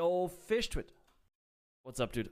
Yo, Fish Twit. What's up, dude?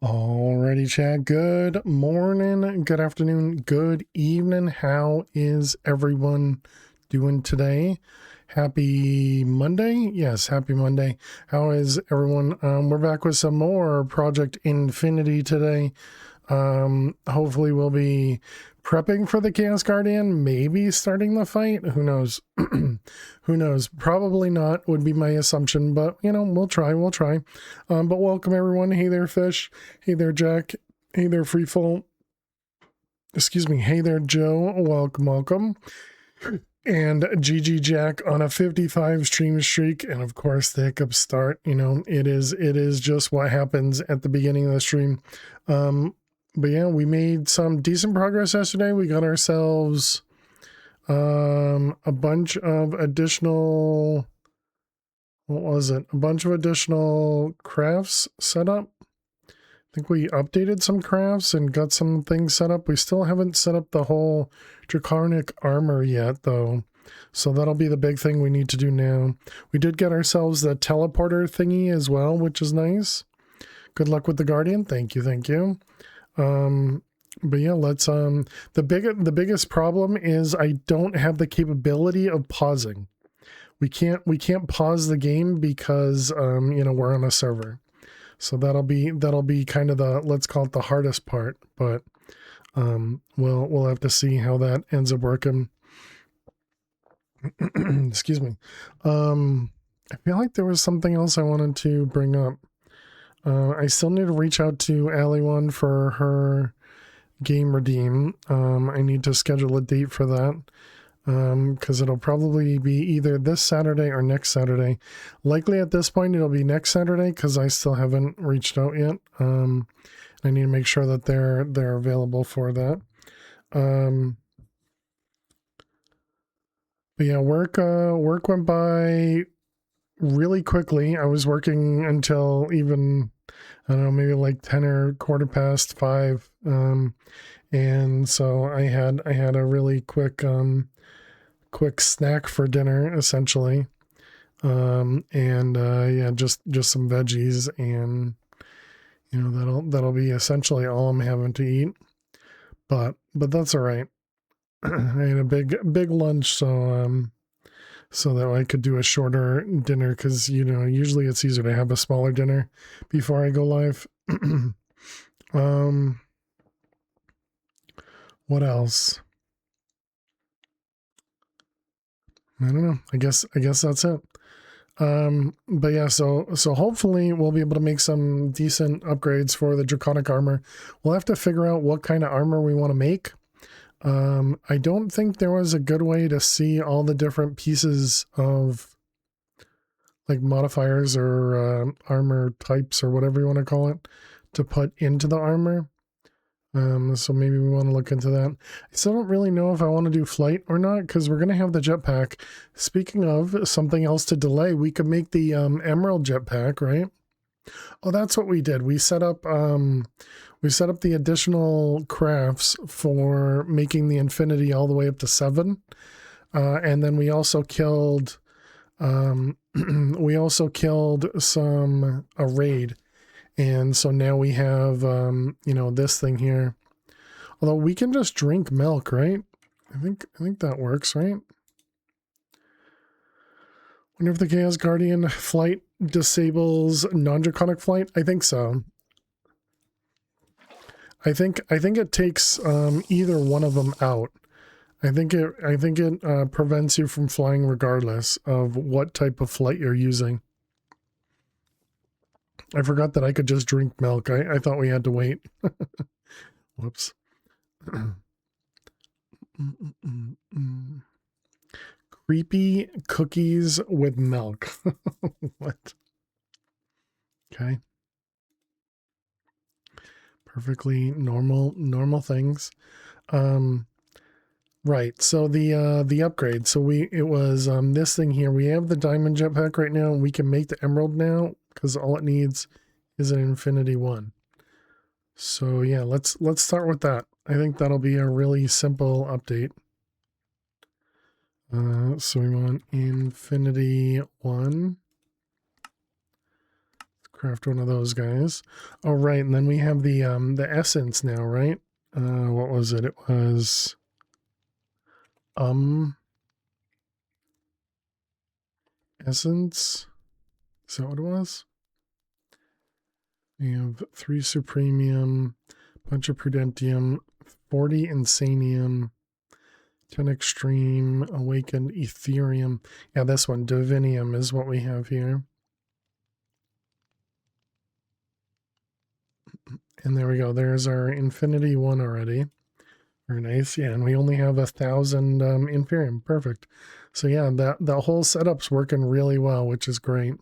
Alrighty, chat. Good morning, good afternoon, good evening. How is everyone doing today? Happy Monday? Yes, happy Monday. How is everyone? We're back with some more Project Infinity today. Hopefully we'll be prepping for the Chaos Guardian, maybe starting the fight. Who knows? Who knows? Probably not would be my assumption, but you know, we'll try. But welcome everyone. Hey there, Fish. Hey there, Jack. Hey there, Freefall. Excuse me. Hey there, Joe. Welcome. And GG Jack on a 55 stream streak, and of course the hiccups start. You know, it is just what happens at the beginning of the stream. But yeah, we made some decent progress yesterday. We got ourselves a bunch of additional, what was it? A bunch of additional crafts set up. I think we updated some crafts and got some things set up. We still haven't set up the whole draconic armor yet, though. So that'll be the big thing we need to do now. We did get ourselves the teleporter thingy as well, which is nice. Good luck with the Guardian. Thank you. But yeah, let's the biggest problem is I don't have the capability of pausing. We can't pause the game because you know, we're on a server. So that'll be kind of the, let's call it the hardest part, but we'll have to see how that ends up working. Excuse me. I feel like there was something else I wanted to bring up. I still need to reach out to Ali1 for her game redeem. I need to schedule a date for that because it'll probably be either this Saturday or next Saturday. Likely at this point it'll be next Saturday because I still haven't reached out yet. I need to make sure that they're available for that. But yeah, work went by really quickly. I was working until even, I don't know, maybe like 10 or 5:15. And so I had a really quick snack for dinner essentially. Yeah, just some veggies, and you know, that'll be essentially all I'm having to eat. But that's all right. I had a big lunch, so that I could do a shorter dinner, because you know, usually it's easier to have a smaller dinner before I go live. What else? I don't know. I guess that's it. But yeah, so hopefully we'll be able to make some decent upgrades for the draconic armor. We'll have to figure out what kind of armor we want to make. I don't think there was a good way to see all the different pieces of like modifiers or armor types or whatever you want to call it to put into the armor. So maybe we want to look into that. I still don't really know if I want to do flight or not, because we're going to have the jetpack. Speaking of something else to delay, we could make the emerald jetpack, right? Oh, that's what we did. We set up the additional crafts for making the infinity all the way up to 7. And then we also killed a raid. And so now we have, you know, this thing here. Although we can just drink milk, right? I think that works, right? Wonder if the Chaos Guardian flight disables non-draconic flight. I think so. I think it takes either one of them out. I think it prevents you from flying regardless of what type of flight you're using. I forgot that I could just drink milk. I thought we had to wait. Whoops. Creepy cookies with milk. What? Okay. Perfectly normal things. Right. So the upgrade. So it was this thing here. We have the diamond jetpack right now, and we can make the emerald now because all it needs is an infinity 1. So yeah, let's start with that. I think that'll be a really simple update. So we want infinity 1. craft one of those guys. Oh, right. And then we have the essence now, right? What was it? It was, essence. Is that what it was? We have 3 supremium, bunch of prudentium, 40 insanium, 10 extreme, awakened ethereum. Yeah, this one, divinium, is what we have here. And there we go. There's our infinity one already. Very nice. Yeah, and we only have 1,000 inferium. Perfect. So yeah, that whole setup's working really well, which is great.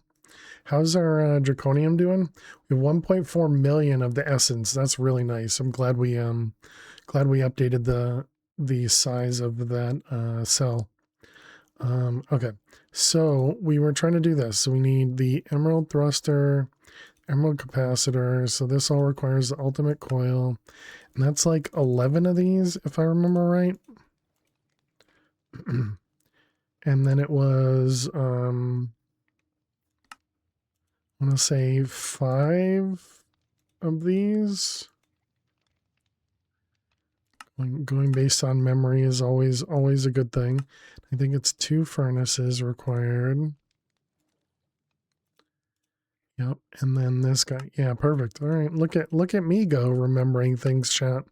How's our draconium doing? We have 1.4 million of the essence. That's really nice. I'm glad we updated the size of that cell. Okay, so we were trying to do this. So we need the emerald thruster, emerald capacitor. So this all requires the ultimate coil. And that's like 11 of these, if I remember right. And then it was, I want to say 5 of these. Going based on memory is always a good thing. I think it's 2 furnaces required. Yep, and then this guy. Yeah, perfect. All right, look at me go remembering things, chat.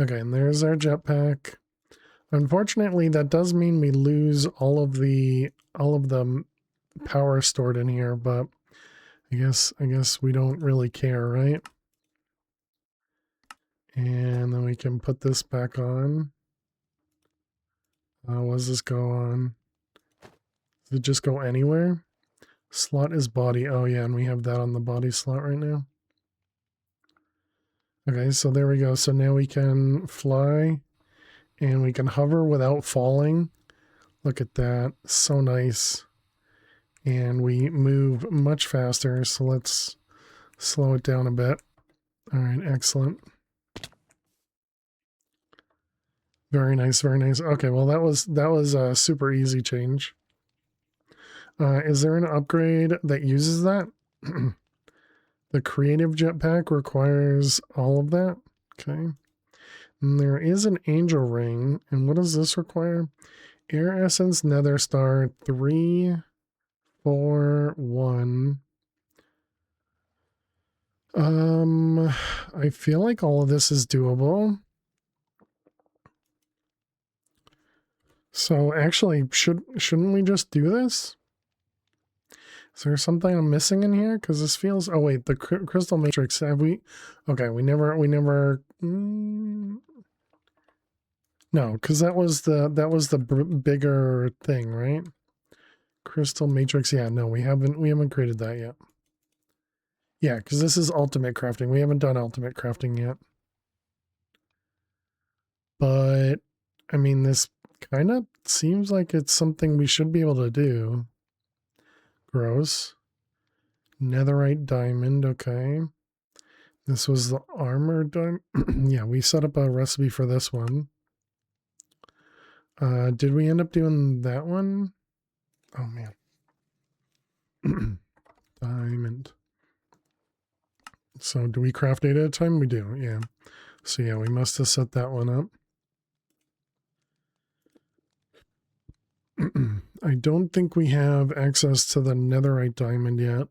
Okay, and there's our jetpack. Unfortunately, that does mean we lose all of the power stored in here, but I guess we don't really care, right? And then we can put this back on. What does this go on? Does it just go anywhere? Slot is body. Oh yeah, and we have that on the body slot right now. Okay, so there we go. So now we can fly and we can hover without falling. Look at that. So nice. And we move much faster. So let's slow it down a bit. All right, excellent. Very nice, very nice. Okay, well that was a super easy change. Is there an upgrade that uses that? The creative jetpack requires all of that. Okay. And there is an angel ring. And what does this require? Air essence, nether star, 3, 4, 1. I feel like all of this is doable. So actually, shouldn't we just do this? Is there something I'm missing in here? Because this feels. Oh wait, the crystal matrix. Have we? Okay, we never. No, because that was the bigger thing, right? Crystal matrix. Yeah, no, we haven't created that yet. Yeah, because this is ultimate crafting. We haven't done ultimate crafting yet. But I mean, this kind of seems like it's something we should be able to do. Gross. Netherite diamond, okay. This was the armor diamond. Yeah, we set up a recipe for this one. Did we end up doing that one? Oh man. Diamond. So do we craft 8 at a time? We do, yeah. So yeah, we must have set that one up. I don't think we have access to the netherite diamond yet.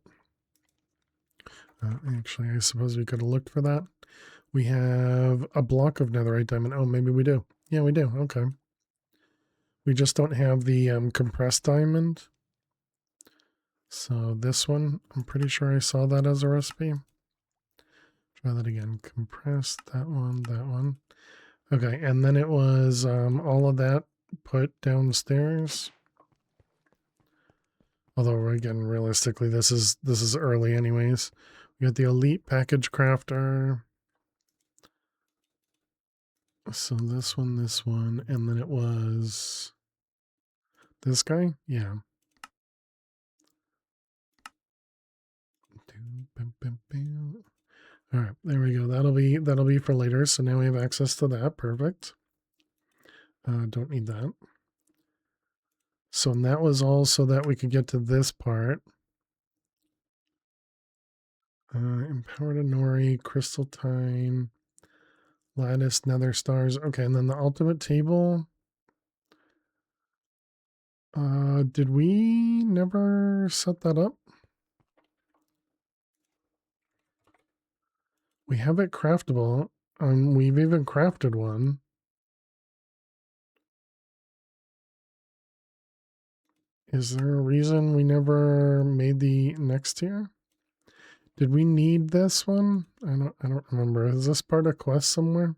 Actually, I suppose we could have looked for that. We have a block of netherite diamond. Oh, maybe we do. Yeah, we do. Okay. We just don't have the compressed diamond. So this one, I'm pretty sure I saw that as a recipe. Try that again. Compressed, that one. Okay, and then it was all of that put downstairs. Although again, realistically, this is early anyways. We got the elite package crafter. So this one, and then it was this guy, yeah. All right, there we go. That'll be for later. So now we have access to that. Perfect. Don't need that. So that was all so that we could get to this part. Empowered Anori, Crystal Time, Lattice, Nether Stars. Okay, and then the ultimate table. Did we never set that up? We have it craftable. We've even crafted one. Is there a reason we never made the next tier? Did we need this one? I don't remember. Is this part of quest somewhere?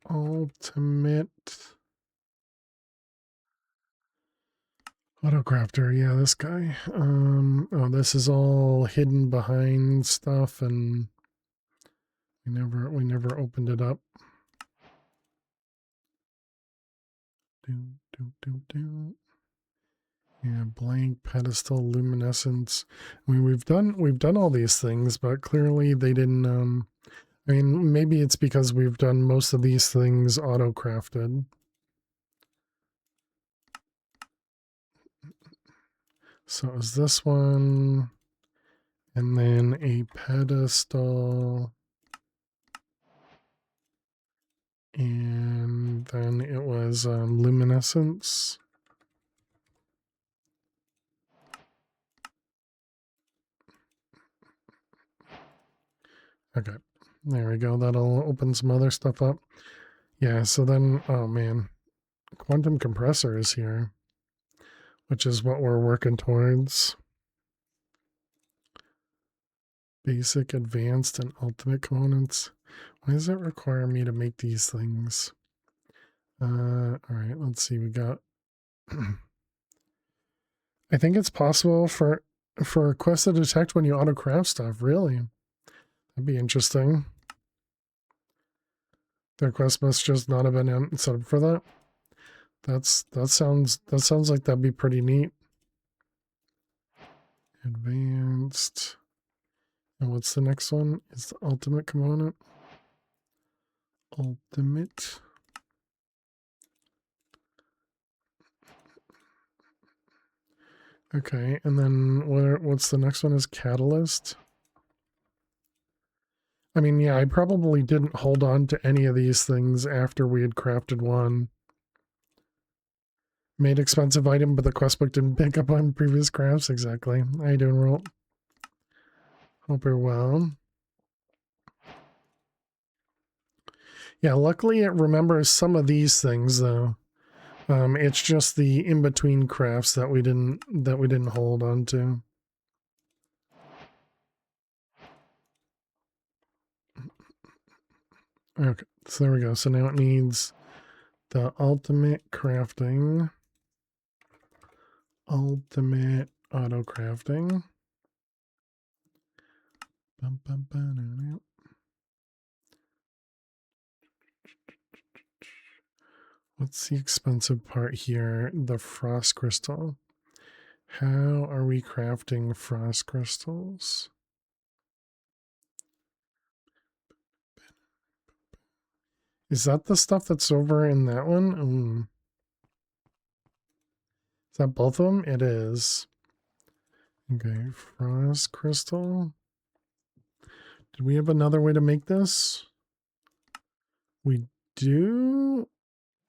Ultimate Autocrafter, yeah, this guy. Oh, this is all hidden behind stuff, and we never opened it up. Yeah, blank pedestal, luminescence. I mean, we've done all these things, but clearly they didn't. I mean, maybe it's because we've done most of these things auto-crafted. So is this one, and then a pedestal, and then it was luminescence. Okay, there we go. That'll open some other stuff up. Yeah, so then, oh man, quantum compressor is here, which is what we're working towards. Basic, advanced, and ultimate components. Why does it require me to make these things? All right, let's see. We got. I think it's possible for a quest to detect when you auto-craft stuff. Really, that'd be interesting. Their quest must just not have been set up for that. That sounds like that'd be pretty neat. Advanced. And what's the next one? Is the ultimate component. Ultimate. Okay, and then what's the next one is catalyst. I mean, yeah, I probably didn't hold on to any of these things after we had crafted one. Made expensive item, but the quest book didn't pick up on previous crafts. Exactly. How you doing, Rolt? Hope you're well. Yeah, luckily it remembers some of these things though. It's just the in-between crafts that we didn't hold on to. Okay, so there we go. So now it needs the ultimate crafting, ultimate auto crafting. What's the expensive part here? The frost crystal. How are we crafting frost crystals? Is that the stuff that's over in that one? Is that both of them? It is. Okay, frost crystal. Did we have another way to make this? We do,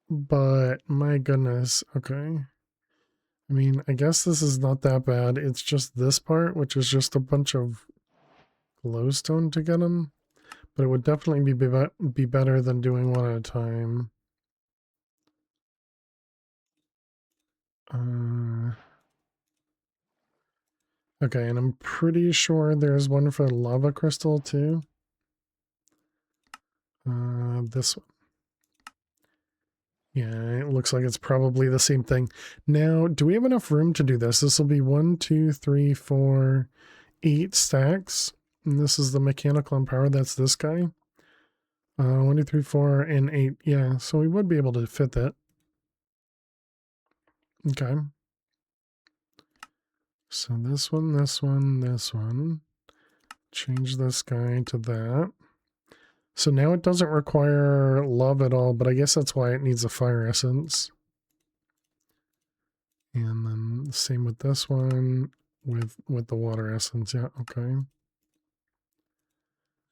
but my goodness. Okay. I mean, I guess this is not that bad. It's just this part, which is just a bunch of glowstone to get them. But it would definitely be better than doing one at a time. Okay, and I'm pretty sure there's one for lava crystal too. This one. Yeah, it looks like it's probably the same thing. Now, do we have enough room to do this? This will be 1, 2, 3, 4, 8 stacks. And this is the mechanical and power. That's this guy. 1, 2, 3, 4, and 8. Yeah, so we would be able to fit that. Okay. So this one, this one, this one. Change this guy to that. So now it doesn't require love at all, but I guess that's why it needs a fire essence. And then same with this one with the water essence. Yeah, okay.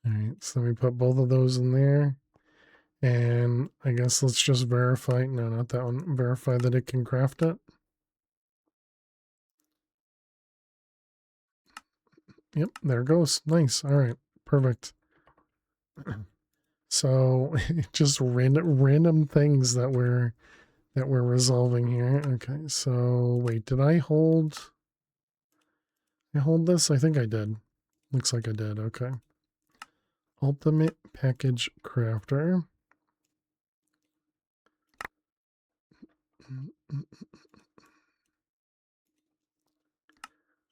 All right, so we put both of those in there. And I guess let's just verify. No, not that one. Verify that it can craft it. Yep, there it goes. Nice. All right, perfect. So just random things that we're resolving here. Okay, so wait, did I hold this? I think I did. Looks like I did. Okay. Ultimate package crafter.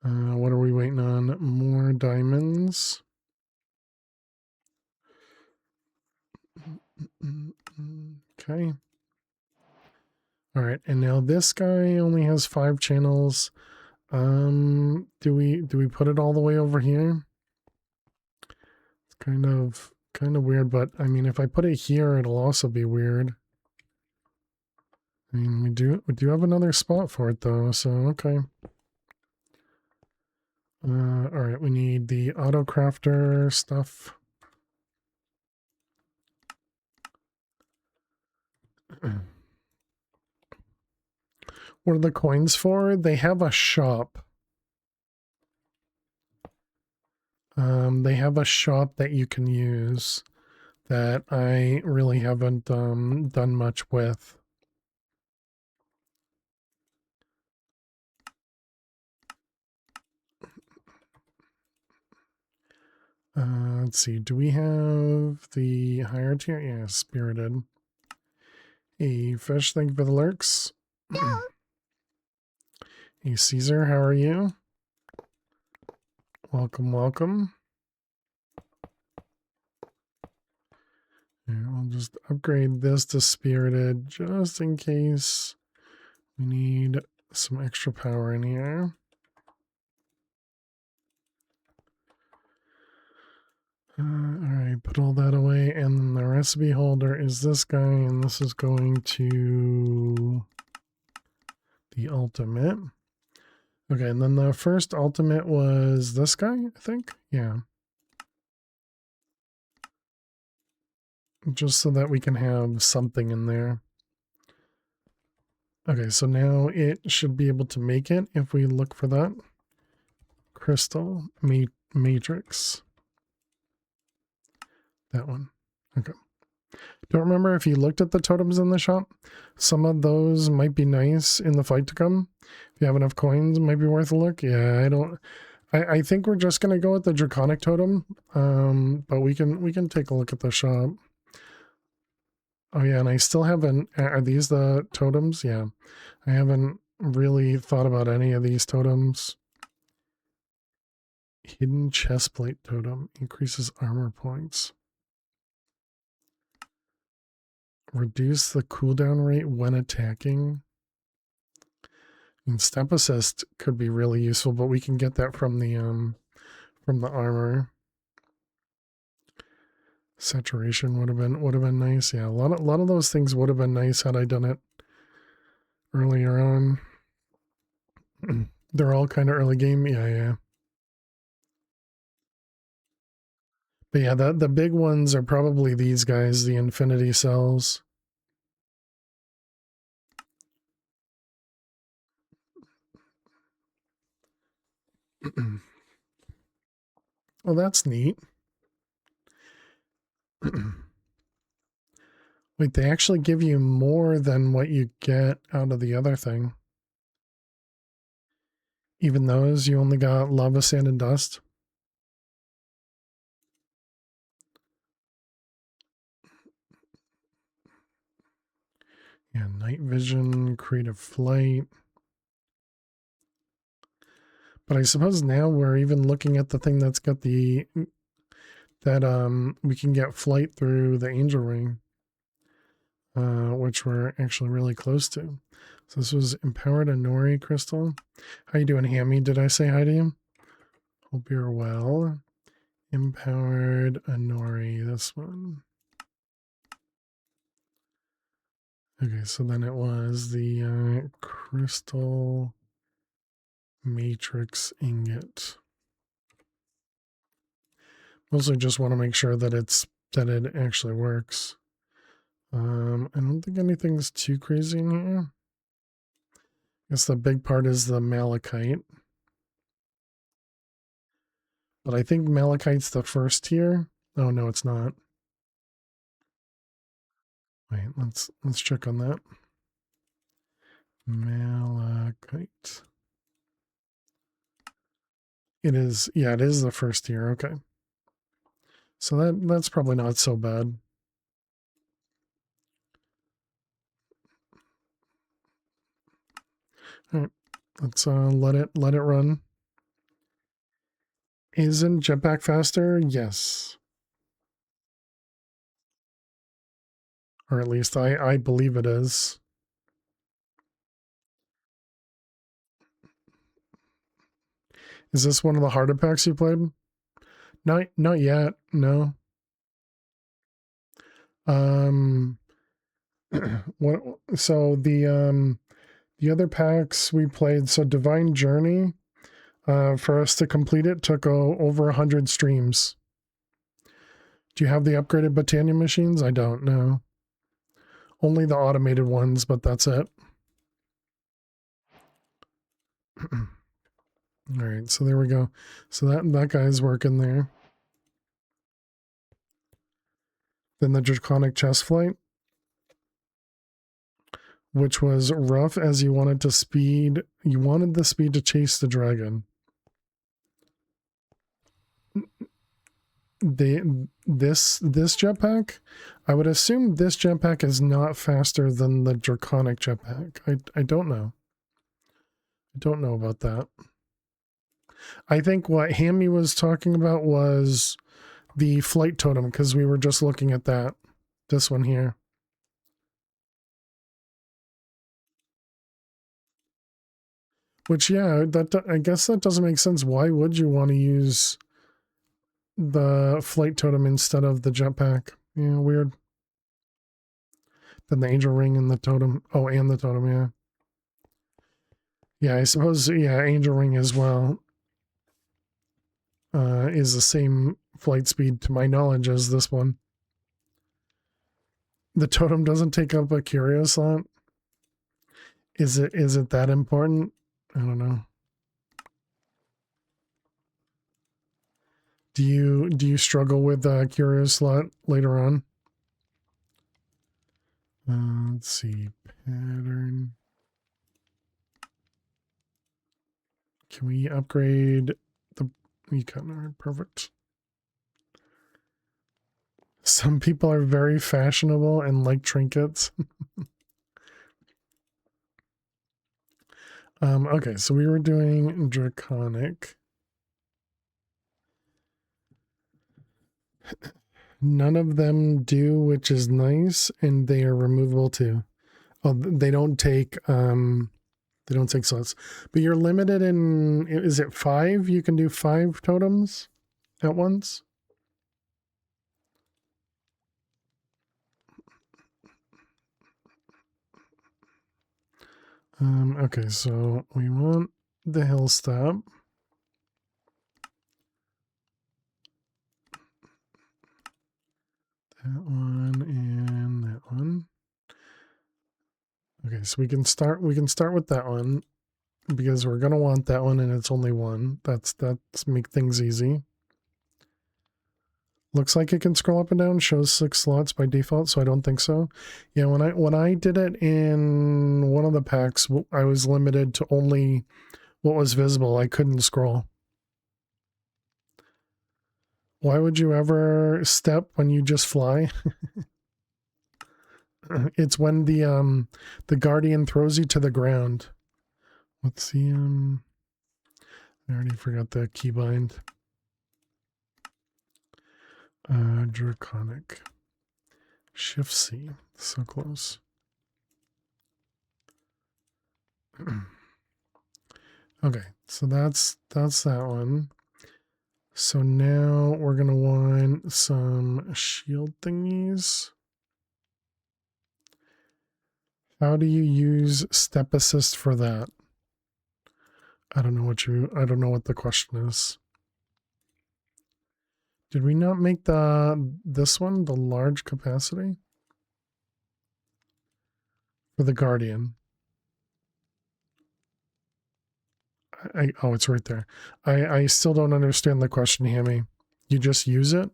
What are we waiting on? More diamonds. Okay. All right, and now this guy only has 5 channels. Do we put it all the way over here? It's kind of weird, but I mean, if I put it here, it'll also be weird. I mean, we do have another spot for it though, so okay. All right, we need the auto crafter stuff. What are the coins for? They have a shop. They have a shop that you can use that I really haven't done much with. Let's see. Do we have the higher tier? Yeah, spirited. Hey, fish, thank you for the lurks. Hey, Caesar, how are you? Welcome, welcome. Yeah, I'll just upgrade this to spirited just in case we need some extra power in here. All right, put all that away, and then the recipe holder is this guy, and this is going to the ultimate. Okay, and then the first ultimate was this guy, I think. Yeah. Just so that we can have something in there. Okay, so now it should be able to make it if we look for that. Crystal matrix. That one. Okay. Don't remember if you looked at the totems in the shop. Some of those might be nice in the fight to come. If you have enough coins, it might be worth a look. Yeah, I think we're just gonna go with the draconic totem. But we can take a look at the shop. Oh yeah, and I still haven't. Are these the totems? Yeah, I haven't really thought about any of these totems. Hidden chestplate totem increases armor points. Reduce the cooldown rate when attacking. And step assist could be really useful, but we can get that from the armor. Saturation would have been nice. Yeah, a lot of those things would have been nice had I done it earlier on. They're all kind of early game. Yeah. But yeah, the big ones are probably these guys, the infinity cells. Well, that's neat. Wait, they actually give you more than what you get out of the other thing. Even those, you only got lava, sand, and dust. Yeah, night vision, creative flight. But I suppose now we're even looking at the thing that's got the we can get flight through the angel ring, which we're actually really close to. So this was empowered Anori crystal. How you doing, Hammy? Did I say hi to you? Hope you're well. Empowered Anori, this one. Okay, so then it was the crystal matrix ingot. Mostly just want to make sure that it actually works. I don't think anything's too crazy in here. I guess the big part is the malachite. But I think malachite's the first tier. Oh no, it's not. Wait, let's check on that. Malachite. It is, yeah, it is the first tier. Okay. So that's probably not so bad. All right. Let's let it run. Isn't jetpack faster? Yes. Or at least I believe it is. Is this one of the harder packs you played? Not yet. No. What? So the other packs we played. So Divine Journey. For us to complete it took over 100 streams. Do you have the upgraded Botania machines? I don't know. Only the automated ones, but that's it. All right, so there we go. So that guy's working there. Then the Draconic Chest Flight, which was rough as you wanted the speed to chase the dragon. This jetpack, I would assume this jetpack is not faster than the Draconic jetpack. I don't know. I don't know about that. I think what Hammy was talking about was the flight totem, because we were just looking at that. This one here. Which, yeah, I guess that doesn't make sense. Why would you want to use the flight totem instead of the jetpack? Yeah, weird. Then the angel ring and the totem. Oh, and the totem, yeah. Yeah, I suppose, yeah, angel ring as well. Is the same flight speed to my knowledge as this one. The totem doesn't take up a curio slot. Is it that important? I don't know. Do you struggle with curio slot later on? Let's see, pattern. Can we upgrade the econ? Perfect. Some people are very fashionable and like trinkets. Okay, so we were doing Draconic. None of them do, which is nice, and they are removable too. Oh, they don't take slots. But you're limited in, is it 5? You can do 5 totems at once? Okay, so we want the hill stop. That one and that one. Okay, so we can start with that one because we're gonna want that one and it's only one. That's make things easy. Looks like it can scroll up and down, shows 6 slots by default, so I don't think so. Yeah, when I did it in one of the packs, I was limited to only what was visible. I couldn't scroll. Why would you ever step when you just fly? It's when the guardian throws you to the ground. Let's see, I already forgot the keybind. Draconic. Shift C. So close. Okay, so that's that one. So now we're gonna want some shield thingies. How do you use step assist for that? I don't know what the question is. Did we not make this one, the large capacity? For the Guardian. Oh, it's right there. I still don't understand the question, Hammy. You just use it?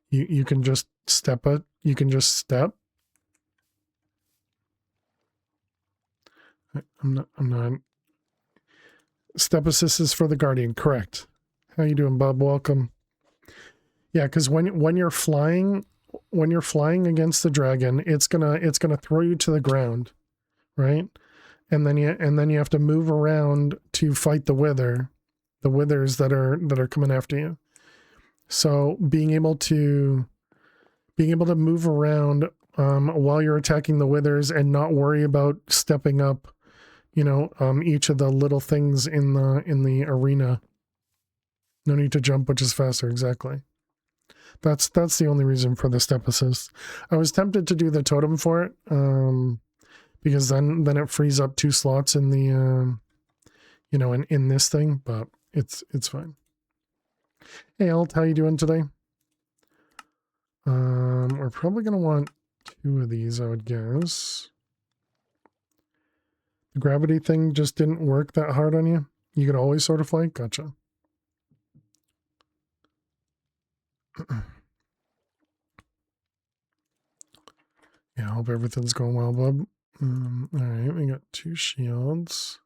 You can just step it? You can just step? I'm not. Step assist is for the Guardian, correct. How you doing, Bob? Welcome. Yeah, because when you're flying against the dragon, it's gonna throw you to the ground, right? And then you have to move around to fight the withers that are coming after you. So being able to move around while you're attacking the withers and not worry about stepping up, each of the little things in the arena. No need to jump, which is faster. Exactly. That's the only reason for the step assist. I was tempted to do the totem for it, because then it frees up 2 slots in the in this thing, but it's fine. Hey Alt, how you doing today? We're probably gonna want 2 of these, I would guess. The gravity thing just didn't work that hard on you. You could always sort of fly. Gotcha. Yeah, I hope everything's going well, bub. All right, we got 2 shields.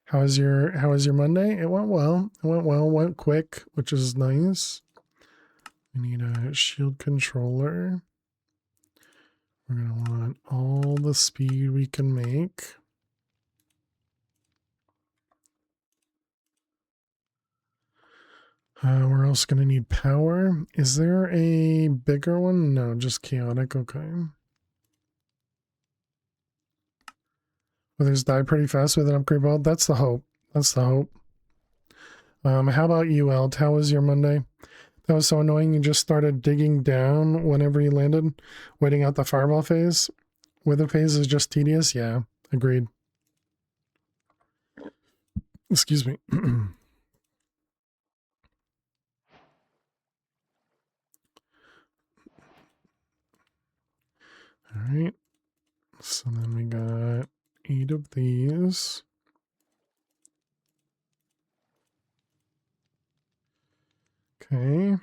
How was your Monday? It went well. Went quick, which is nice. We need a shield controller. We're gonna want all the speed we can make. We're also gonna need power. Is there a bigger one? No, just chaotic. Okay. Withers die pretty fast with an upgrade build. That's the hope. That's the hope. How about you, Elt? How was your Monday? That was so annoying. You just started digging down whenever you landed, waiting out the fireball phase. Wither phase is just tedious. Yeah, agreed. Excuse me. All right. So then we got 8 of these. Okay.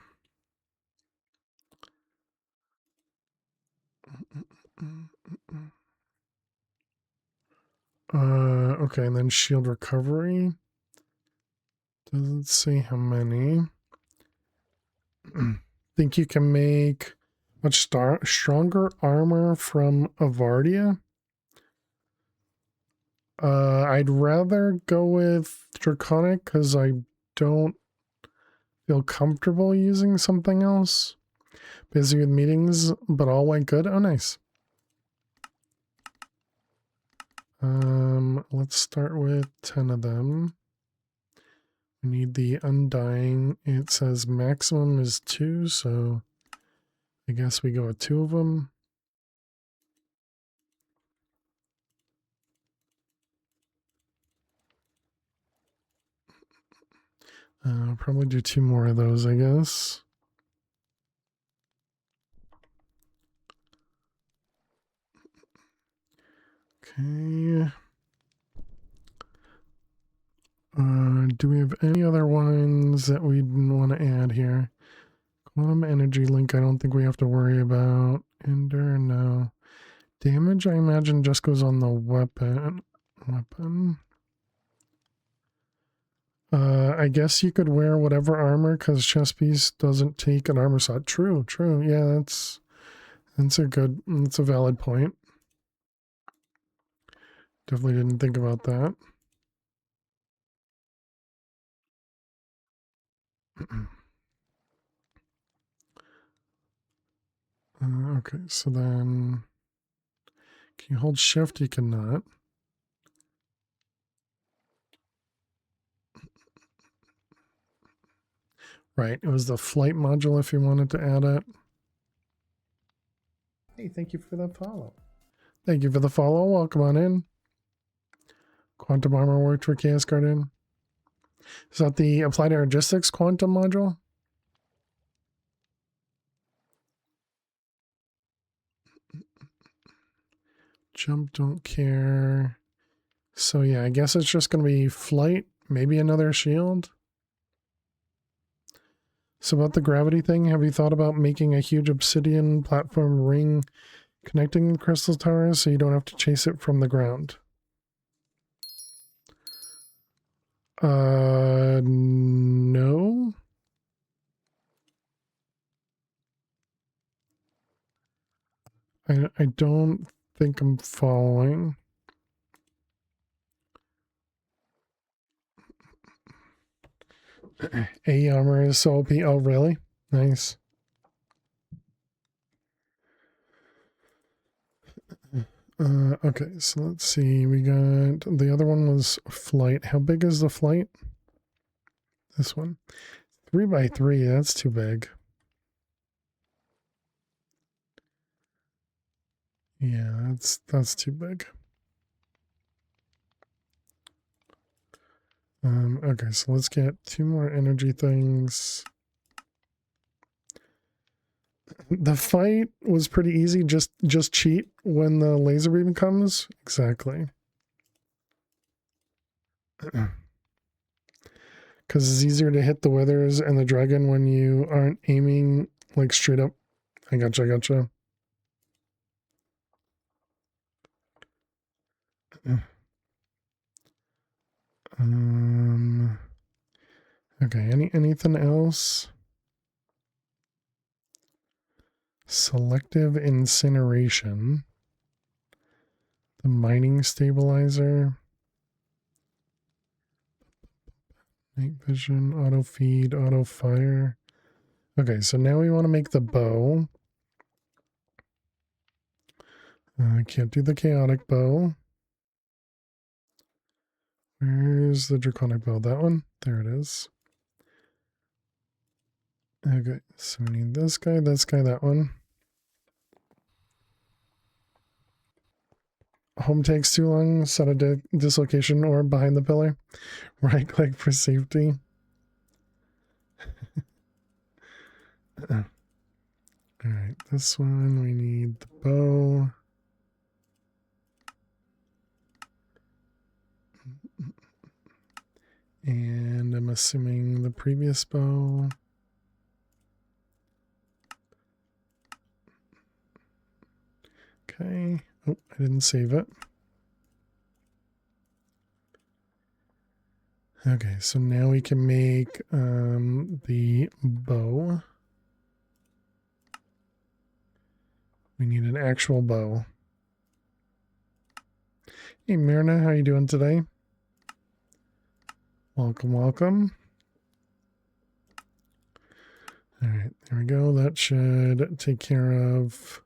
Okay, and then shield recovery. Doesn't say how many. Think you can make much stronger armor from Avardia? I'd rather go with Draconic because I don't feel comfortable using something else. Busy with meetings, but all went good. Oh, nice. Let's start with 10 of them. We need the Undying. It says maximum is 2, so I guess we go with 2 of them. I'll probably do 2 more of those, I guess. Okay. Do we have any other ones that we want to add here? Quantum energy link, I don't think we have to worry about. Ender, no. Damage, I imagine, just goes on the weapon. I guess you could wear whatever armor because chest piece doesn't take an armor slot. True. Yeah, that's a valid point. Definitely didn't think about that. Okay, so then can you hold shift? You cannot. Right, it was the flight module if you wanted to add it. Hey Hey, thank you for the follow. Thank you for the follow. Welcome on in. Quantum armor worked for Chaos Guardian. Is that the applied energistics quantum module? Jump, don't care. So yeah, I guess it's just going to be flight, maybe another shield. So about the gravity thing, have you thought about making a huge obsidian platform ring connecting the crystal towers so you don't have to chase it from the ground? No. I don't think I'm following. A armor is so OP. Oh, really? Nice. Okay, so let's see. We got the other one was flight. How big is the flight? This one. 3x3. That's too big. Yeah, that's too big. Okay, so let's get 2 more energy things. The fight was pretty easy. Just cheat when the laser beam comes. Exactly. Because it's easier to hit the withers and the dragon when you aren't aiming like straight up. I gotcha. Okay, anything else? Selective incineration. The mining stabilizer. Night vision, auto feed, auto fire. Okay, so now we want to make the bow. I can't do the chaotic bow. Where's the draconic bow? That one? There it is. Okay, so we need this guy, that one. Home takes too long. Set a dislocation or behind the pillar. Right click for safety. Alright, this one we need the bow. And I'm assuming the previous bow. Okay. Oh, I didn't save it. Okay, so now we can make the bow. We need an actual bow. Hey Myrna, how you doing today? Welcome. Alright, there we go. That should take care of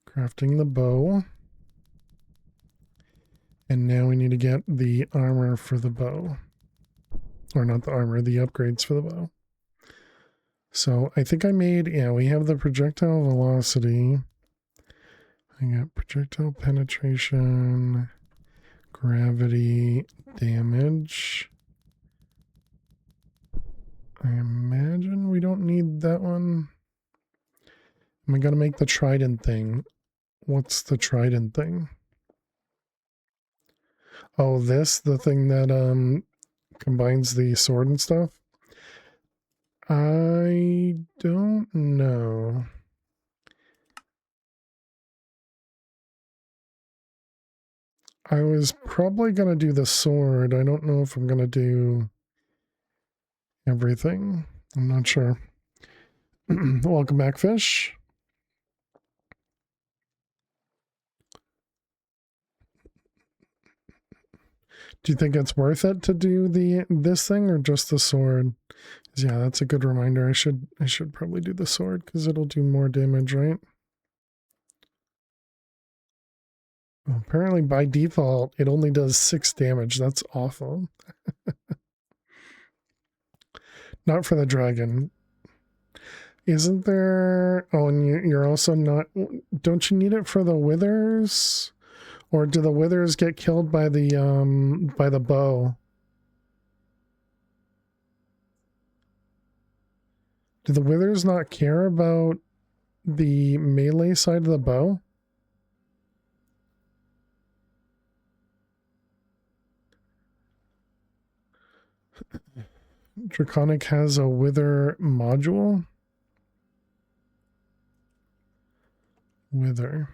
crafting the bow. And now we need to get the armor for the bow. Or not the armor, the upgrades for the bow. So I think I made, yeah, we have the projectile velocity. I got projectile penetration, gravity, damage. I imagine we don't need that one. Am I gonna make the trident thing? What's the trident thing? Oh, the thing that combines the sword and stuff? I don't know. I was probably gonna do the sword. I don't know if I'm gonna do everything. I'm not sure. Welcome back, Fish. Do you think it's worth it to do this thing or just the sword? Yeah, that's a good reminder. I should probably do the sword because it'll do more damage, right? Well, apparently by default it only does 6 damage. That's awful. Not for the dragon. Isn't there... Oh, and you're also not... Don't you need it for the withers? Or do the withers get killed by the bow? Do the withers not care about the melee side of the bow? Draconic has a wither module. Wither.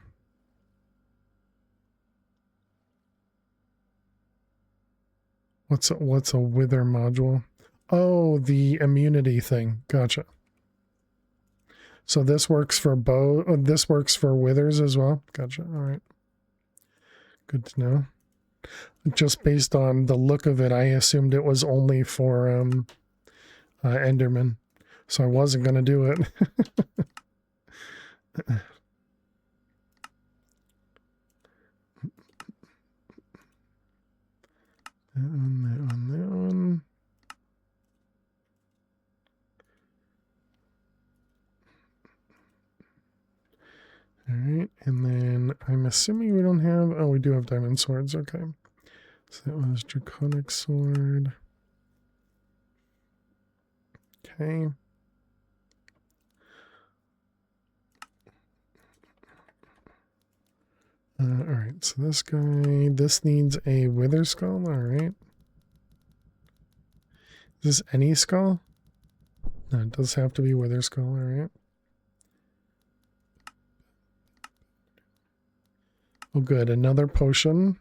What's a wither module? Oh, the immunity thing. Gotcha. So this works for bow. This works for withers as well. Gotcha. All right. Good to know. Just based on the look of it, I assumed it was only for Enderman, so I wasn't gonna do it. That one. All right, and then I'm assuming we don't have... Oh, we do have diamond swords. Okay. So that was draconic sword. Okay. All right, so this needs a wither skull. All right. Is this any skull? No, it does have to be wither skull. All right. Oh, good. Another potion.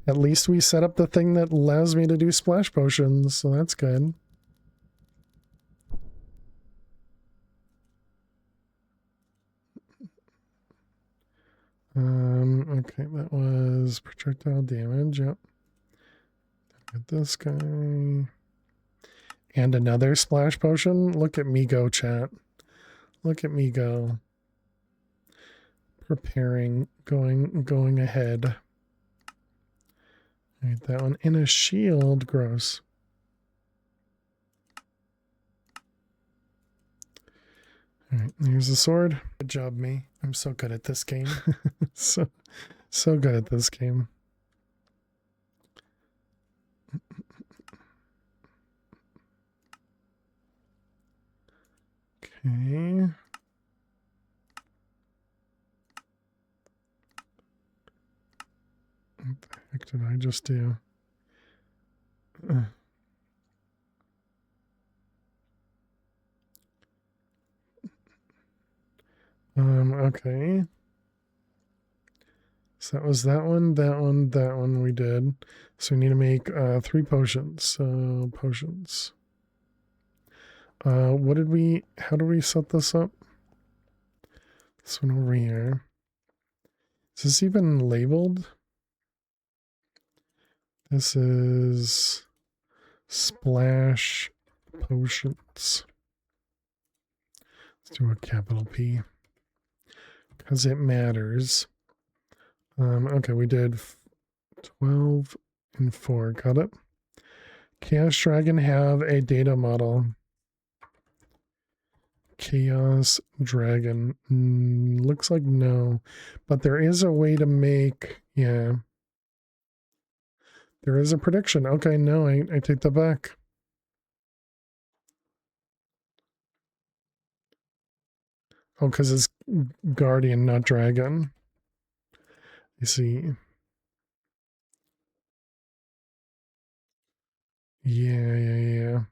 At least we set up the thing that allows me to do splash potions, so that's good. Okay, that was projectile damage. Yep. Got this guy. And another splash potion. Look at me go, chat. Look at me go. Preparing, going ahead. All right, that one. In a shield, gross. All right, here's the sword. Good job, me. I'm so good at this game. so good at this game. Okay. What the heck did I just do? Okay. So that was that one we did. So we need to make 3 potions. So potions. How do we set this up? This one over here. Is this even labeled? This is splash potions. Let's do a capital P. Because it matters. Okay, we did 12 and 4. Got it? Chaos Dragon have a data model. Chaos Dragon. Looks like no. But there is a way to make... Yeah. There is a prediction. Okay, no, I take that back. Oh, because it's Guardian, not Dragon. You see. Yeah.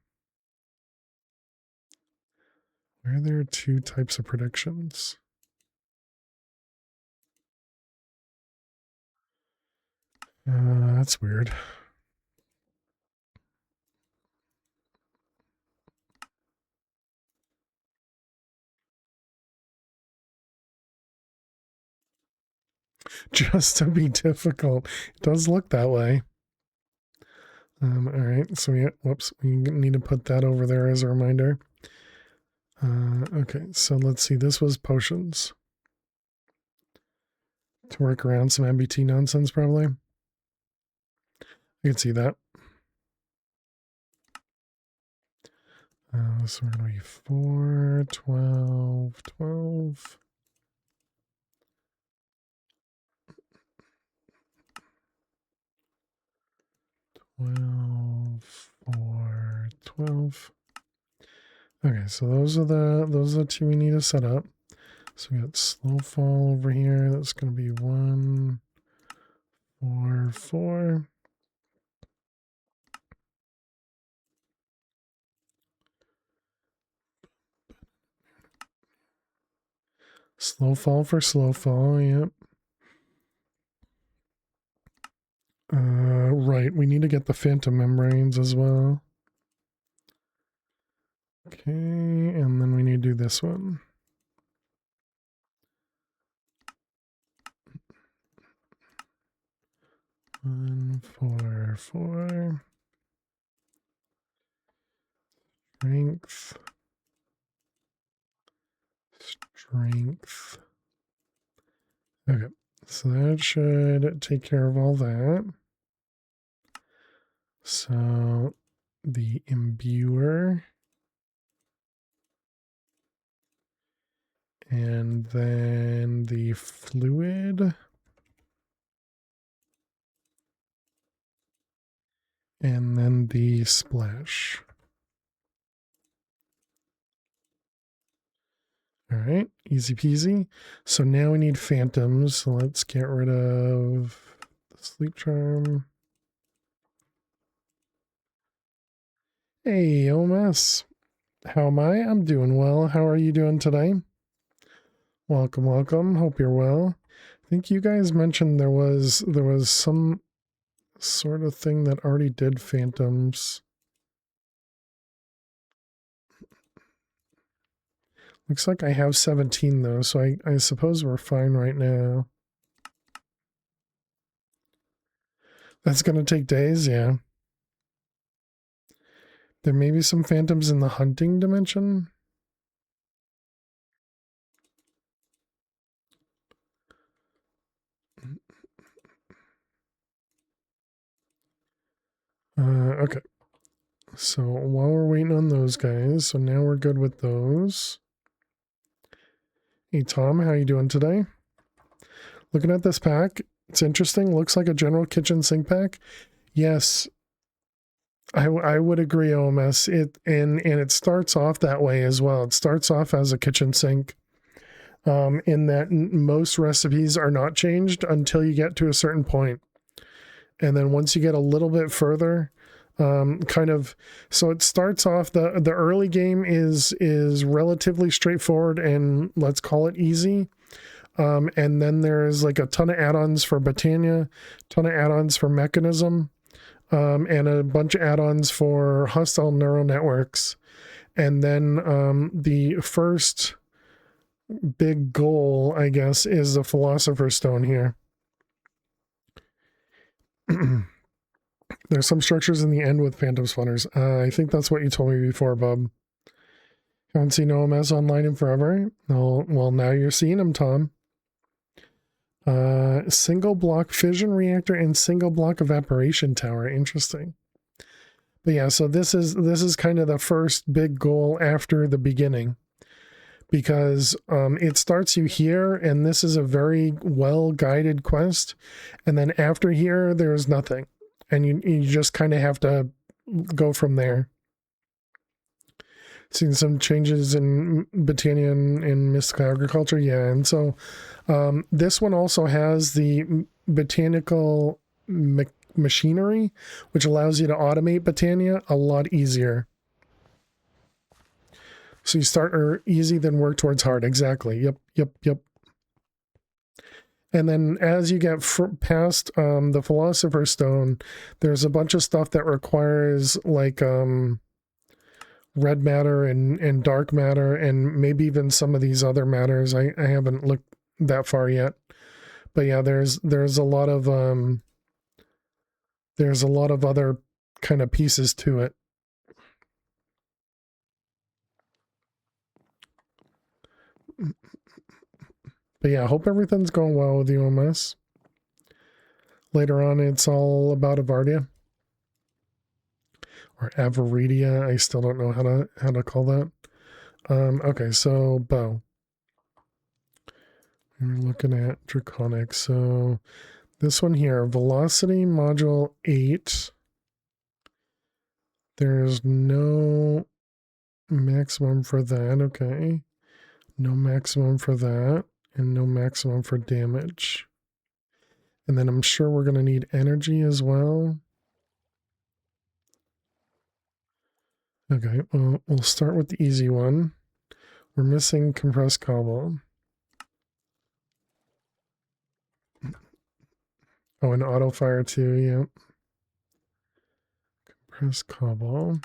Why are there 2 types of predictions? That's weird. Just to be difficult. It does look that way. All right, so we need to put that over there as a reminder. Okay, so let's see. This was potions. To work around some MBT nonsense, probably. I can see that. So we're going to be 4, 12, 12. Twelve, 4, 12. Okay, so those are the two we need to set up. So we got slow fall over here. That's going to be 1, 4, 4. Slow fall for slow fall. Yep. Right. We need to get the phantom membranes as well. Okay, and then we need to do this one. One, 4, 4. Strength. Strength. Okay, so that should take care of all that. So the imbuer. And then the fluid. And then the splash. All right, easy peasy. So now we need phantoms. So let's get rid of the sleep charm. Hey, OMS. How am I? I'm doing well. How are you doing today? Welcome, welcome. Hope you're well. I think you guys mentioned there was some sort of thing that already did phantoms. Looks like I have 17 though, so I suppose we're fine right now. That's going to take days, yeah. There may be some phantoms in the hunting dimension. Okay. So while we're waiting on those guys, so now we're good with those. Hey Tom, how you doing today? Looking at this pack, it's interesting. Looks like a general kitchen sink pack. Yes, I would agree, OMS. And it starts off that way as well. It starts off as a kitchen sink. In that most recipes are not changed until you get to a certain point. And then once you get a little bit further, so it starts off, the early game is relatively straightforward and let's call it easy. And then there's like a ton of add-ons for Britannia, ton of add-ons for Mechanism, and a bunch of add-ons for hostile neural networks. And then the first big goal, I guess, is the Philosopher's Stone here. There's some structures in the end with phantom spawners. I think that's what you told me before, Bub. Haven't seen OMS online in forever. No, well, now you're seeing them, Tom. Single block fission reactor and single block evaporation tower. Interesting. But yeah, so this is kind of the first big goal after the beginning, because it starts you here, and this is a very well guided quest, and then after here there's nothing, and you just kind of have to go from there. Seen some changes in Britannia and mystical agriculture, yeah, and so this one also has the botanical machinery, which allows you to automate Britannia a lot easier. So you start easy, then work towards hard. Exactly. Yep. And then as you get past the Philosopher's Stone, there's a bunch of stuff that requires like red matter and dark matter, and maybe even some of these other matters. I haven't looked that far yet, but yeah, there's a lot of other kind of pieces to it. But yeah, I hope everything's going well with the OMS. Later on, it's all about Avardia. or Avaridia. I still don't know how to call that. Okay, so bow. We're looking at Draconic. So this one here, Velocity Module 8. There's no maximum for that. Okay. No maximum for that. And no maximum for damage. And then I'm sure we're going to need energy as well. Okay, well, we'll start with the easy one. We're missing compressed cobalt. Oh, and auto fire too, yep. Compressed cobalt.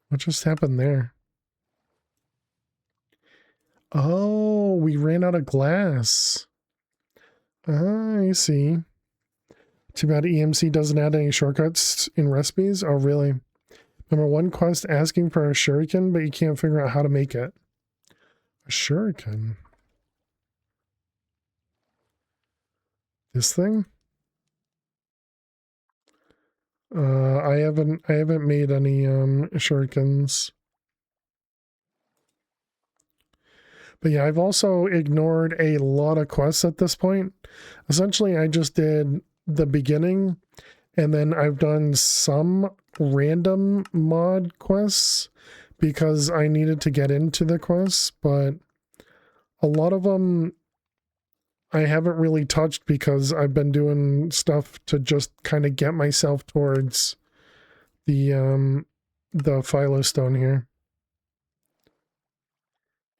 What just happened there? Oh, we ran out of glass. I see. Too bad EMC doesn't add any shortcuts in recipes. Oh, really? Number one quest asking for a shuriken, but you can't figure out how to make it. A shuriken? This thing? I haven't made any shurikens. But yeah, I've also ignored a lot of quests at this point. Essentially, I just did the beginning, and then I've done some random mod quests because I needed to get into the quests, but a lot of them I haven't really touched because I've been doing stuff to just kind of get myself towards the Phylostone here.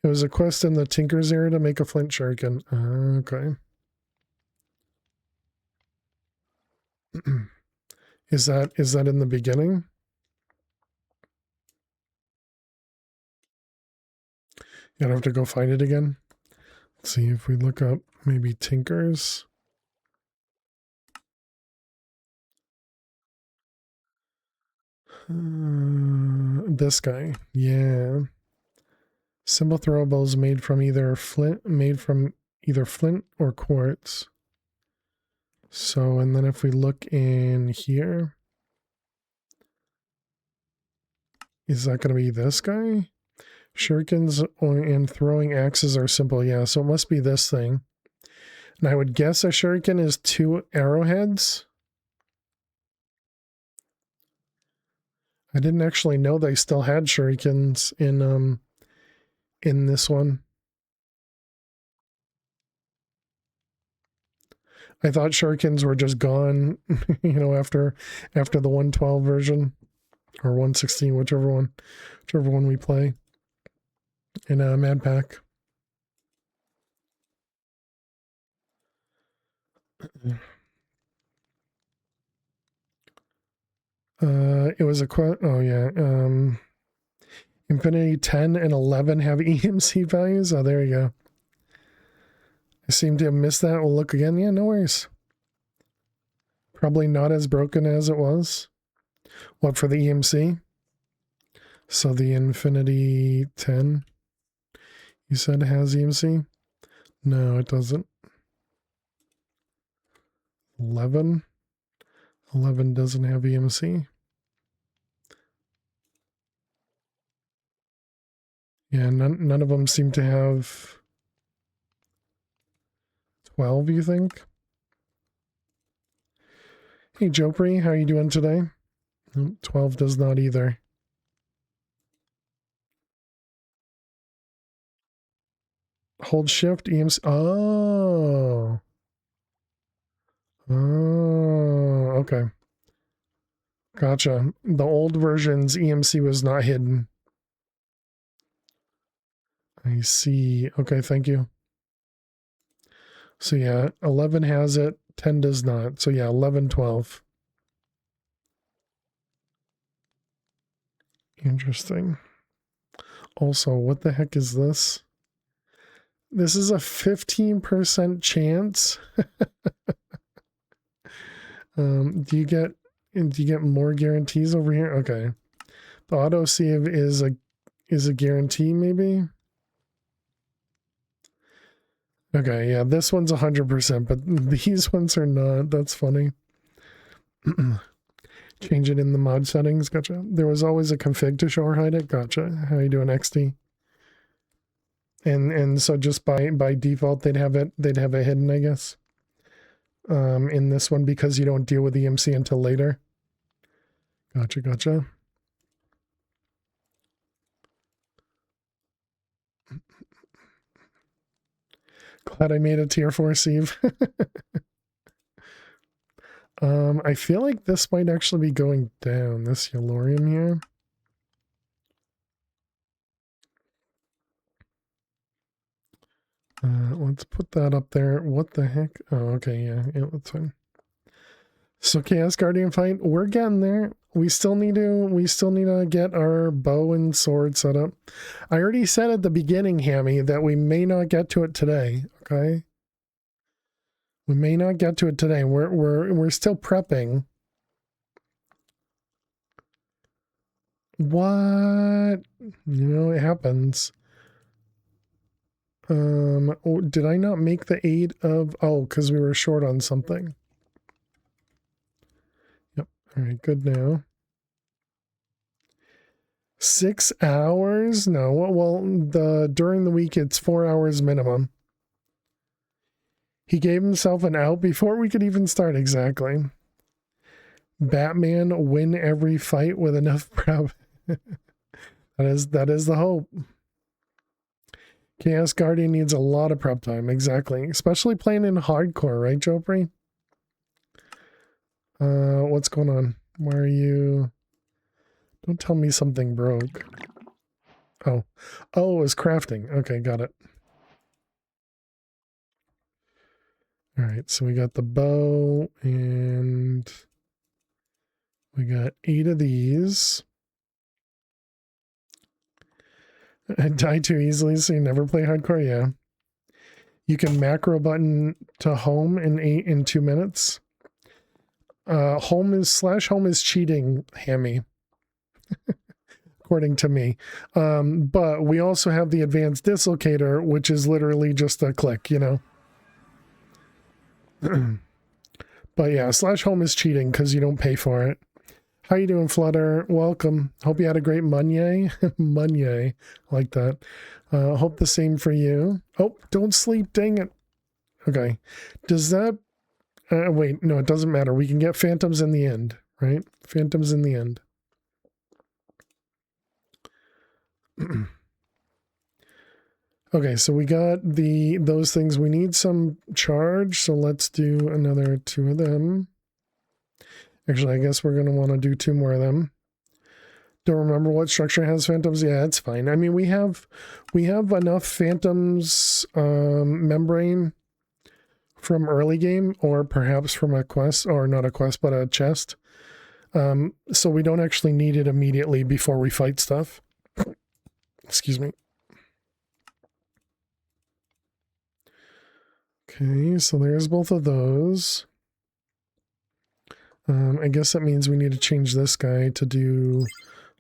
It was a quest in the Tinker's area to make a flint shuriken. Okay. Is that in the beginning? I'd have to go find it again. Let's see if we look up maybe Tinker's. This guy, yeah. Simple throwables made from either flint or quartz. So, and then if we look in here, is that going to be this guy? Shurikens and throwing axes are simple. Yeah, so it must be this thing. And I would guess a shuriken is 2 arrowheads. I didn't actually know they still had shurikens in this one. I thought shurikens were just gone, you know, after the 112 version or 116, whichever one we play in Mad Pack. It was a oh yeah. Infinity 10 and 11 have EMC values. Oh, there you go. I seem to have missed that. We'll look again. Yeah, no worries. Probably not as broken as it was. What, for the EMC? So the Infinity 10, you said has EMC? No, it doesn't. 11? 11 doesn't have EMC. Yeah, none of them seem to have 12, you think? Hey, Jopri, how are you doing today? 12 does not either. Hold shift, EMC. Oh. Oh, okay. Gotcha. The old version's EMC was not hidden. I see. Okay, thank you. So yeah, 11 has it, 10 does not. So yeah, 11, 12. Interesting. Also, what the heck is this? This is a 15% chance. Do you get more guarantees over here? Okay. The autosave is a guarantee, maybe? Okay, yeah, this one's 100%, but these ones are not. That's funny. Change it in the mod settings. Gotcha. There was always a config to show or hide it. Gotcha. How you doing, XD? And so just by default they'd have it hidden, I guess. In this one because you don't deal with EMC until later. Gotcha. Glad I made a tier 4 sieve. I feel like this might actually be going down, this Yellorium here. Let's put that up there. What the heck? Oh, okay, yeah, that's fine. So Chaos Guardian fight, we're getting there. We still need to get our bow and sword set up. I already said at the beginning, Hammy, that we may not get to it today, okay? We may not get to it today. We're still prepping. What? You know, it happens. Oh, did I not make the 8 of... Oh, because we were short on something. Yep. All right, good now. 6 hours? No, well, during the week, it's 4 hours minimum. He gave himself an out before we could even start. Exactly. Batman win every fight with enough prep. That is the hope. Chaos Guardian needs a lot of prep time. Exactly. Especially playing in hardcore, right, Jopri? What's going on? Why are you... Don't tell me something broke. Oh. Oh, it was crafting. Okay, got it. Alright, so we got the bow, and we got 8 of these. I die too easily, so you never play hardcore? Yeah. You can macro button to home in 2 minutes. Home is cheating, Hammy. According to me. But we also have the advanced dislocator, which is literally just a click, you know. But yeah, /home is cheating because you don't pay for it. How you doing, Flutter? Welcome. Hope you had a great Monday. Monday, like that. Hope the same for you. Oh, don't sleep, dang it. Okay. Does that... wait, no, it doesn't matter. We can get phantoms in the end, right? Phantoms in the end. Okay, so we got those things. We need some charge, so let's do another 2 of them. Actually, I guess we're going to want to do 2 more of them. Don't remember what structure has phantoms. Yeah, it's fine. I mean, we have enough phantoms membrane from early game, or perhaps from a quest, or not a quest, but a chest. So we don't actually need it immediately before we fight stuff. Excuse me. Okay, so there's both of those. I guess that means we need to change this guy to do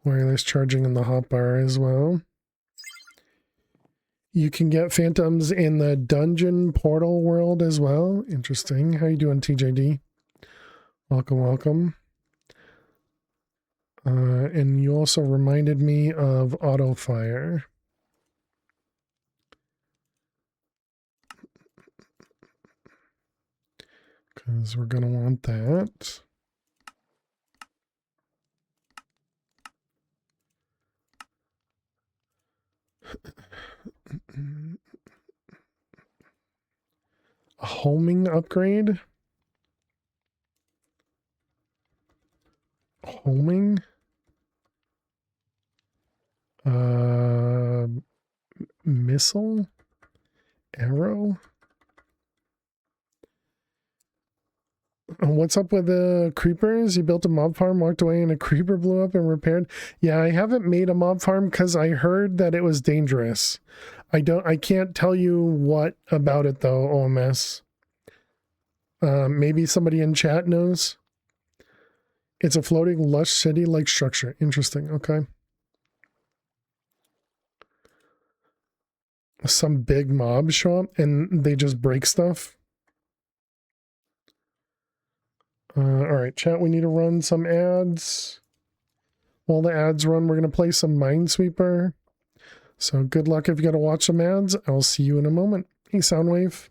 wireless charging in the hotbar as well. You can get phantoms in the dungeon portal world as well. Interesting. How you doing, TJD? Welcome. And you also reminded me of auto fire. Because we're going to want that. A homing upgrade? Homing? Missile? Arrow? What's up with the creepers? You built a mob farm, walked away, and a creeper blew up and repaired. Yeah, I haven't made a mob farm because I heard that it was dangerous. I can't tell you what about it though, OMS. Maybe somebody in chat knows. It's a floating lush city-like structure. Interesting. Okay. some big mobs show up and they just break stuff. All right, chat, we need to run some ads. While the ads run, we're going to play some Minesweeper. So good luck if you got to watch some ads. I'll see you in a moment. Hey, Soundwave.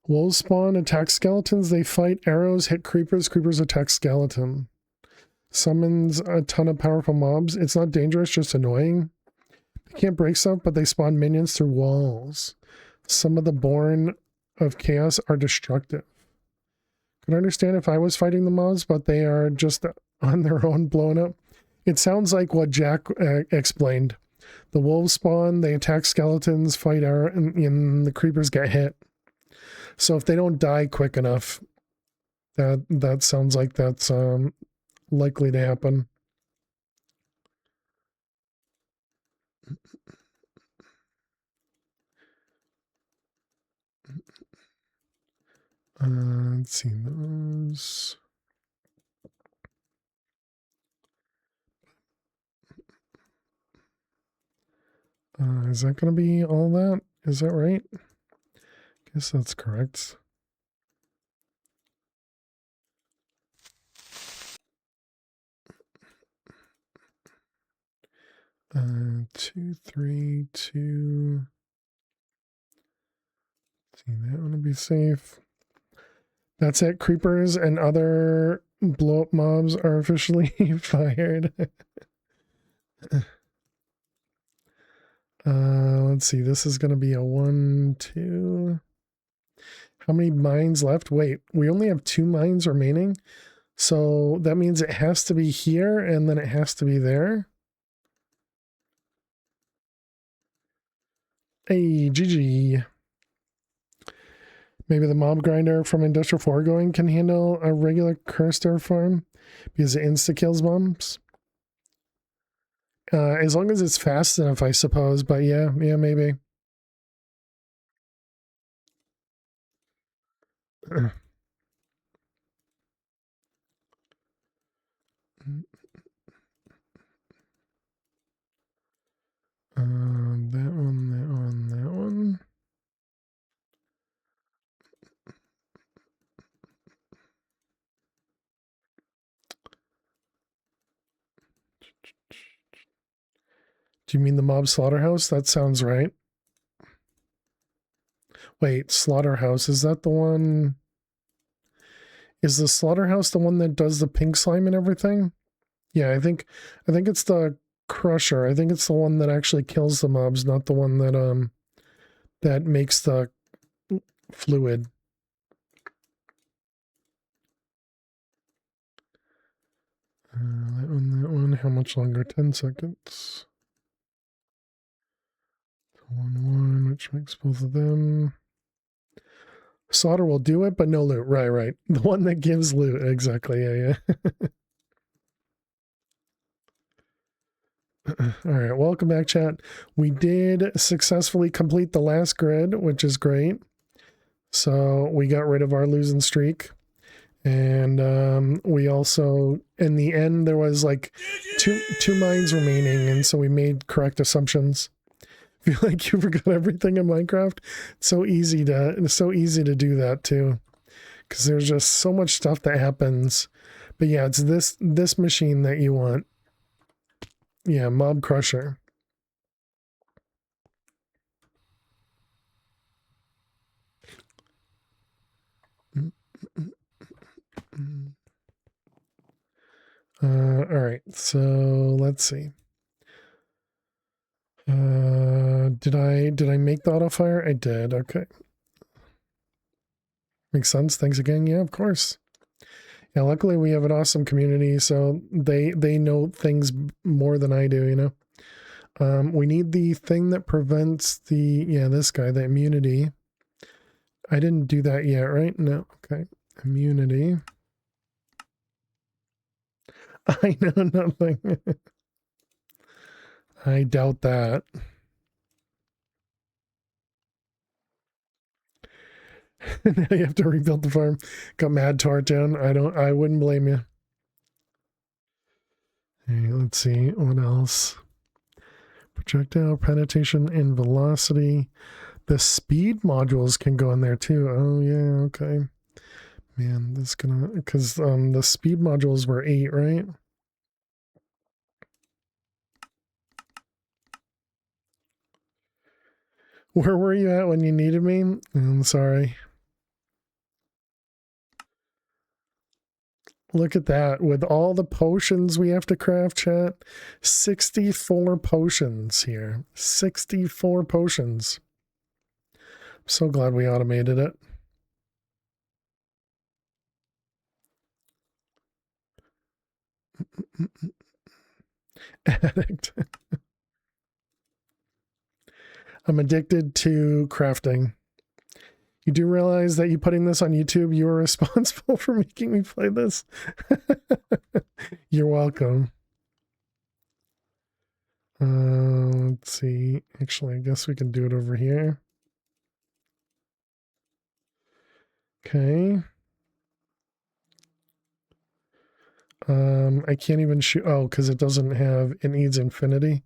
Wolves spawn, attack skeletons. They fight arrows, hit creepers. Creepers attack skeleton. Summons a ton of powerful mobs. It's not dangerous, just annoying. They can't break stuff, but they spawn minions through walls. Some of the Born of Chaos are destructive. Could understand if I was fighting the mobs, but they are just on their own blowing up. It sounds like what Jack explained. The wolves spawn, they attack skeletons, fight arrow, and the creepers get hit. So if they don't die quick enough, that sounds like that's likely to happen. Let's see those. Is that going to be all that? Is that right? Guess that's correct. Two, three, two. See, that one to be safe. That's it. Creepers and other blow-up mobs are officially fired. Let's see. This is going to be a 1, 2. How many mines left? Wait, we only have 2 mines remaining. So that means it has to be here and then it has to be there. Hey, GG. Maybe the mob grinder from Industrial Foregoing can handle a regular Cursor farm because it insta-kills mobs. As long as it's fast enough, I suppose. But yeah, maybe. That one. Do you mean the mob slaughterhouse? That sounds right. Wait, slaughterhouse, is that the one? Is the slaughterhouse the one that does the pink slime and everything? Yeah, I think it's the crusher. I think it's the one that actually kills the mobs, not the one that that makes the fluid. That one. How much longer? 10 seconds. 1, which makes both of them. Slaughter will do it, but no loot. Right. The one that gives loot. Exactly. Yeah. All right. Welcome back, chat. We did successfully complete the last grid, which is great. So we got rid of our losing streak. And we also, in the end, there was like two mines remaining. And so we made correct assumptions. Feel like you forgot everything in Minecraft. It's so easy to do that too, because there's just so much stuff that happens. But yeah, it's this machine that you want. Yeah, Mob Crusher. All right, so let's see. Did I make the auto fire? I did. Okay. Makes sense. Thanks again. Yeah, of course. Yeah, luckily we have an awesome community, so they know things more than I do, you know. We need the thing that prevents this guy, the immunity. I didn't do that yet, right? No. Okay. Immunity. I know nothing. I doubt that. Now you have to rebuild the farm. Got mad tore down. I wouldn't blame you. Hey, let's see what else. Projectile penetration and velocity. The speed modules can go in there too. Oh yeah, okay. Man, this is gonna, because the speed modules were 8, right? Where were you at when you needed me? I'm sorry. Look at that. With all the potions we have to craft, chat. 64 potions here. 64 potions. I'm so glad we automated it. Addict. I'm addicted to crafting. You do realize that you putting this on YouTube, you are responsible for making me play this? You're welcome. Let's see. Actually, I guess we can do it over here. Okay. I can't even shoot. Oh, because it doesn't have, it needs infinity.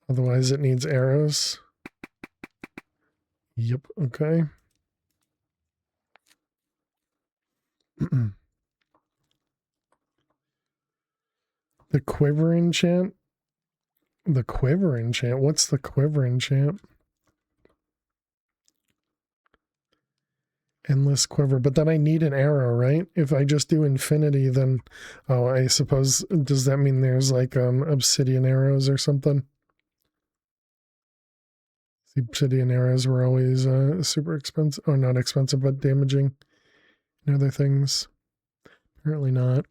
Otherwise, it needs arrows. Yep, okay. The quiver enchant? The quiver enchant? What's the quiver enchant? Endless quiver. But then I need an arrow, right? If I just do infinity, then... Oh, I suppose... Does that mean there's like obsidian arrows or something? The obsidian arrows were always super expensive. Or not expensive, but damaging. And other things. Apparently not.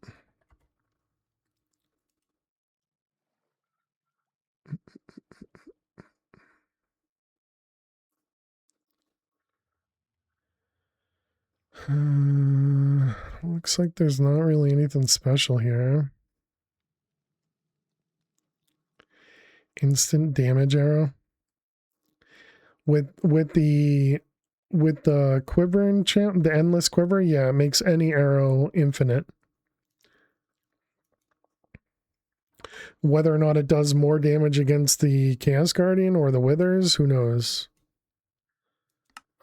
Looks like there's not really anything special here. Instant damage arrow. With the quiver enchant, the endless quiver, yeah, it makes any arrow infinite. Whether or not it does more damage against the Chaos Guardian or the Withers, who knows?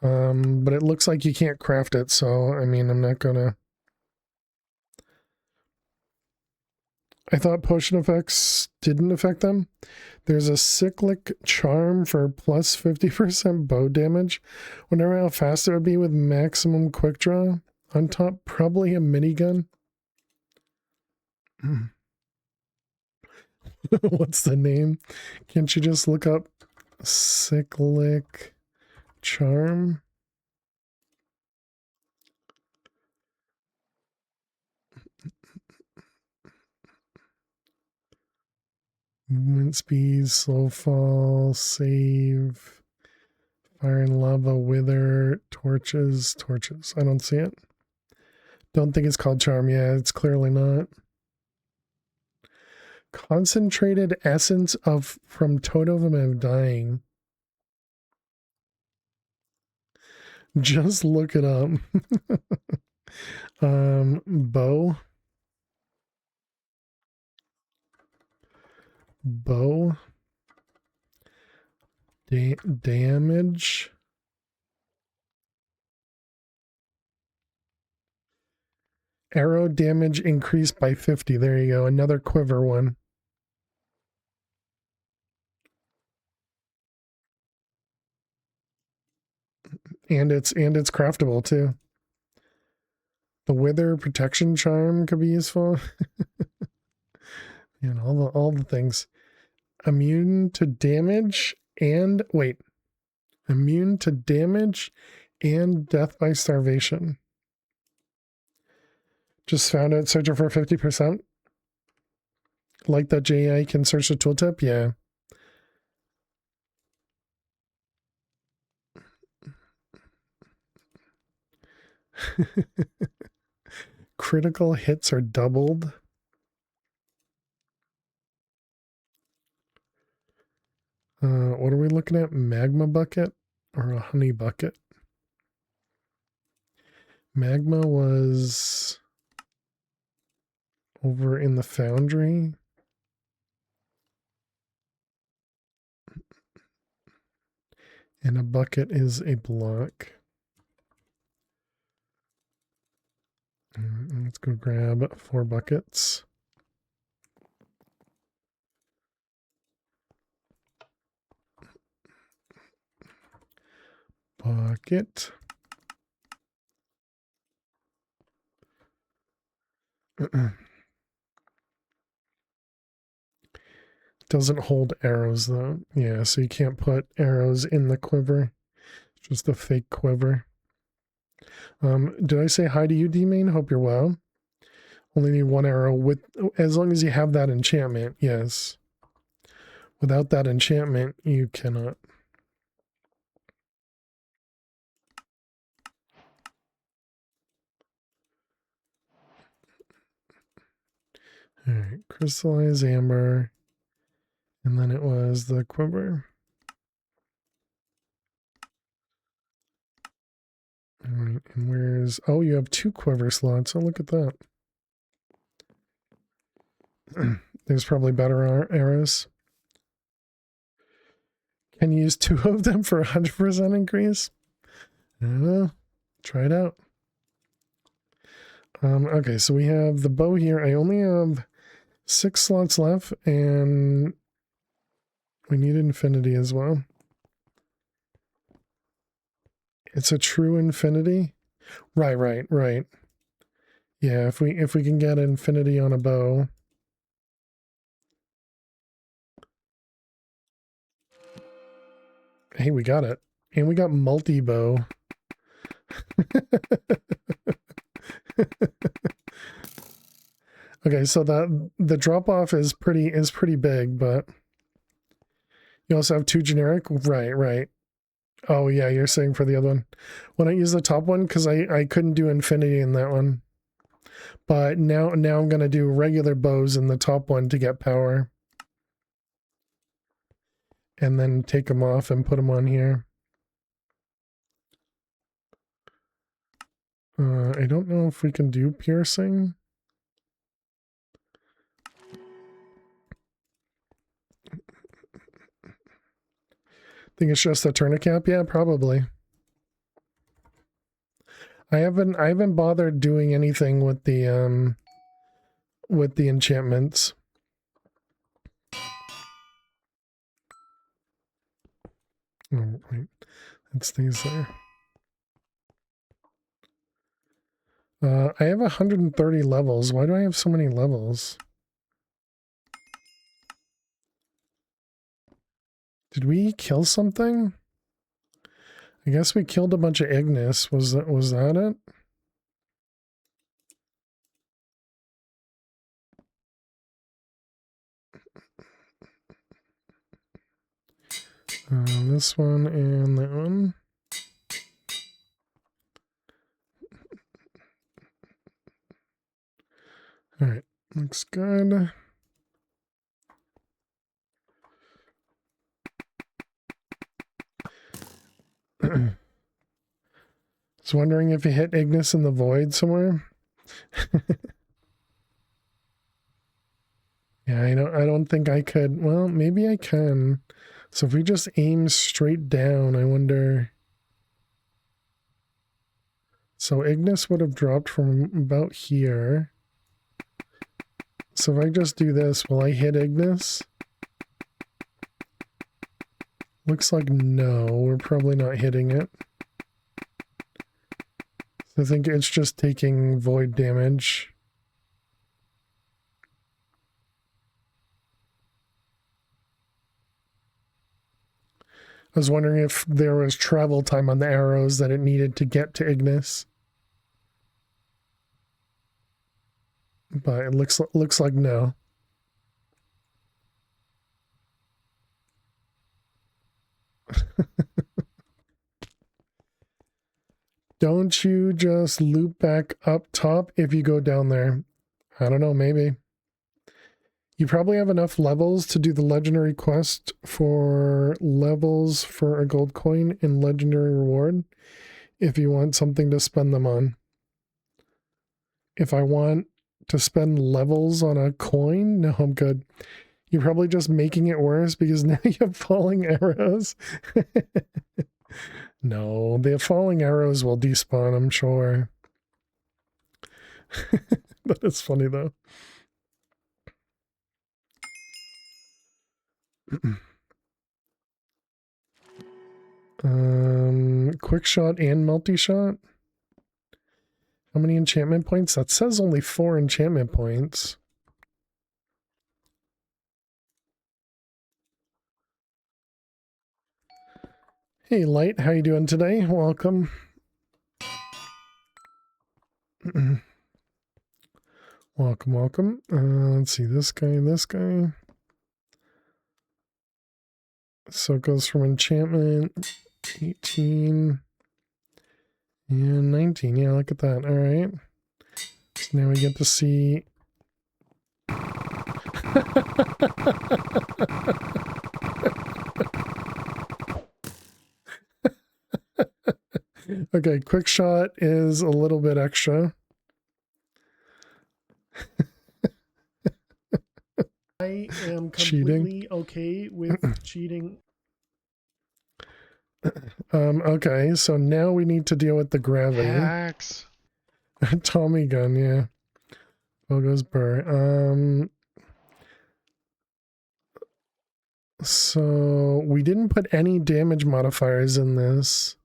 But it looks like you can't craft it, so I mean, I'm not gonna. I thought potion effects didn't affect them. There's a cyclic charm for plus 50% bow damage. Wonder how fast it would be with maximum quick draw. On top, probably a minigun. What's the name? Can't you just look up cyclic charm? Movement speed, slow fall, save, fire and lava, wither, torches. I don't see it. Don't think it's called charm. Yeah, it's clearly not. Concentrated essence from totem of dying. Just look it up. Bow. Damage. Arrow damage increased by 50. There you go. Another quiver one. And it's craftable too. The wither protection charm could be useful. And all the things. Immune to damage and wait. Immune to damage and death by starvation. Just found it, searching for 50%. Like that JI can search the tooltip? Yeah. Critical hits are doubled. What are we looking at? Magma bucket or a honey bucket? Magma was over in the foundry. And a bucket is a block. Let's go grab 4 buckets. Bucket. Doesn't hold arrows though. Yeah, so you can't put arrows in the quiver. It's just a fake quiver. Did I say hi to you, D-Main? Hope you're well. Only need 1 arrow with, as long as you have that enchantment, yes. Without that enchantment, you cannot. Alright, crystallized amber. And then it was the quiver. Alright, and where's... Oh, you have 2 quiver slots. Oh, look at that. There's probably better arrows. Can you use 2 of them for 100% increase? I don't know. Try it out. Okay, so we have the bow here. I only have 6 slots left, and we need infinity as well. It's a true infinity? Right. Yeah, if we can get infinity on a bow. Hey, we got it. And we got multi-bow. Okay, so the drop off is pretty big, but you also have 2 generic. Right. Oh yeah, you're saying for the other one. Why don't use the top one? Because I couldn't do infinity in that one. But now I'm gonna do regular bows in the top one to get power. And then take them off and put them on here. I don't know if we can do piercing. Think it's just a tourniquet? Yeah, probably. I haven't bothered doing anything with the enchantments. Oh wait, it stays there. I have 130 levels. Why do I have so many levels? Did we kill something? I guess we killed a bunch of Ignis. Was that it? This one and that one. All right, looks good. Just wondering if you hit Ignis in the void somewhere. Yeah, I don't think I could. Well, maybe I can. So if we just aim straight down, I wonder. So Ignis would have dropped from about here. So if I just do this, will I hit Ignis? Looks like no, we're probably not hitting it. I think it's just taking void damage. I was wondering if there was travel time on the arrows that it needed to get to Ignis. But it looks like no. Don't you just loop back up top if you go down there? I don't know, maybe. You probably have enough levels to do the legendary quest for levels for a gold coin and legendary reward if you want something to spend them on. If I want to spend levels on a coin, no, I'm good. You're probably just making it worse because now you have falling arrows. No, the falling arrows will despawn, I'm sure. That is funny though. Quick shot and multi-shot. How many enchantment points? That says only 4 enchantment points. Hey Light, how you doing today? Welcome. Welcome, welcome. Let's see, this guy, this guy. So it goes from enchantment 18 and 19. Yeah, look at that. All right. So now we get to see. Okay, quick shot is a little bit extra. I am completely okay with cheating. Okay, so now we need to deal with the gravity. Hacks. Tommy gun, yeah. Bogo's burr. So we didn't put any damage modifiers in this.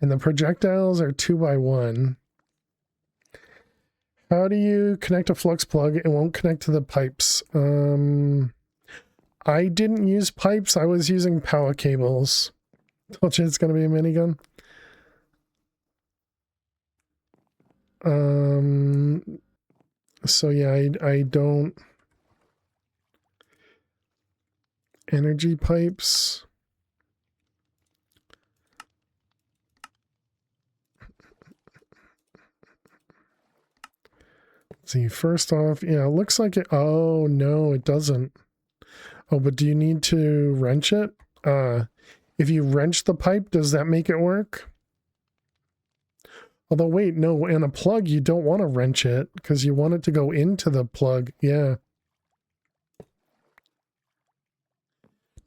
And the projectiles are 2x1. How do you connect a flux plug? It won't connect to the pipes. I didn't use pipes. I was using power cables. Told you it's going to be a minigun. So yeah, I don't. Energy pipes. Let's see, first off, yeah, it looks like it. Oh, no, it doesn't. Oh, but do you need to wrench it? If you wrench the pipe, does that make it work? Although, wait, no, in a plug, you don't want to wrench it because you want it to go into the plug. Yeah.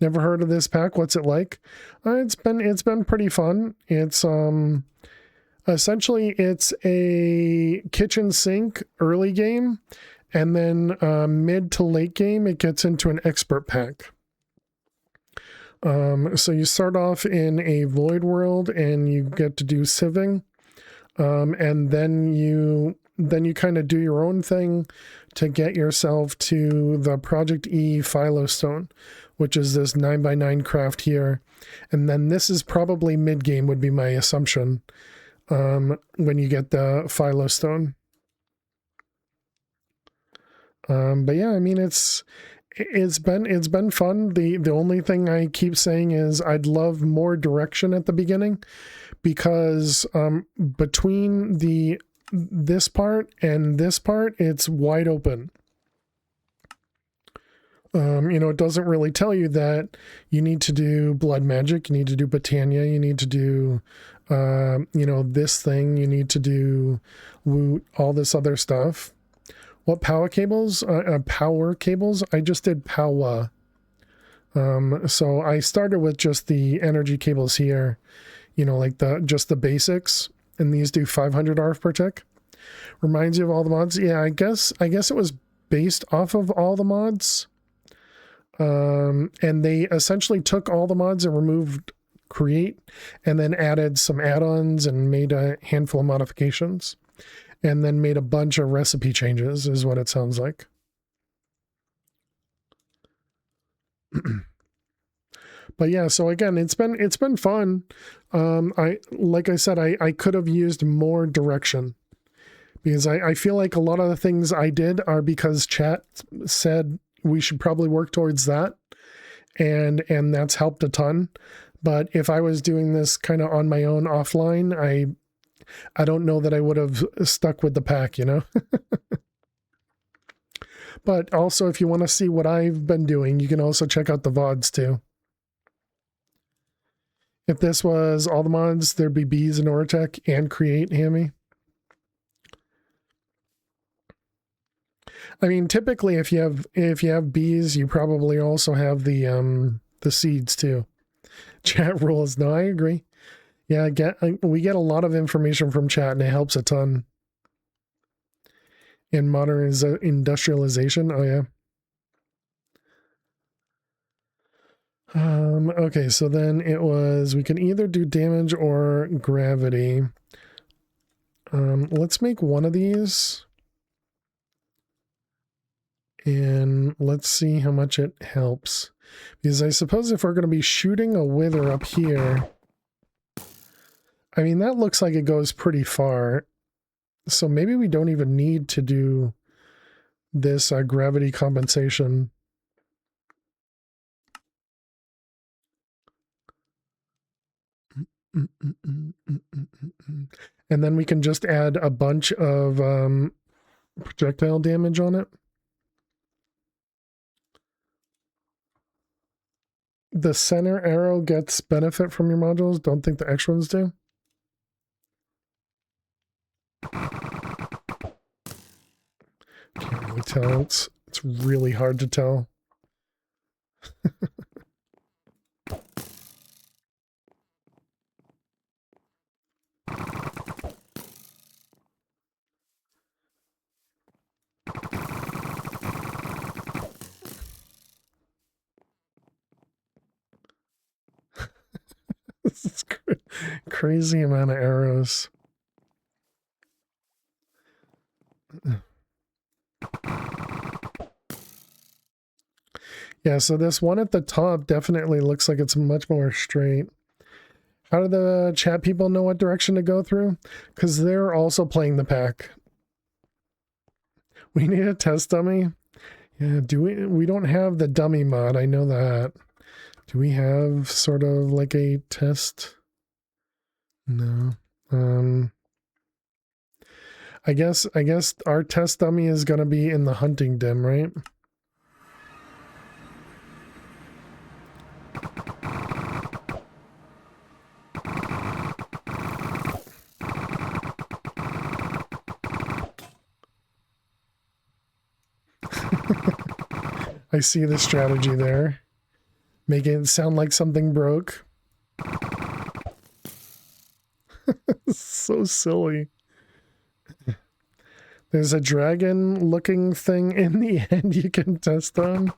Never heard of this pack. What's it like? It's been pretty fun. It's essentially it's a kitchen sink early game, and then mid to late game it gets into an expert pack. So you start off in a void world and you get to do sieving, and then you kind of do your own thing to get yourself to the Project E Phylostone, which is this 9x9 craft here. And then this is probably mid-game would be my assumption, when you get the Phylostone. But yeah, I mean, it's been fun. The only thing I keep saying is I'd love more direction at the beginning, because between this part and this part, it's wide open. You know, it doesn't really tell you that you need to do blood magic, you need to do Britannia, you need to do, you know, this thing, you need to do woot, all this other stuff. What power cables? Power cables? I just did power. So I started with just the energy cables here, you know, like just the basics, and these do 500 ARF per tick. Reminds you of all the mods. Yeah, I guess it was based off of all the mods. And they essentially took all the mods and removed create, and then added some add-ons and made a handful of modifications, and then made a bunch of recipe changes, is what it sounds like. But yeah, so again, it's been fun. Like I said, I could have used more direction, because I feel like a lot of the things I did are because chat said we should probably work towards that, and that's helped a ton. But if I was doing this kind of on my own offline, I don't know that I would have stuck with the pack, you know. But also, if you want to see what I've been doing, you can also check out the VODs too. If this was all the mods, there'd be bees and Oratech and create Hammy. I mean, typically, if you have bees, you probably also have the the seeds too. Chat rules. No, I agree. Yeah, we get a lot of information from chat and it helps a ton. In modern industrialization. Oh yeah. Okay, so then it was, we can either do damage or gravity. Let's make one of these. And let's see how much it helps. Because I suppose if we're going to be shooting a wither up here, I mean, that looks like it goes pretty far. So maybe we don't even need to do this gravity compensation. And then we can just add a bunch of projectile damage on it. The center arrow gets benefit from your modules. Don't think the extra ones do. Can't really tell. It's really hard to tell. This is crazy amount of arrows. Yeah, so this one at the top definitely looks like it's much more straight. How do the chat people know what direction to go through? Because they're also playing the pack. We need a test dummy. Yeah, we don't have the dummy mod, I know that. Do we have sort of like a test? No. I guess our test dummy is gonna be in the hunting dim, right? I see the strategy there. Making it sound like something broke. So silly. There's a dragon looking thing in the end you can test on.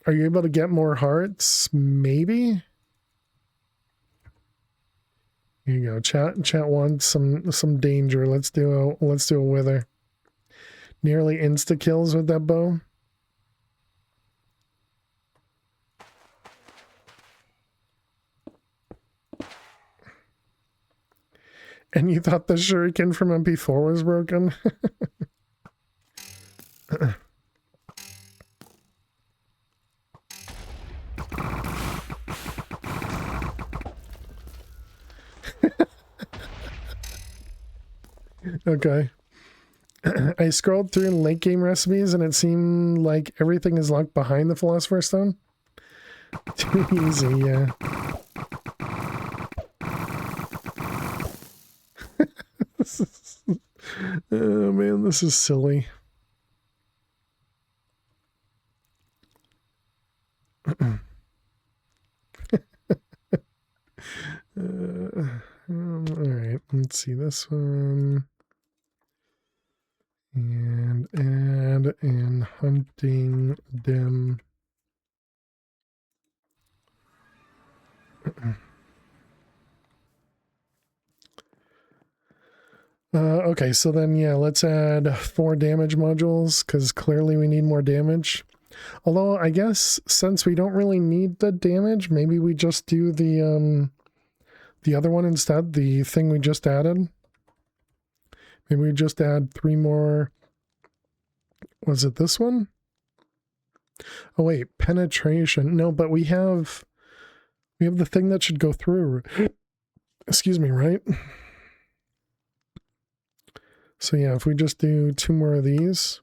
Are you able to get more hearts? Maybe? Here you go. Chat wants some danger. Let's do a wither. Nearly insta kills with that bow. And you thought the shuriken from MP4 was broken? Okay. I scrolled through late game recipes and it seemed like everything is locked behind the Philosopher's Stone. Too easy, yeah. Oh man, this is silly. Alright, let's see this one. And add in hunting dim. Okay, so then, yeah, let's add 4 damage modules, because clearly we need more damage. Although, I guess, since we don't really need the damage, maybe we just do the other one instead, the thing we just added. Maybe we just add 3 more. Was it this one? Oh, wait, penetration. No, but we have the thing that should go through. Excuse me, right? So yeah, if we just do 2 more of these,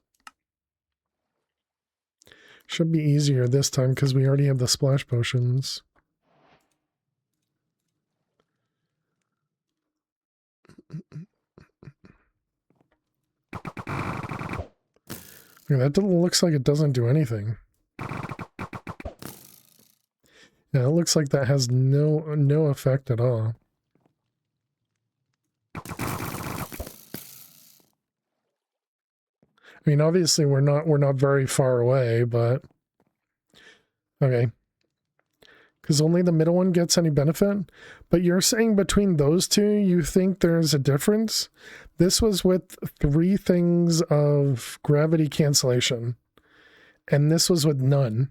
should be easier this time because we already have the splash potions. That looks like it doesn't do anything. Yeah, it looks like that has no effect at all. I mean, obviously we're not very far away, but okay. Because only the middle one gets any benefit. But you're saying between those two, you think there's a difference? This was with 3 things of gravity cancellation, and this was with none.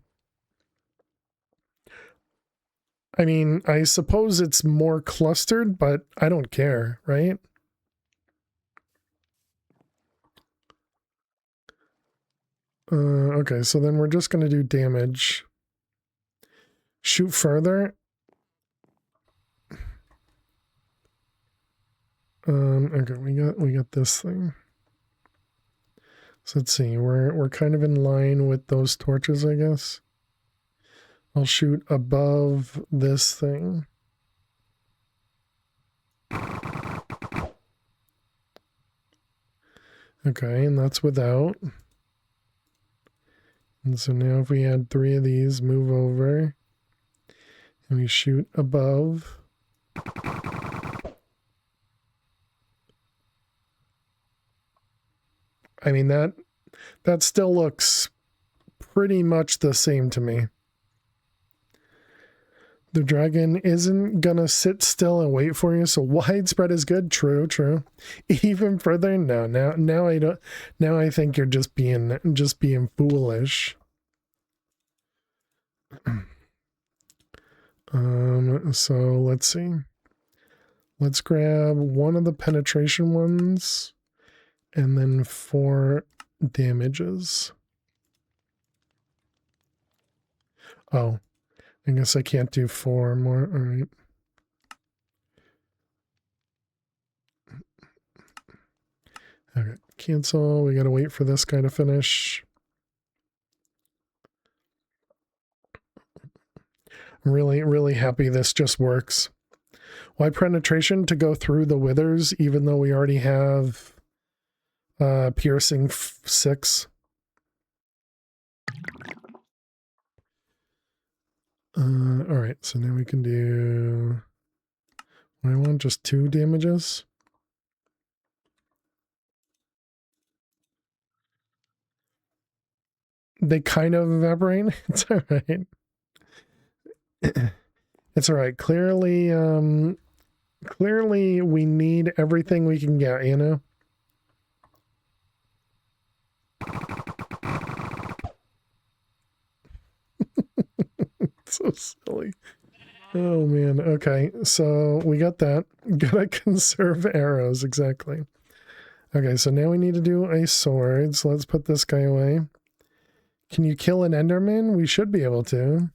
I mean, I suppose it's more clustered, but I don't care, right? Okay, so then we're just going to do damage. Shoot further. Okay, we got this thing. So let's see, we're kind of in line with those torches, I guess. I'll shoot above this thing. Okay, and that's without. And so now if we add 3 of these, move over, and we shoot above. I mean, that still looks pretty much the same to me. The dragon isn't gonna sit still and wait for you, so widespread is good. True. Even further, no. Now I don't. Now I think you're just being foolish. So let's see. Let's grab one of the penetration ones, and then 4 damages. Oh. I guess I can't do 4 more. All right. Okay, cancel. We got to wait for this guy to finish. I'm really happy this just works. Why penetration? To go through the withers, even though we already have piercing 6. All right, so now we can do. I want just 2 damages. They kind of evaporate. It's all right. It's all right. Clearly, clearly we need everything we can get, you know? So silly. Oh man. Okay, so we got that. Gotta conserve arrows, exactly. Okay, so now we need to do a sword. So let's put this guy away. Can you kill an Enderman? We should be able to.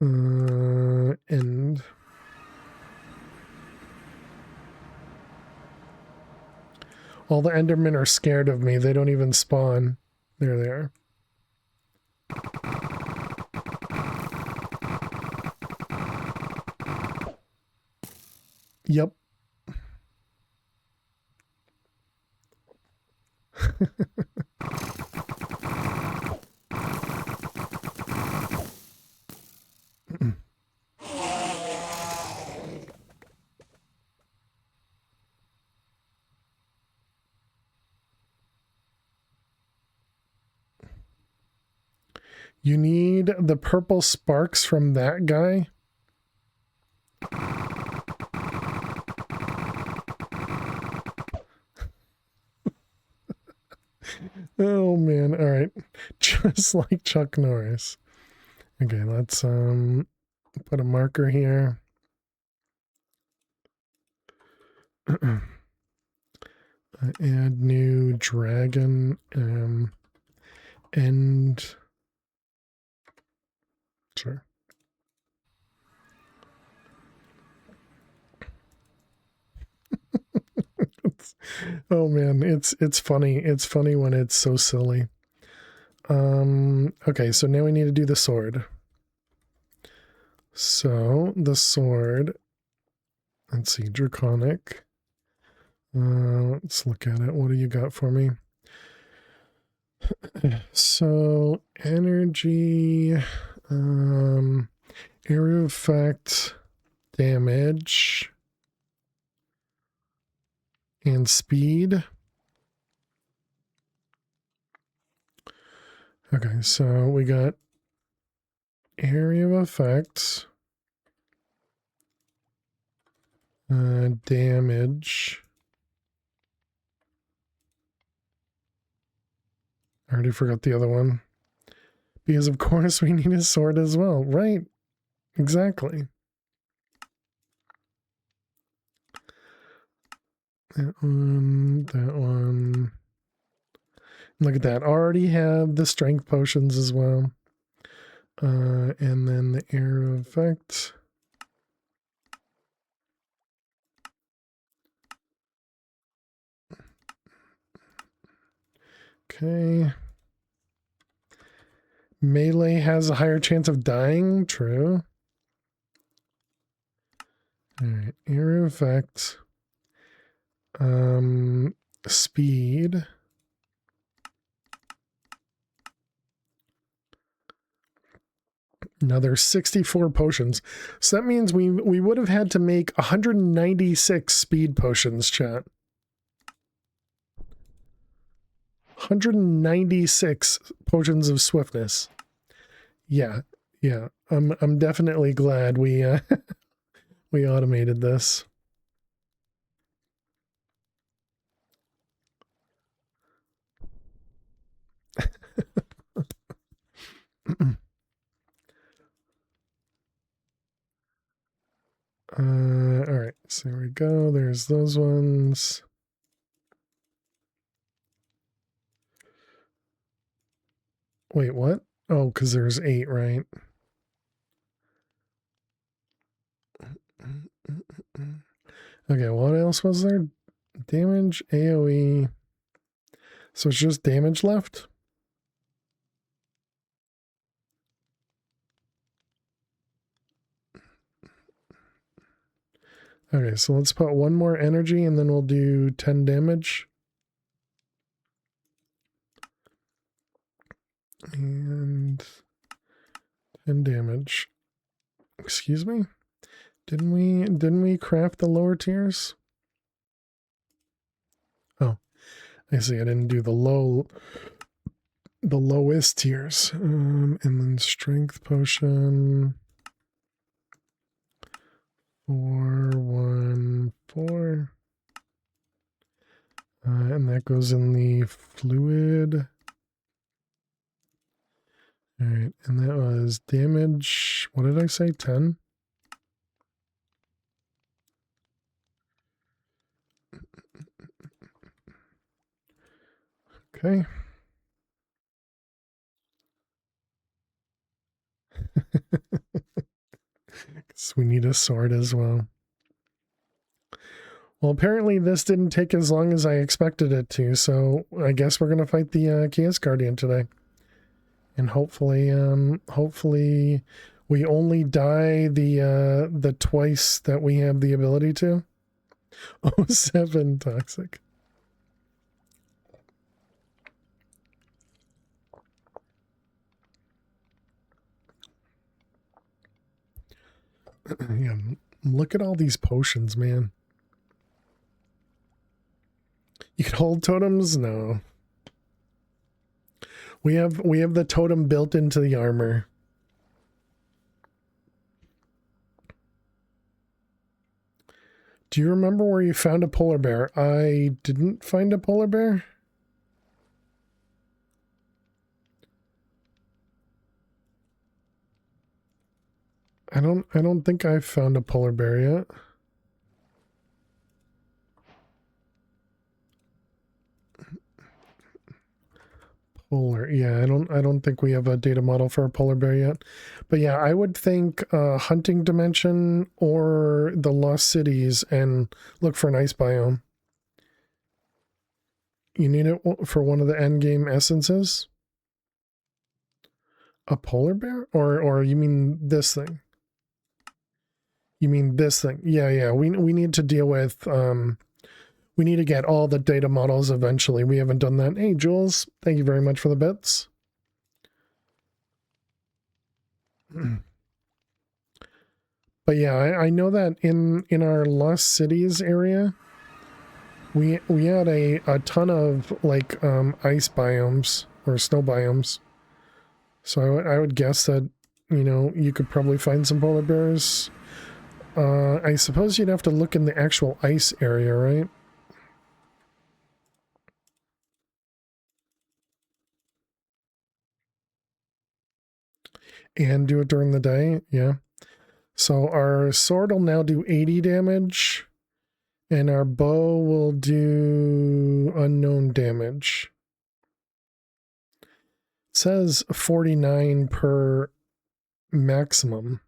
And all the Endermen are scared of me. They don't even spawn. There they are. Yep. You need the purple sparks from that guy. Oh man, all right. Just like Chuck Norris. Okay, let's put a marker here. Add new dragon and sure. Oh man, it's funny. It's funny when it's so silly. Okay, so now we need to do the sword. So the sword, let's see, draconic. Let's look at it. What do you got for me? So energy, area effect, damage, and speed. Okay, so we got area of effects, damage. I already forgot the other one. Because of course we need a sword as well, right? Exactly. That one, that one. Look at that. Already have the strength potions as well. And then the arrow effect. Okay. Melee has a higher chance of dying. True. Alright. Arrow effect. Speed. Another 64 potions. So that means we would have had to make 196 speed potions, chat. 196 potions of swiftness. Yeah. I'm definitely glad we we automated this. All right, so there we go. There's those ones. Wait, what? Oh, because there's 8, right? Okay, what else was there? Damage, AoE. So it's just damage left? Okay, so let's put one more energy and then we'll do 10 damage. And 10 damage. Excuse me? Didn't we craft the lower tiers? Oh, I see. I didn't do the lowest tiers. And then strength potion. 4, 1, 4. And that goes in the fluid. All right, and that was damage. What did I say? 10? Okay. So we need a sword as well. Well, apparently this didn't take as long as I expected it to, so I guess we're gonna fight the Chaos Guardian today. And hopefully we only die the twice that we have the ability to. Oh, 7 toxic. Yeah, look at all these potions, man. You can hold totems? No. We have the totem built into the armor. Do you remember where you found a polar bear? I didn't find a polar bear. I don't think I've found a polar bear yet. Polar, yeah, I don't think we have a data model for a polar bear yet. But yeah, I would think hunting dimension or the lost cities and look for an ice biome. You need it for one of the end game essences? A polar bear? Or you mean this thing? You mean this thing? Yeah, we need to deal with We need to get all the data models eventually. We haven't done that. Hey, Jules, thank you very much for the bits. But yeah, I know that in our Lost Cities area, we had a ton of like ice biomes or snow biomes. So I would guess that, you know, you could probably find some polar bears. I suppose you'd have to look in the actual ice area, right? And do it during the day, yeah. So our sword will now do 80 damage, and our bow will do unknown damage. It says 49 per maximum.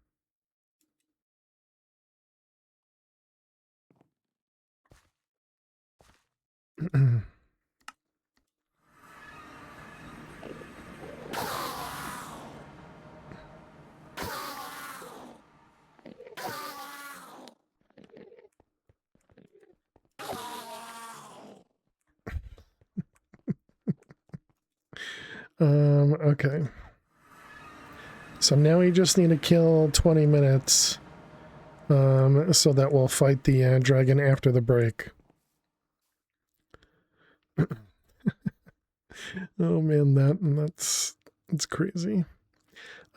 Okay. So now we just need to kill 20 minutes so that we'll fight the dragon after the break. Oh man, that's crazy.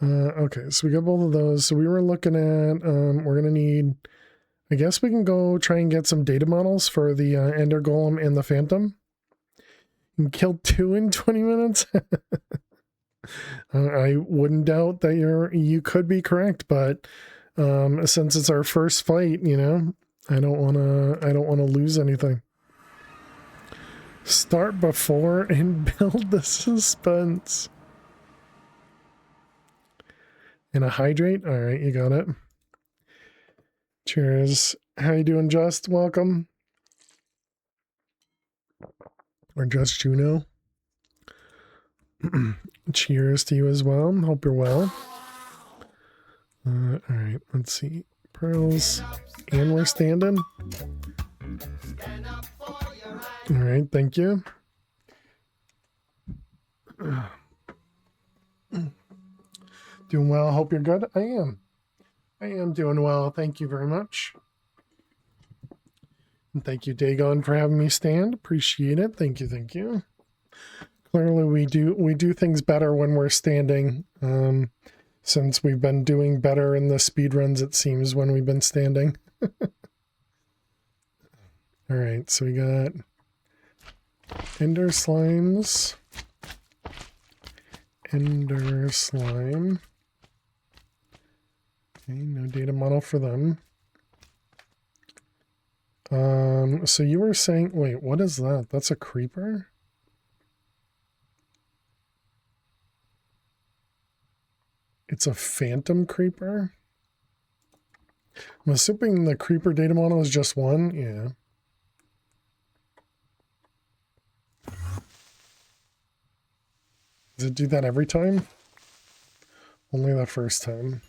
Okay, so we got both of those. So we were looking at, we're gonna need, I guess we can go try and get some data models for the Ender Golem and the Phantom. You can kill 2 in 20 minutes. I wouldn't doubt that you could be correct, but since it's our first fight, you know, I don't wanna lose anything. Start before and build the suspense. And a hydrate? All right, you got it. Cheers. How you doing, Just? Welcome. Or Just Juno. Cheers to you as well. Hope you're well. All right, let's see. Pearls. And we're standing. All right, thank you. Doing well. Hope you're good. I am. I am doing well. Thank you very much. And thank you, Dagon, for having me stand. Appreciate it. Thank you. Thank you. Clearly, we do things better when we're standing. Since we've been doing better in the speed runs, it seems, when we've been standing. All right, so we got Ender Slimes. Ender Slime. Okay, no data model for them. So you were saying, wait, what is that? That's a creeper? It's a phantom creeper? I'm assuming the creeper data model is just one, yeah. Does it do that every time? Only the first time.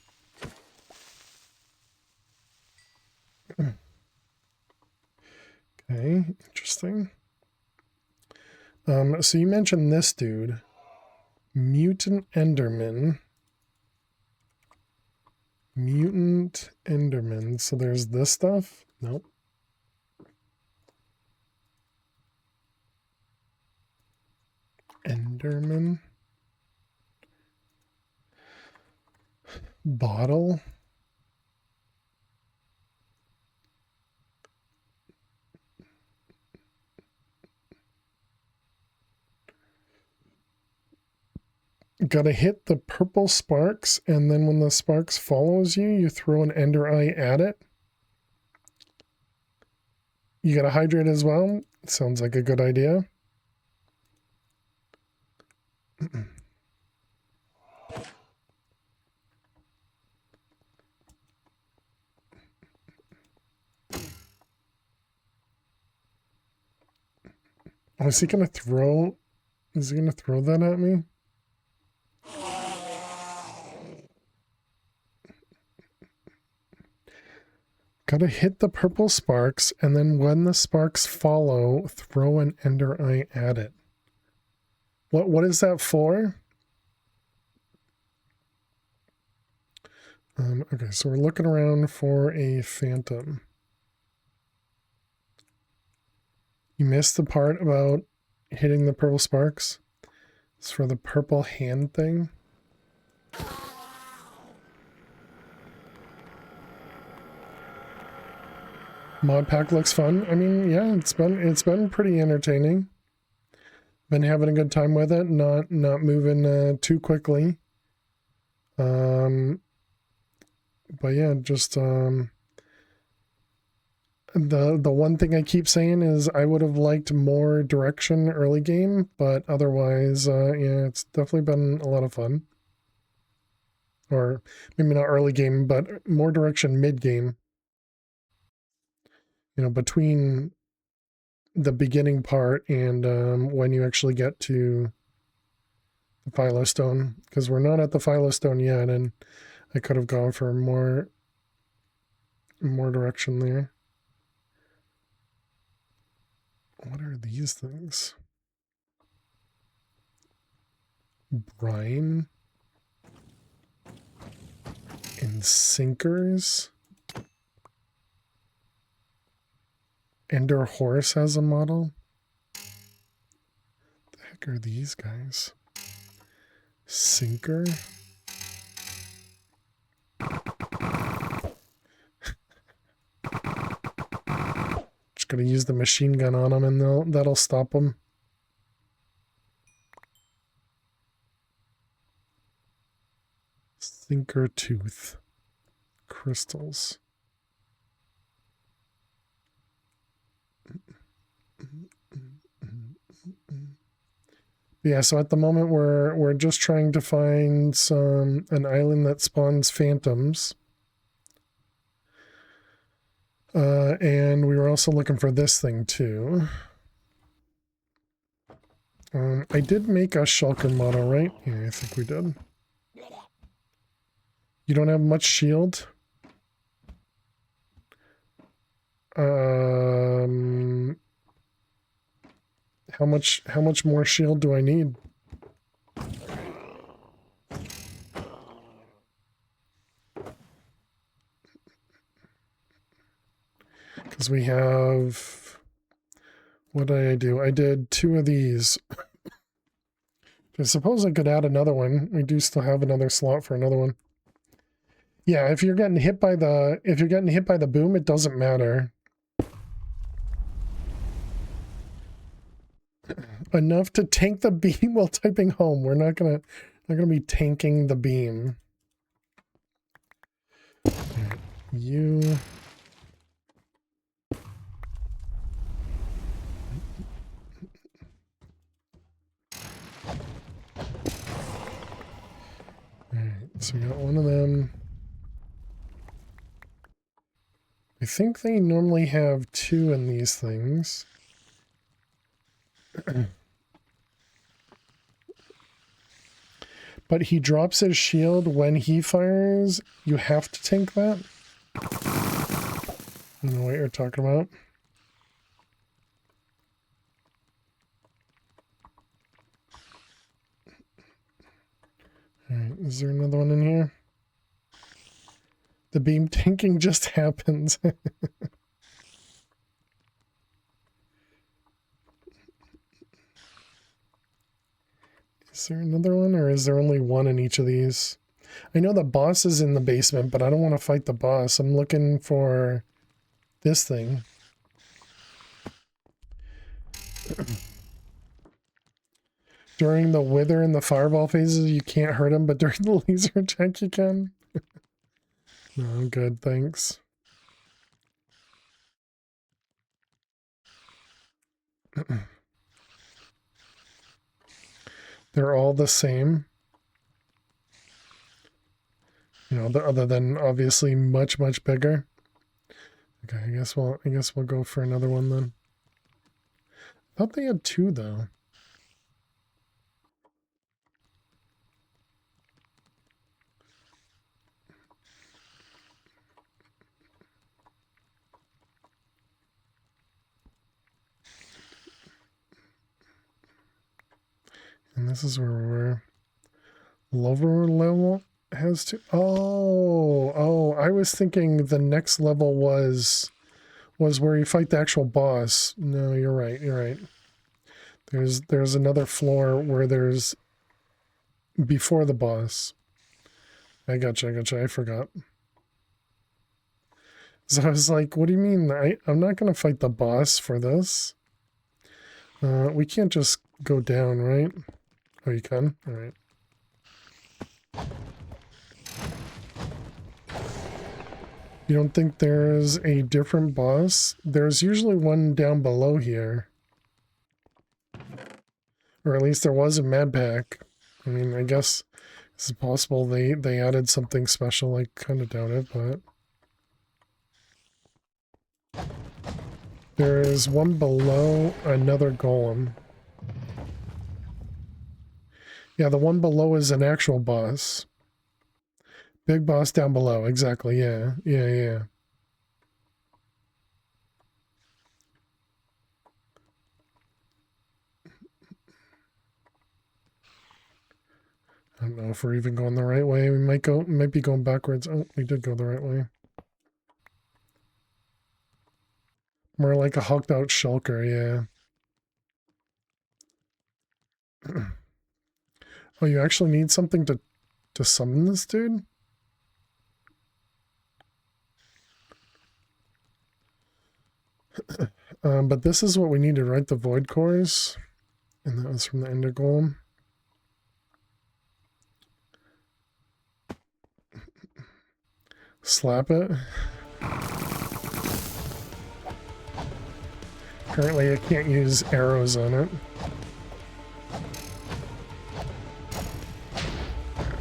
Okay, interesting. So you mentioned this dude. Mutant Enderman. Mutant Enderman. So there's this stuff? Nope. Enderman. Bottle. Gotta hit the purple sparks, and then when the sparks follows you, you throw an ender eye at it. You gotta hydrate as well. Sounds like a good idea. Oh, is he gonna throw that at me? Gotta hit the purple sparks, and then when the sparks follow, throw an ender eye at it. What is that for? Okay, so we're looking around for a phantom. You missed the part about hitting the purple sparks. It's for the purple hand thing. Mod pack looks fun. I mean, yeah, it's been pretty entertaining. Been having a good time with it, not moving too quickly. But yeah, just the one thing I keep saying is I would have liked more direction early game, but otherwise, yeah, it's definitely been a lot of fun. Or maybe not early game, but more direction mid game. You know, between the beginning part and when you actually get to the Philostone, because we're not at the Philostone yet, and I could have gone for more direction there. What are these things? Brine and sinkers. Ender Horse has a model. What the heck are these guys? Sinker. Just gonna use the machine gun on them, and that'll stop them. Sinker tooth. Crystals. Yeah, so at the moment we're just trying to find an island that spawns phantoms. And we were also looking for this thing too. I did make a shulker model, right? Yeah, I think we did. You don't have much shield? How much more shield do I need? Because we have, what did I do? I did 2 of these. I suppose I could add another one. We do still have another slot for another one. Yeah, if you're getting hit by the boom, it doesn't matter. Enough to tank the beam while typing home. We're not gonna be tanking the beam. Right, you. Alright, so we got one of them. I think they normally have 2 in these things. But he drops his shield when he fires. You have to tank that? I don't know what you're talking about. Alright, is there another one in here? The beam tanking just happens. Is there another one, or is there only one in each of these? I know the boss is in the basement, but I don't want to fight the boss. I'm looking for this thing. During the wither and the fireball phases, you can't hurt him, but during the laser attack, you can. No, I'm good, thanks. They're all the same. You know, other than obviously much bigger. Okay, I guess we'll go for another one then. I thought they had 2 though. this is where we were. Lower level has to... Oh, I was thinking the next level was where you fight the actual boss. No, you're right. There's another floor where there's before the boss. I gotcha, I forgot. So I was like, what do you mean? I'm not going to fight the boss for this. We can't just go down, right? Oh, you can? All right. You don't think there's a different boss? There's usually one down below here. Or at least there was a med pack. I mean, I guess it's possible they added something special. I kind of doubt it, but... There is one below another golem. Yeah, the one below is an actual boss. Big boss down below, exactly, yeah. I don't know if we're even going the right way. We might be going backwards. Oh, we did go the right way. More like a hulked out shulker, yeah. Oh, you actually need something to summon this dude? But this is what we needed, right? The void cores. And that was from the Ender Golem. Slap it. Apparently I can't use arrows on it.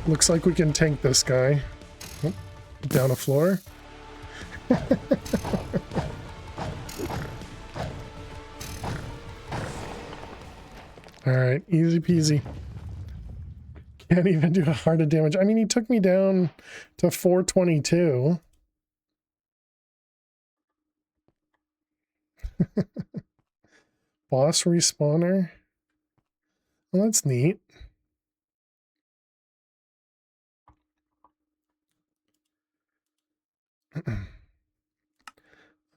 Looks like we can tank this guy. Oh, down a floor. Alright, easy peasy. Can't even do a heart of damage. I mean, he took me down to 422. Boss respawner. Well, that's neat.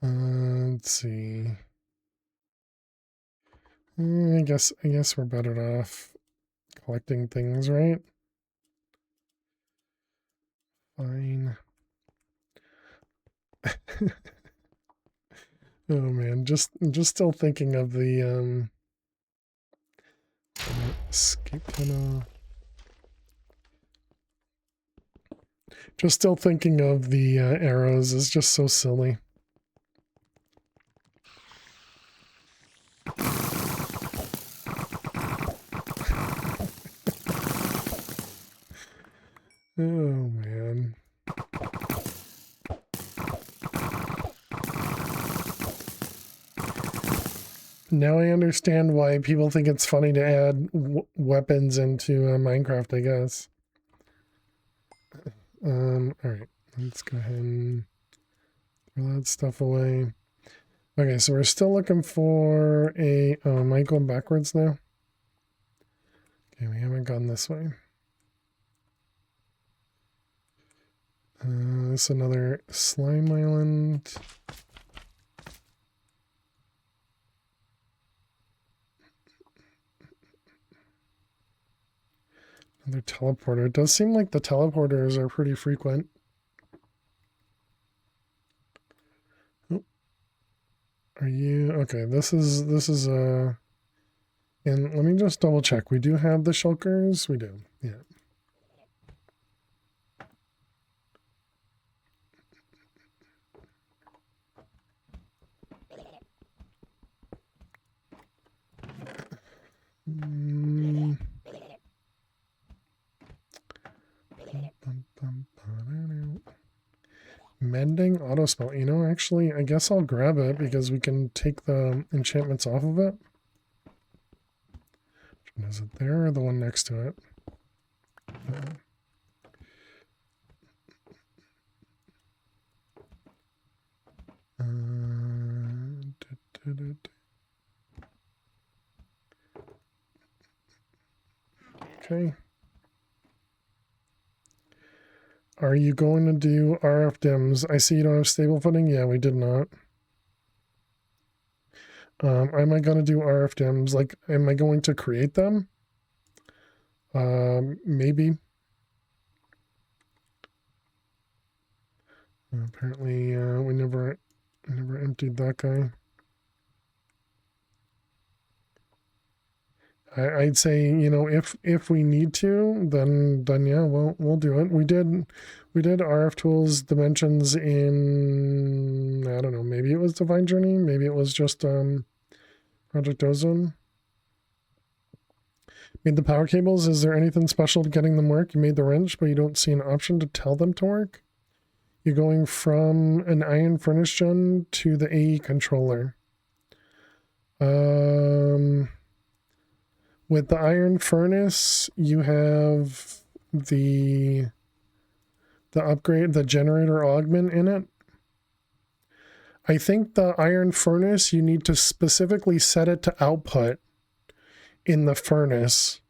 Let's see. I guess we're better off collecting things, right? Fine. Oh man, just still thinking of the escape tunnel. Just still thinking of the arrows is just so silly. Oh man. Now I understand why people think it's funny to add weapons into Minecraft, I guess. Alright, let's go ahead and throw that stuff away. Okay, so we're still looking for a... Oh, am I going backwards now? Okay, we haven't gone this way. This is another slime island. Another teleporter. It does seem like the teleporters are pretty frequent. Oh. Are you... Okay, this is and let me just double check. We do have the shulkers? We do, yeah. Mending auto spell. You know, actually, I guess I'll grab it because we can take the enchantments off of it. Is it there or the one next to it? Okay. Are you going to do RF dims? I see you don't have stable footing. Yeah, we did not. Am I going to do RF dims? Like, am I going to create them? Maybe. Apparently, we never emptied that guy. I'd say, you know, if we need to, then yeah, we'll do it. We did RF tools dimensions in, I don't know, maybe it was Divine Journey, maybe it was just Project Ozone. Made the power cables. Is there anything special to getting them work? You made the wrench, but you don't see an option to tell them to work. You're going from an iron furnace gen to the AE controller. With the iron furnace, you have the upgrade, the generator augment in it. I think the iron furnace, you need to specifically set it to output in the furnace.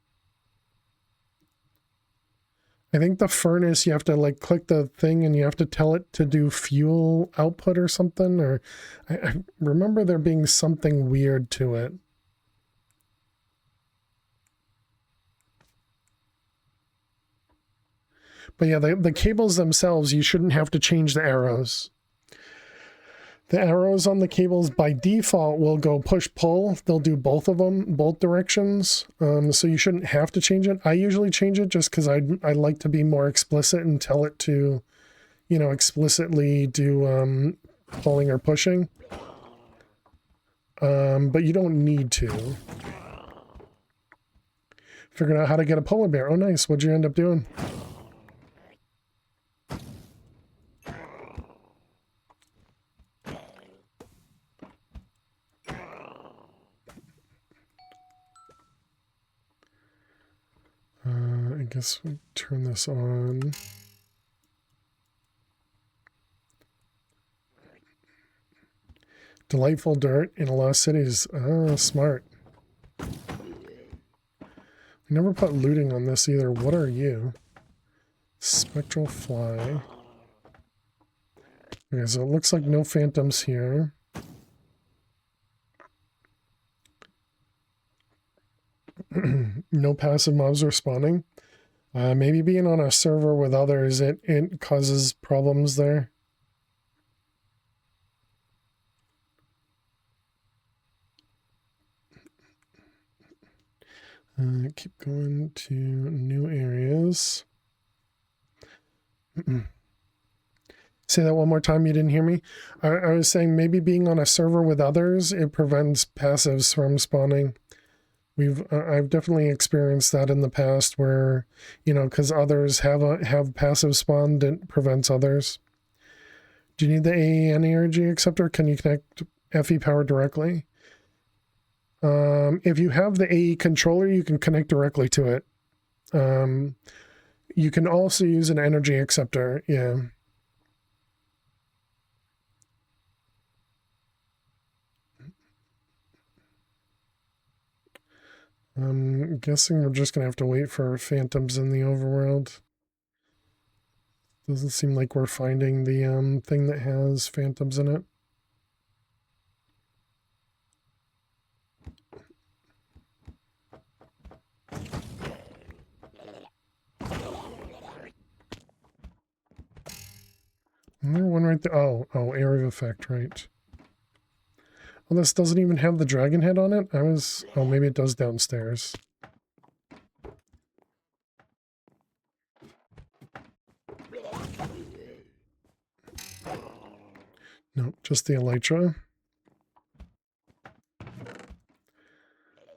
I think the furnace, you have to like click the thing and you have to tell it to do fuel output or something. Or I remember there being something weird to it. But yeah, the cables themselves, you shouldn't have to change the arrows. The arrows on the cables by default will go push-pull. They'll do both of them, both directions. So you shouldn't have to change it. I usually change it just because I like to be more explicit and tell it to, you know, explicitly do pulling or pushing. But you don't need to. Figured out how to get a polar bear. Oh, nice. What'd you end up doing? I guess we turn this on. Delightful dirt in lost cities. Ah, smart. We never put looting on this either. What are you? Spectral fly. Okay, so it looks like no phantoms here. No passive mobs respawning. Maybe being on a server with others, it causes problems there. Keep going to new areas. Say that one more time, you didn't hear me? I was saying maybe being on a server with others, it prevents passives from spawning. I've definitely experienced that in the past where, you know, because others have passive spawned, it prevents others. Do you need the AEN energy acceptor? Can you connect FE power directly? If you have the AE controller, you can connect directly to it. You can also use an energy acceptor, yeah. I'm guessing we're just going to have to wait for phantoms in the overworld. Doesn't seem like we're finding the thing that has phantoms in it. Isn't there one right there? Oh, area of effect, right. Well, this doesn't even have the dragon head on it. Oh, maybe it does downstairs. No, just the elytra.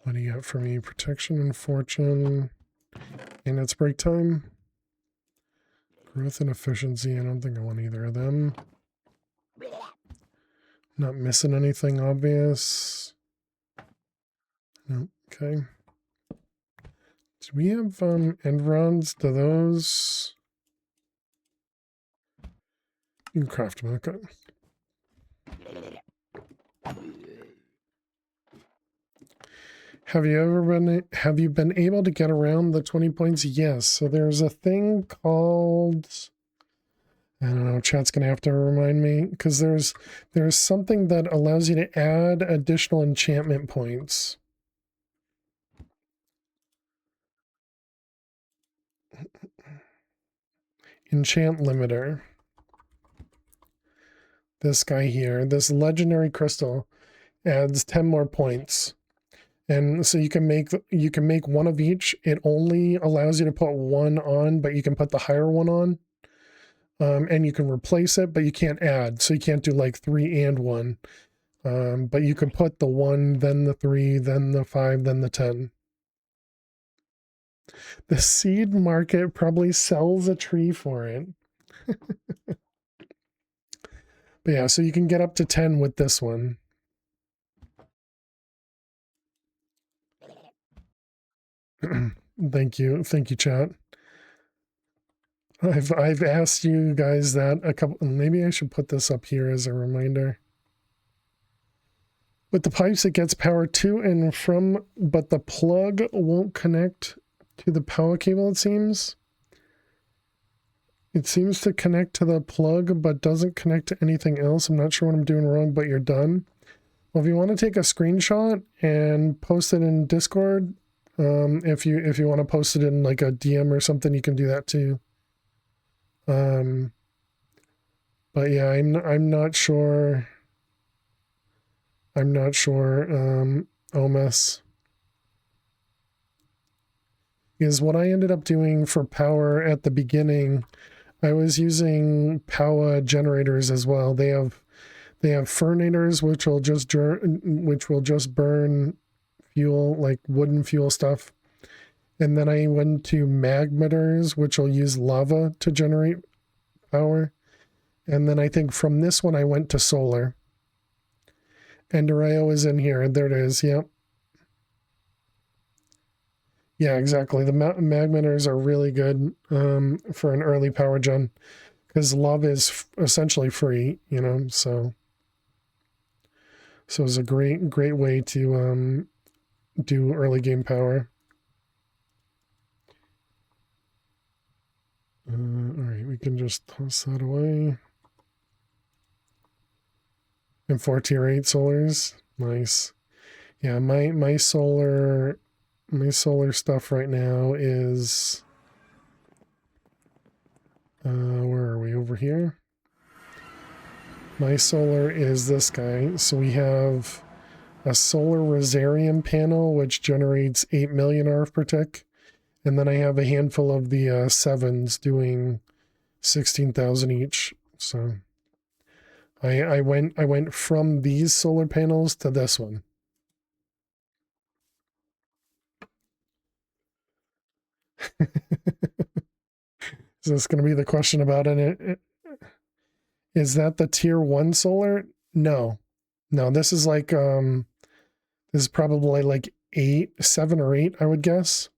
What do you got for me? Protection and fortune. And it's break time. Growth and efficiency. I don't think I want either of them. Not missing anything obvious. No, okay. Do we have end rods? Do those... You can craft them, okay. Have you been able to get around the 20 points? Yes. So there's a thing called, I don't know, chat's gonna have to remind me, because there's something that allows you to add additional enchantment points. Enchant limiter. This guy here, this legendary crystal, adds 10 more points. And so you can make one of each. It only allows you to put one on, but you can put the higher one on. And you can replace it, but you can't add. So you can't do like 3 and 1. But you can put the 1, then the 3, then the 5, then the 10. The seed market probably sells a tree for it. But yeah, so you can get up to 10 with this one. Thank you, chat. I've asked you guys that a couple. Maybe I should put this up here as a reminder. With the pipes, it gets power to and from, but the plug won't connect to the power cable. It seems to connect to the plug, but doesn't connect to anything else. I'm not sure what I'm doing wrong, but you're done. Well, if you want to take a screenshot and post it in Discord, if you want to post it in like a DM or something, you can do that too. But yeah, I'm not sure. OMS is what I ended up doing for power at the beginning. I was using power generators as well. They have furnators, which will just burn fuel, like wooden fuel stuff. And then I went to magmeters, which will use lava to generate power. And then I think from this one, I went to solar. Endurio is in here. There it is. Yep. Yeah, exactly. The magmeters are really good for an early power gen, because lava is essentially free, you know, so it's a great way to do early game power. All right, we can just toss that away. And 4 tier 8 solars, nice. Yeah, my solar stuff right now is where are we? Over here. My solar is this guy. So we have a solar Rosarium panel, which generates 8 million RF per tick. And then I have a handful of the 7s doing 16,000 each. So I went from these solar panels to this one. Is this going to be the question about it? Is that the tier 1 solar? No. This is like this is probably like 7 or 8, I would guess.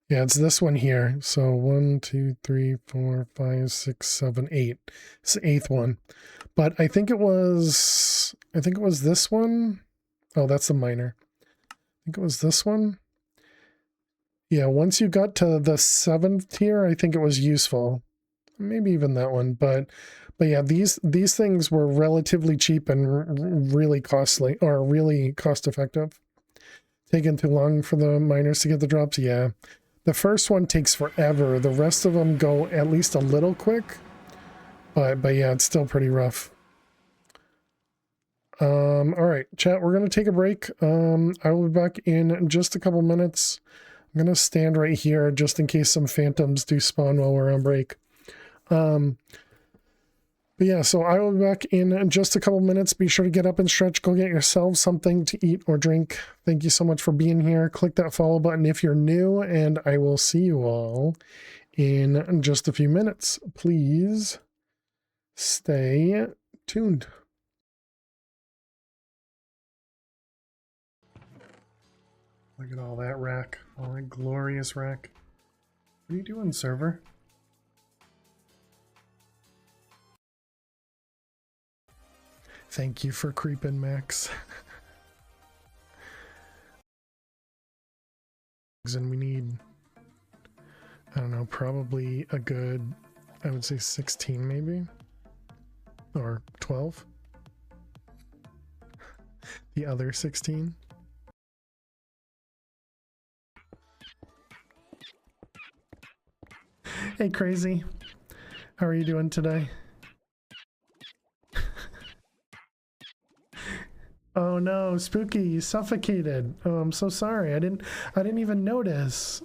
Yeah, it's this one here. So 1, 2, 3, 4, 5, 6, 7, 8. It's the 8th one. But I think it was this one. Oh, that's the minor. I think it was this one. Yeah, once you got to the 7th tier, I think it was useful. Maybe even that one, but yeah, these things were relatively cheap and really costly, or really cost effective. Taking too long for the miners to get the drops, yeah. The first one takes forever. The rest of them go at least a little quick, but yeah, it's still pretty rough. All right, chat, we're gonna take a break. I will be back in just a couple minutes. I'm gonna stand right here just in case some phantoms do spawn while we're on break. But yeah, so I will be back in just a couple minutes. Be sure to get up and stretch. Go get yourself something to eat or drink. Thank you so much for being here. Click that follow button if you're new, and I will see you all in just a few minutes. Please stay tuned. Look at all that rack. All that glorious rack. What are you doing, server? Thank you for creeping, Max. And we need, I don't know, probably a good, I would say 16 maybe, or 12. The other 16. Hey, Crazy. How are you doing today? Oh no, Spooky, you suffocated. Oh, I'm so sorry. I didn't even notice.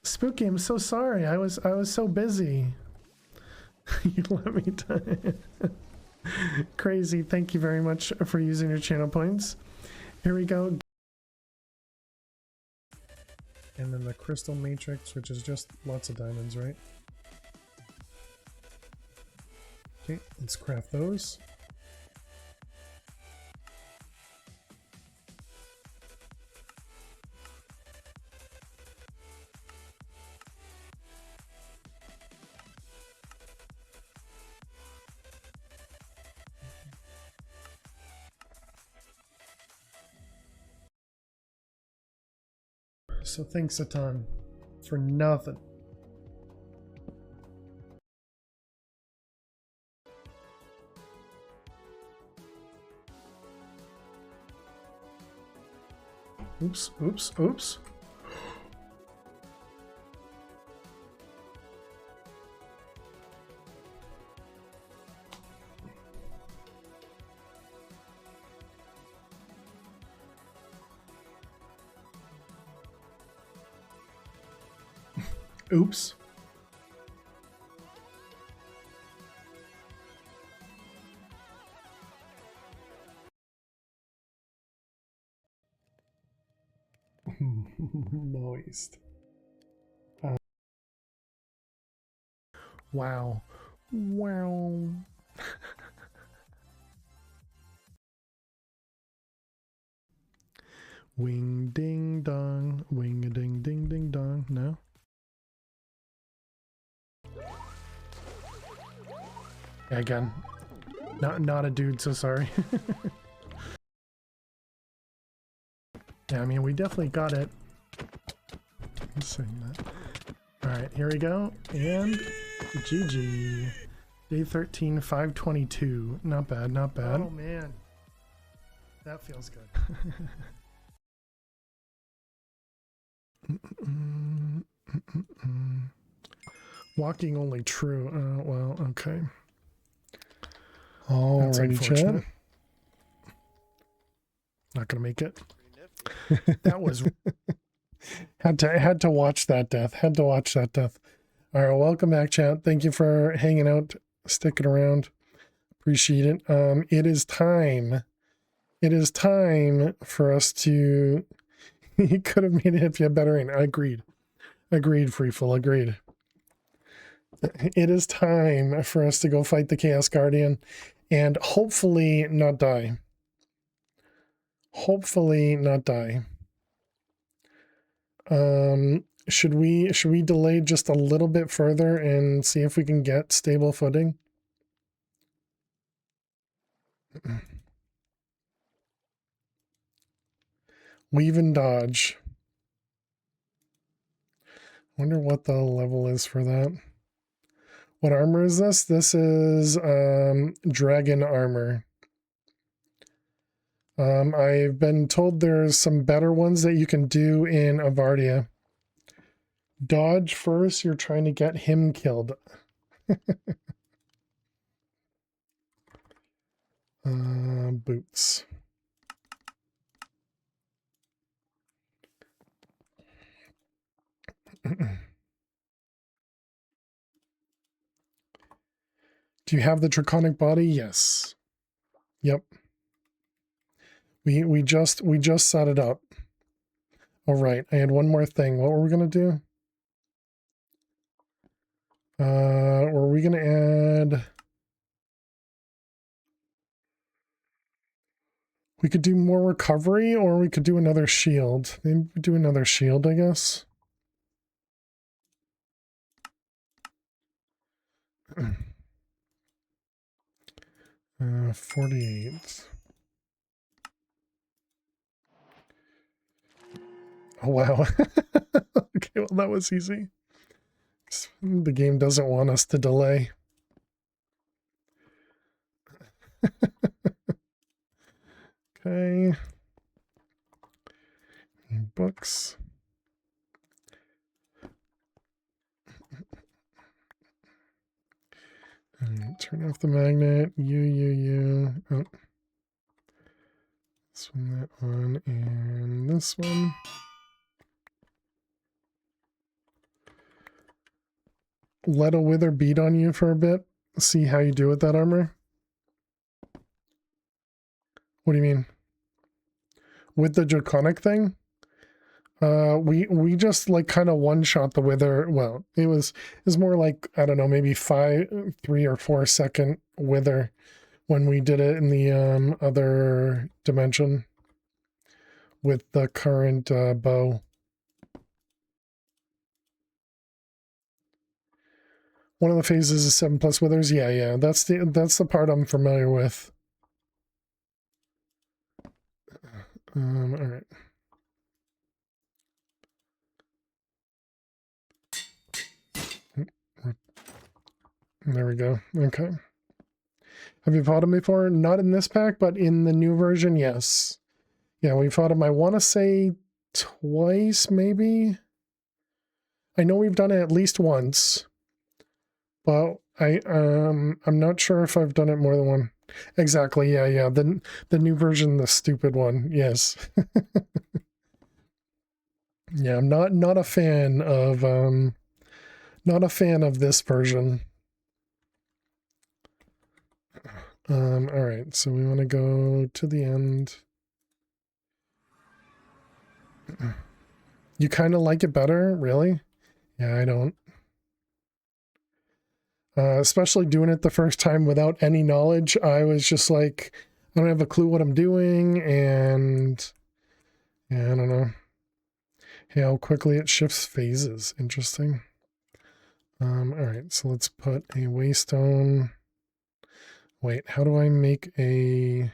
Spooky, I'm so sorry. I was so busy. You let me die. Crazy, thank you very much for using your channel points. Here we go. And then the crystal matrix, which is just lots of diamonds, right? Okay, let's craft those. So thanks a ton for nothing. Oops, oops, oops. Oops. Moist. Wow. Wow. Wing ding dong. Wing a ding ding ding dong. No? Again. Not a dude, so sorry. Yeah, I mean, we definitely got it. I'm saying that. Alright, here we go. And GG. Day 13, 522. Not bad, not bad. Oh man. That feels good. Walking only true. Well, okay. Alrighty, chat. Not gonna make it. That was had to watch that death. Had to watch that death. All right, welcome back, chat. Thank you for hanging out, sticking around. Appreciate it. It is time. It is time for us to. You could have made it if you had better aim. Agreed. Agreed, Freeful. Agreed. It is time for us to go fight the Chaos Guardian and hopefully not die. Hopefully not die. Should we delay just a little bit further and see if we can get stable footing? Weave and dodge. Wonder what the level is for that. What armor is this? This is dragon armor. I've been told there's some better ones that you can do in Avardia. Dodge first, you're trying to get him killed. Boots. Do you have the draconic body? Yes. Yep. We just set it up. All right. I had one more thing. What were we gonna do? Were we gonna add? We could do more recovery, or we could do another shield. Maybe do another shield, I guess. 48. Oh, wow. Okay, well, that was easy. The game doesn't want us to delay. Okay. Books. Turn off the magnet. You. Oh. This one, that one, and this one. Let a wither beat on you for a bit. See how you do with that armor. What do you mean? With the draconic thing? We just like kind of one shot the wither. Well, it was more like, I don't know, maybe 3 or 4 second wither when we did it in the other dimension with the current bow. One of the phases is 7+ withers. Yeah, that's the part I'm familiar with. All right. There we go. Okay. Have you fought him before? Not in this pack, but in the new version, yes. Yeah, we fought him, I want to say twice, maybe. I know we've done it at least once, but I'm not sure if I've done it more than one. Exactly. Yeah. The new version, the stupid one. Yes. Yeah, I'm not a fan of this version. All right, so we want to go to the end. You kind of like it better, really? Yeah, I don't. Especially doing it the first time without any knowledge, I was just like, I don't have a clue what I'm doing, and yeah, I don't know. Hey, how quickly it shifts phases. Interesting. All right, so let's put a waystone. Wait, how do I make a...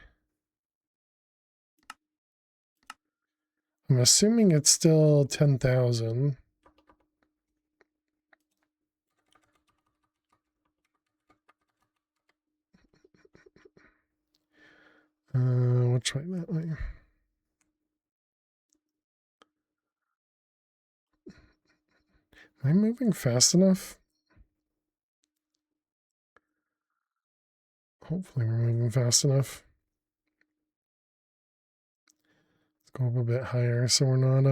I'm assuming it's still 10,000. We'll try that way. Am I moving fast enough? Hopefully we're moving fast enough. Let's go up a bit higher so we're not,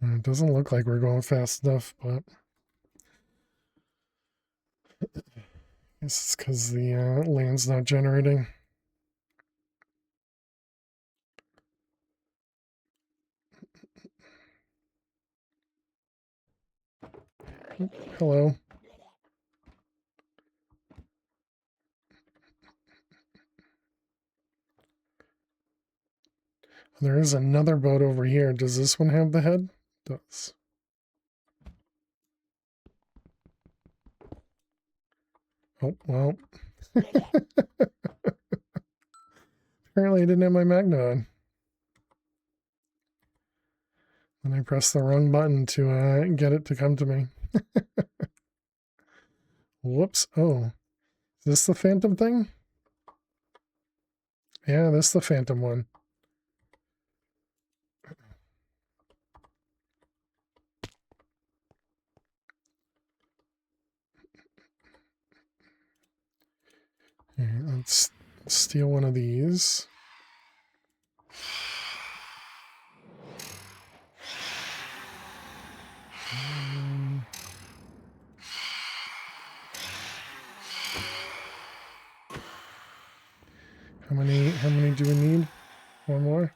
it doesn't look like we're going fast enough, but I guess it's because the land's not generating. Hello. There is another boat over here. Does this one have the head? It does. Oh, well. Apparently I didn't have my magnet on. And I pressed the wrong button to get it to come to me. Whoops. Oh. Is this the phantom thing? Yeah, this is the phantom one. All right, let's steal one of these. How many do we need? One more.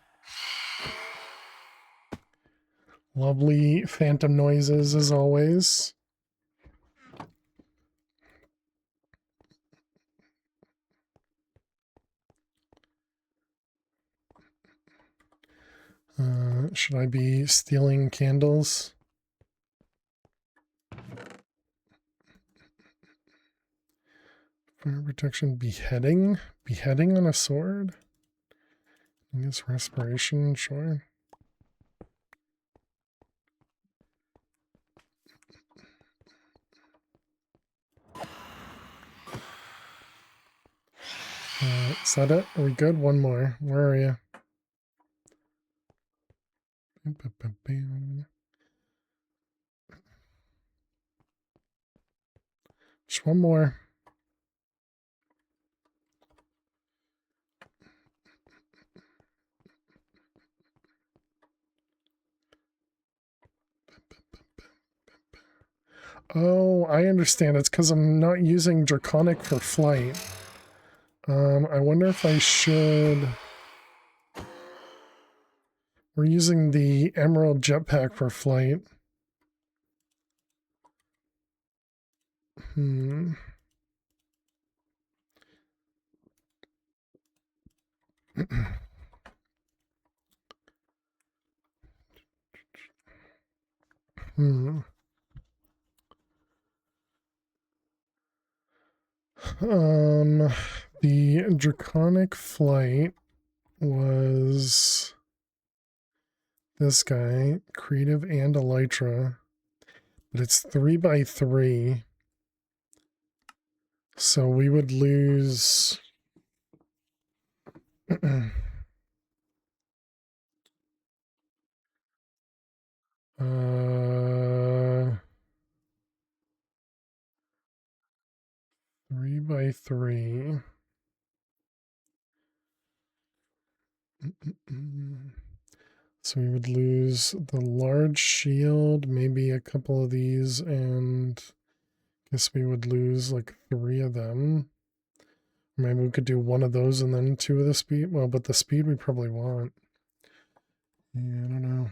Lovely phantom noises as always. Should I be stealing candles? Fire protection, beheading? Beheading on a sword? I guess respiration, sure. Is that it? Are we good? One more. Where are you? Just one more. Oh, I understand. It's because I'm not using Draconic for flight. I wonder if I should... We're using the Emerald Jetpack for flight. Hmm. Hmm. The Draconic flight was this guy, Creative and Elytra, but it's 3x3, so we would lose. 3x3. So we would lose the large shield, maybe a couple of these, and I guess we would lose like 3 of them. Maybe we could do 1 of those and then 2 of the speed. Well, but the speed we probably want. Yeah, I don't know.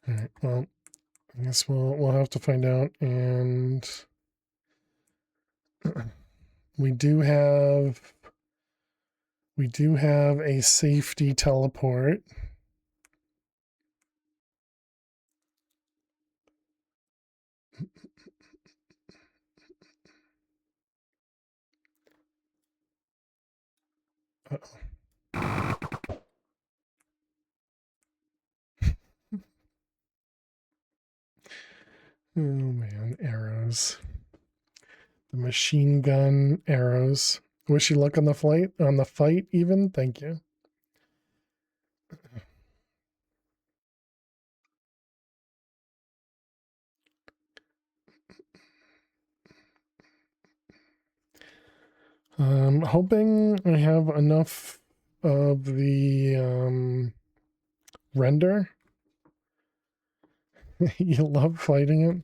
Alright, well, I guess we'll have to find out, and we do have a safety teleport. Uh-oh. Oh man, arrows. The machine gun arrows. Wish you luck on the fight even. Thank you. Hoping I have enough of the render. You love fighting it.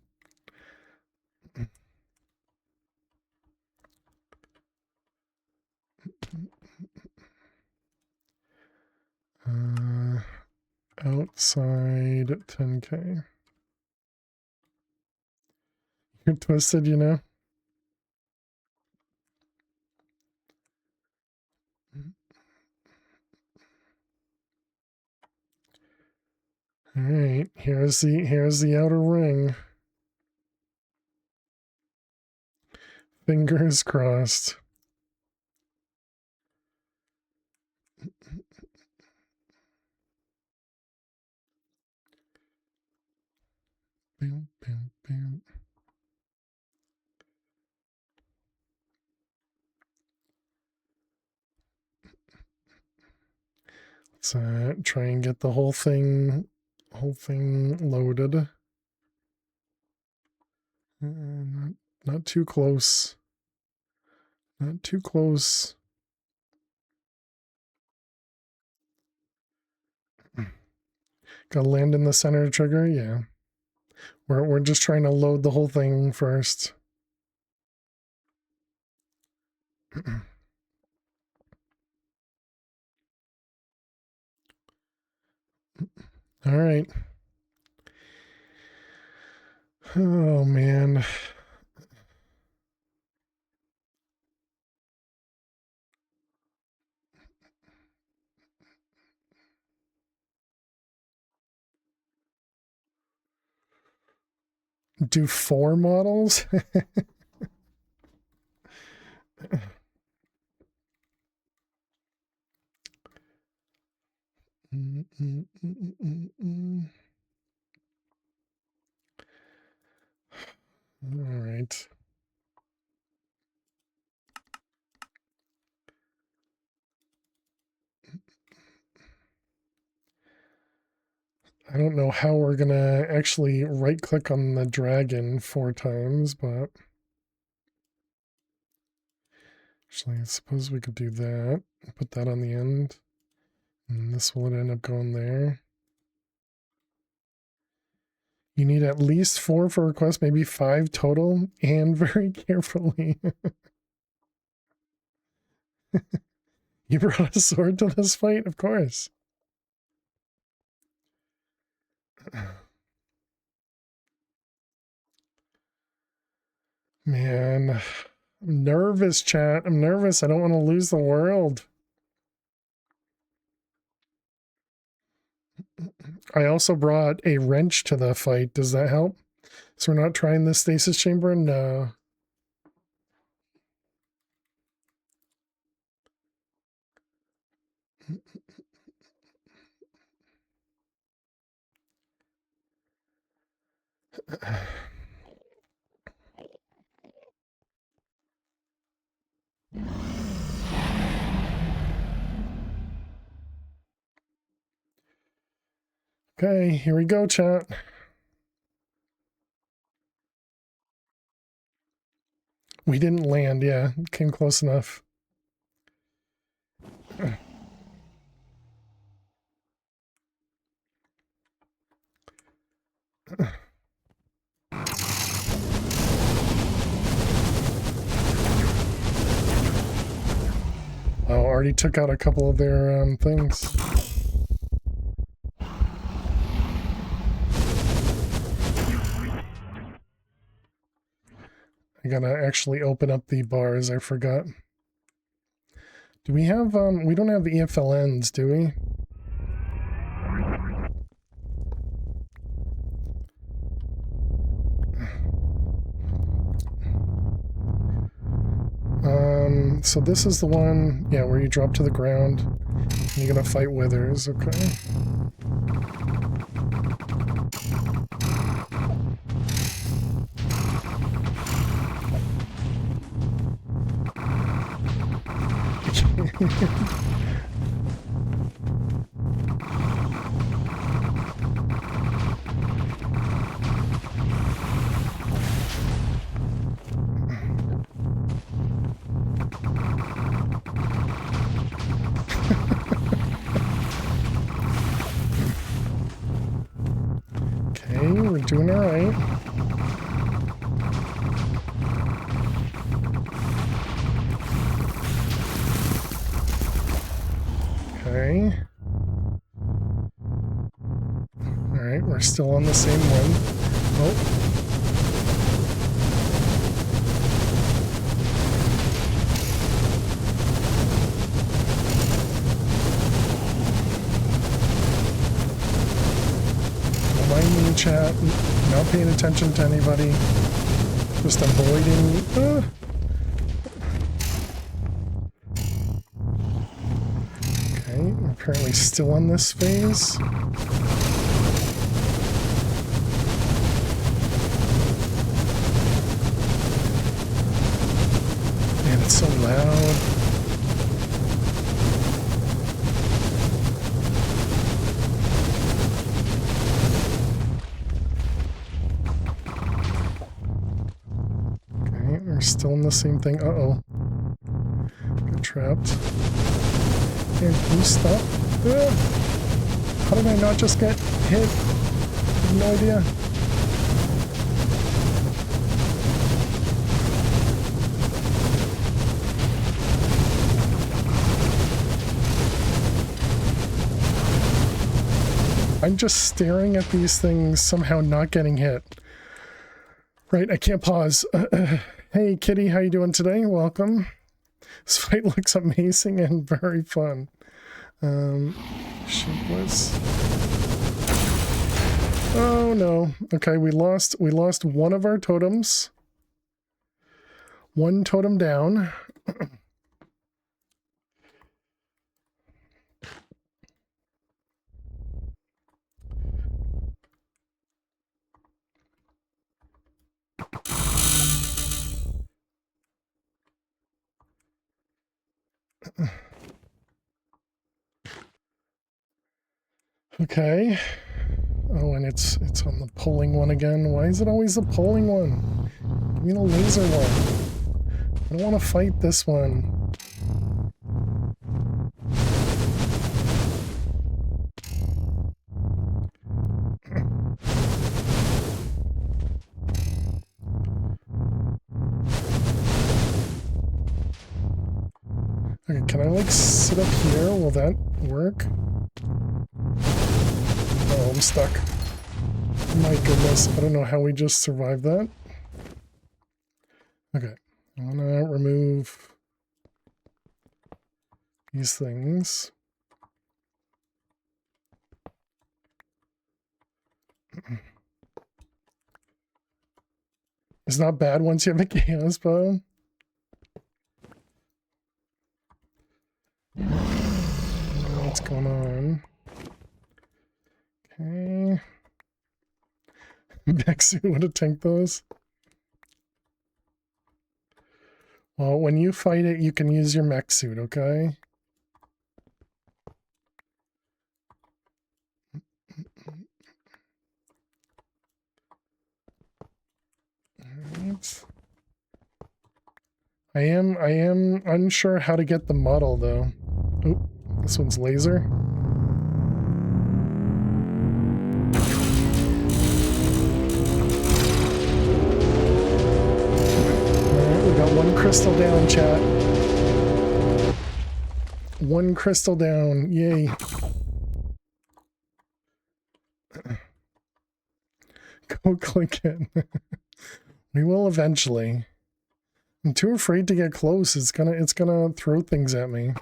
Outside 10K. You're twisted, you know? Alright, here's the outer ring. Fingers crossed. Boom, boom, boom. Let's try and get the whole thing loaded. Not too close. Not too close. Gotta land in the center trigger, yeah. We're just trying to load the whole thing first. All right. Oh man. Do 4 models? All right. I don't know how we're gonna actually right click on the dragon 4 times, but actually I suppose we could do that. Put that on the end. And this will end up going there. You need at least 4 for request, maybe 5 total, and very carefully. You brought a sword to this fight? Of course. Man, I'm nervous, chat. I'm nervous. I don't want to lose the world. I also brought a wrench to the fight. Does that help? So we're not trying the stasis chamber? No. Okay, here we go, chat. We didn't land, yeah. Came close enough. Oh, already took out a couple of their things. I gotta actually open up the bars, I forgot. Do we have, we don't have the EFLNs, do we? So this is the one, yeah, where you drop to the ground. And you're gonna fight withers, okay. Okay, we're doing all right. Okay. All right, we're still on the same one. Oh. Chat, not paying attention to anybody, just avoiding. Okay, we're apparently still on this phase. Man, it's so loud. Still in the same thing. Uh-oh. Got trapped. Man, can you stop? How did I not just get hit? I have no idea. I'm just staring at these things, somehow not getting hit. Right, I can't pause. Hey, Kitty, how you doing today? Welcome. This fight looks amazing and very fun. Shapeless. Oh no. Okay, we lost one of our totems. One totem down. Okay. Oh, and it's on the pulling one again. Why is it always the pulling one? Give me the laser one. I don't want to fight this one. Okay, can I like sit up here? Will that work? Oh, I'm stuck. My goodness, I don't know how we just survived that. Okay, I want to remove these things. It's not bad once you have a chaos bow. What's going on? Okay. Bexu would have tanked those. Well, when you fight it, you can use your mech suit, okay? Alright. I am unsure how to get the model though. Oh, this one's laser. Alright, we got one crystal down, chat. One crystal down, yay. Go click it. We will eventually. I'm too afraid to get close. It's gonna throw things at me.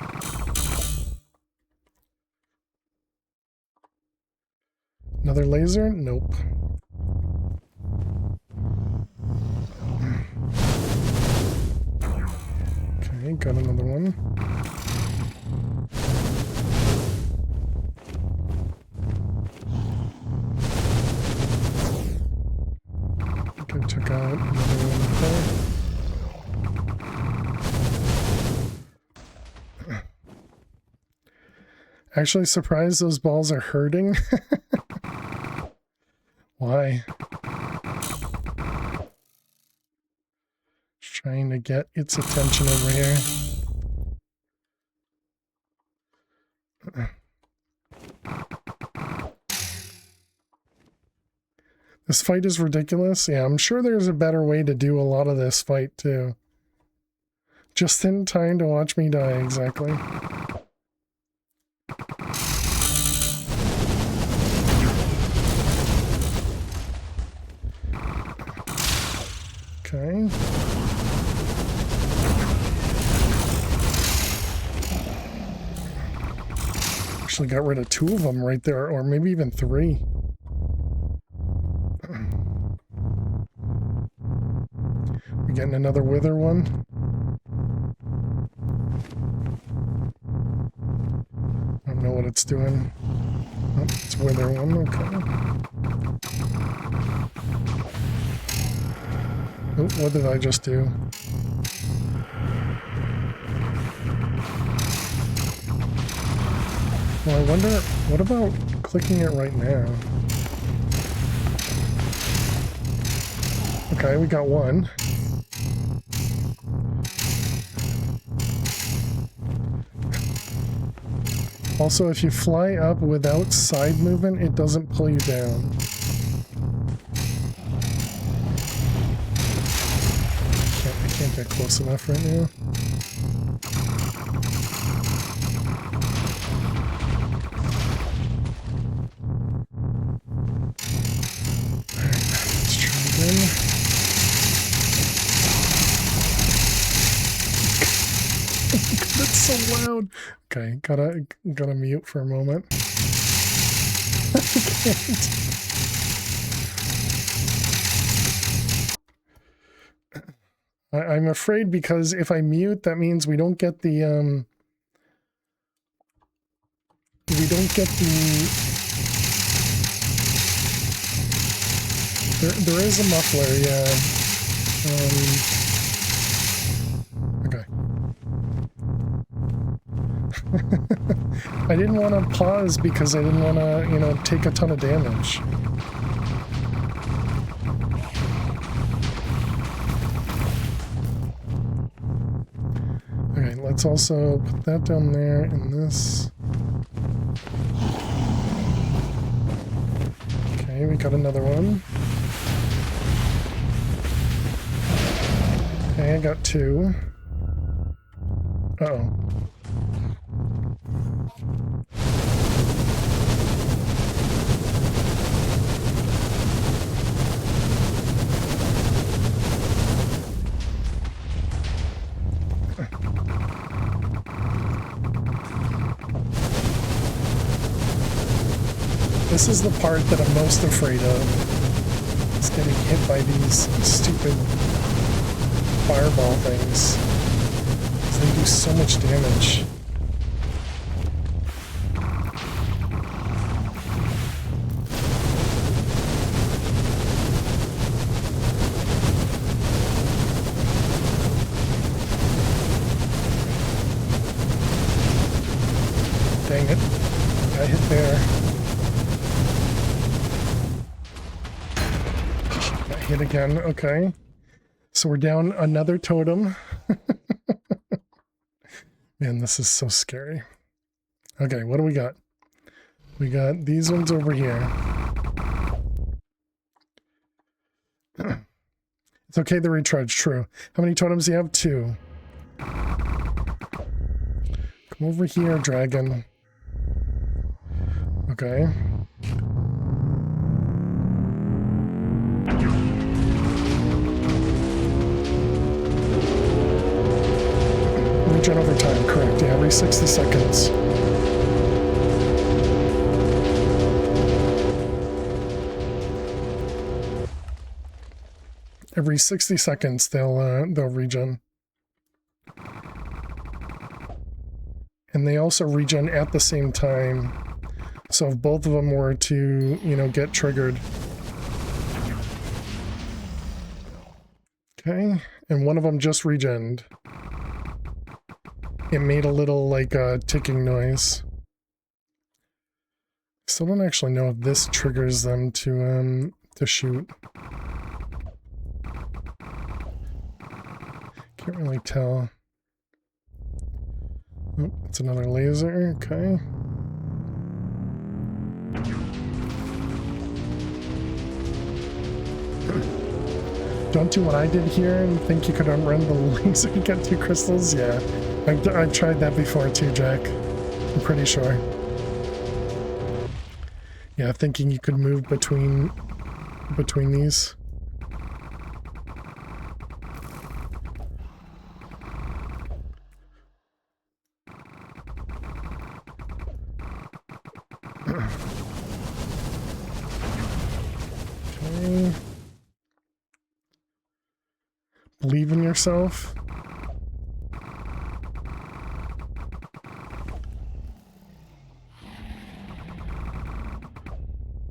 Another laser? Nope. Okay, got another one. Okay, took out another one there. Actually surprised those balls are hurting. Why? Just trying to get its attention over here. This fight is ridiculous. Yeah, I'm sure there's a better way to do a lot of this fight too. Just in time to watch me die, exactly. Okay. Actually got rid of 2 of them right there, or maybe even 3. We getting another wither one? I don't know what it's doing. Oh, it's wither one, okay. Oh, what did I just do? Well, I wonder, what about clicking it right now? Okay, we got one. Also, if you fly up without side movement, it doesn't pull you down. I can't get close enough right now. Alright, let's try again. That's so loud. Okay, gotta mute for a moment. I can't. I'm afraid because if I mute, that means we don't get the, there is a muffler, yeah. Okay. I didn't want to pause because I didn't want to, you know, take a ton of damage. Okay, let's also put that down there and this. Okay, we got another one. Okay, I got two. Uh-oh. This is the part that I'm most afraid of. It's getting hit by these stupid fireball things. They do so much damage. Dang it. Got hit there. Got hit again. Okay. So we're down another totem. Man, this is so scary. Okay, what do we got? We got these ones over here. It's okay to recharge, true. How many totems do you have? 2. Come over here, dragon. Okay. Regen over time, correct. Yeah, every 60 seconds. Every 60 seconds they'll regen. And they also regen at the same time. So if both of them were to, you know, get triggered. Okay, and one of them just regened. It made a little, like, ticking noise. Still don't actually know if this triggers them to shoot. Can't really tell. Oh, it's another laser, okay. Don't do what I did here and think you could outrun the laser and get 2 crystals? Yeah. I've tried that before too, Jack. I'm pretty sure. Yeah, thinking you could move between these. Okay. Believe in yourself.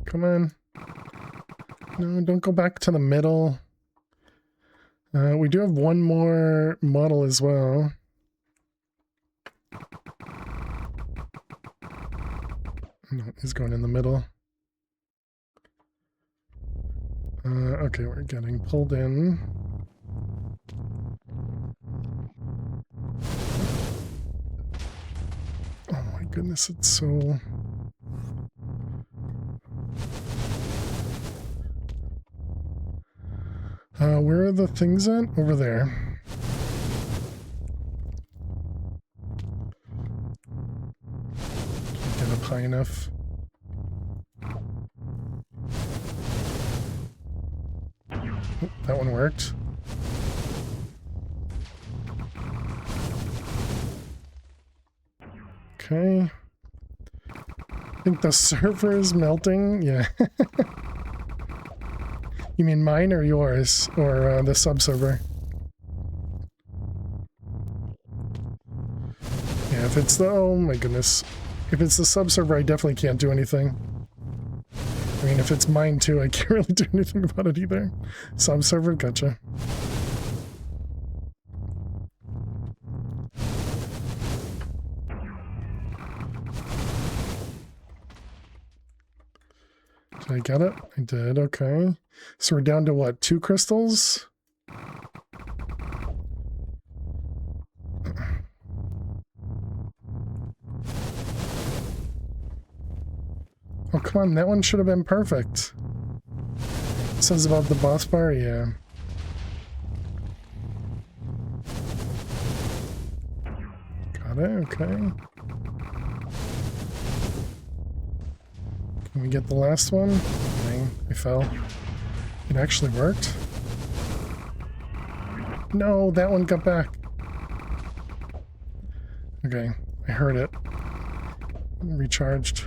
Come on. No, don't go back to the middle. We do have one more model as well. No, he's going in the middle. Okay, we're getting pulled in. Oh my goodness, it's so... where are the things at? Over there. Can't get up high enough. Oh, that one worked. Okay. I think the server is melting. Yeah. You mean mine or yours? Or the sub-server? if it's the, oh my goodness. If it's the subserver, I definitely can't do anything. I mean, if it's mine too, I can't really do anything about it either. Subserver, gotcha. Did I get it? I did, okay. So we're down to what, 2 crystals? Oh, come on, that one should have been perfect. It says about the boss bar, yeah. Got it, okay. Can we get the last one? Dang, I fell. It actually worked. No, that one got back. Okay, I heard it. Recharged.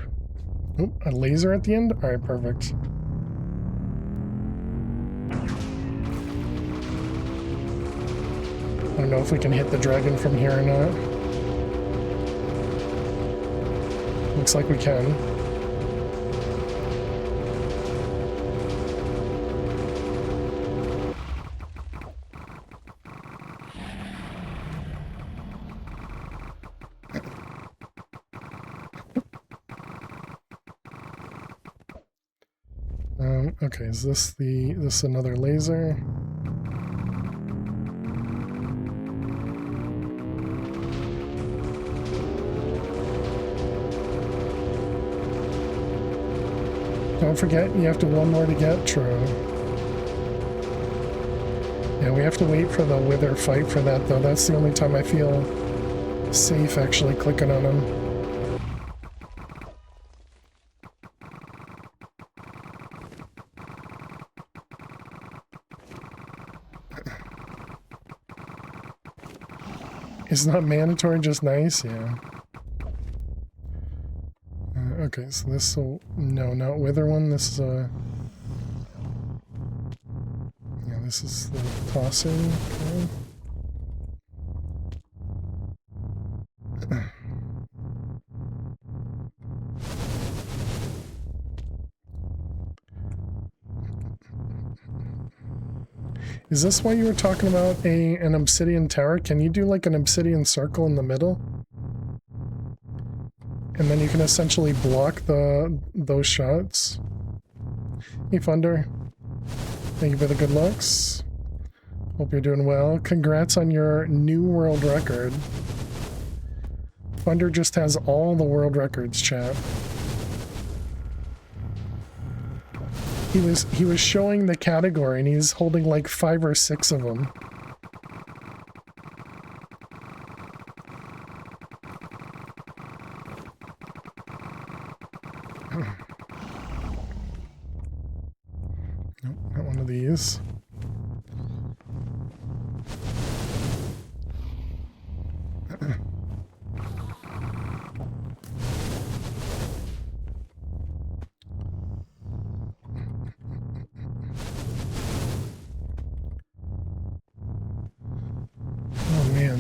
Oh, a laser at the end? Alright, perfect. I don't know if we can hit the dragon from here or not. Looks like we can. Okay, is this another laser? Don't forget, you have to one more to get, true. Yeah, we have to wait for the Wither fight for that, though. That's the only time I feel safe actually clicking on him. It's not mandatory, just nice, yeah. Okay, so this will... No, not Wither one, this is a... Yeah, this is the tossing, okay. Is this why you were talking about an obsidian tower? Can you do like an obsidian circle in the middle? And then you can essentially block those shots. Hey Thunder. Thank you for the good looks. Hope you're doing well. Congrats on your new world record. Thunder just has all the world records, chat. He was showing the category and he's holding like 5 or 6 of them. Nope, not one of these.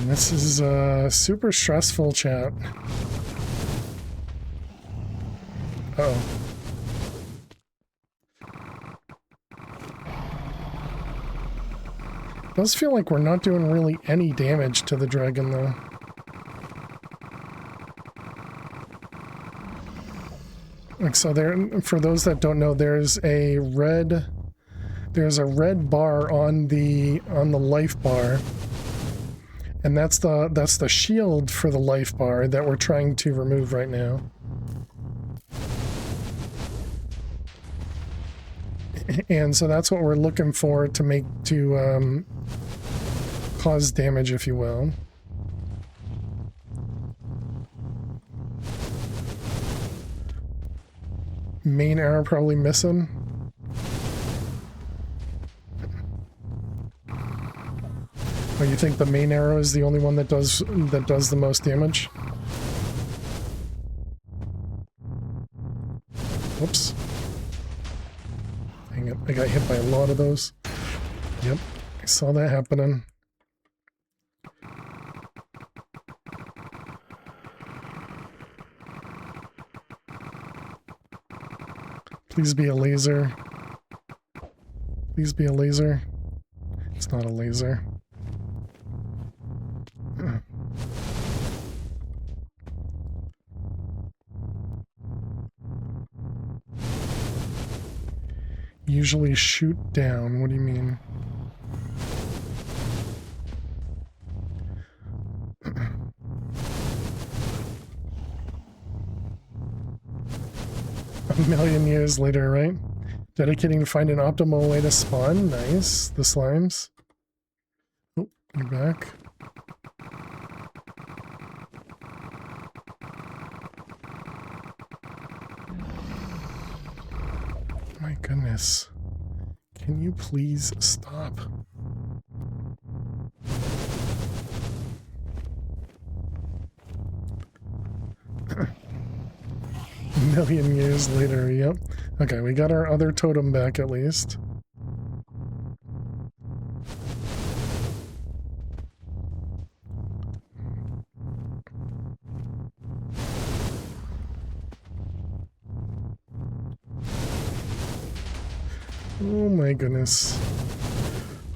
This is super stressful, chat. Uh-oh. Does feel like we're not doing really any damage to the dragon, though. Like, so there, for those that don't know, there's a red bar on the life bar. And that's the shield for the life bar that we're trying to remove right now. And so that's what we're looking for to cause damage, if you will. Main arrow probably missing. Oh, you think the main arrow is the only one that does the most damage? Whoops. Dang it, I got hit by a lot of those. Yep, I saw that happening. Please be a laser. Please be a laser. It's not a laser. Usually shoot down. What do you mean? A million years later, right? Dedicating to find an optimal way to spawn. Nice. The slimes. Oh, you're back. My goodness. Can you please stop? A million years later, yep. Okay, we got our other totem back at least. Oh my goodness.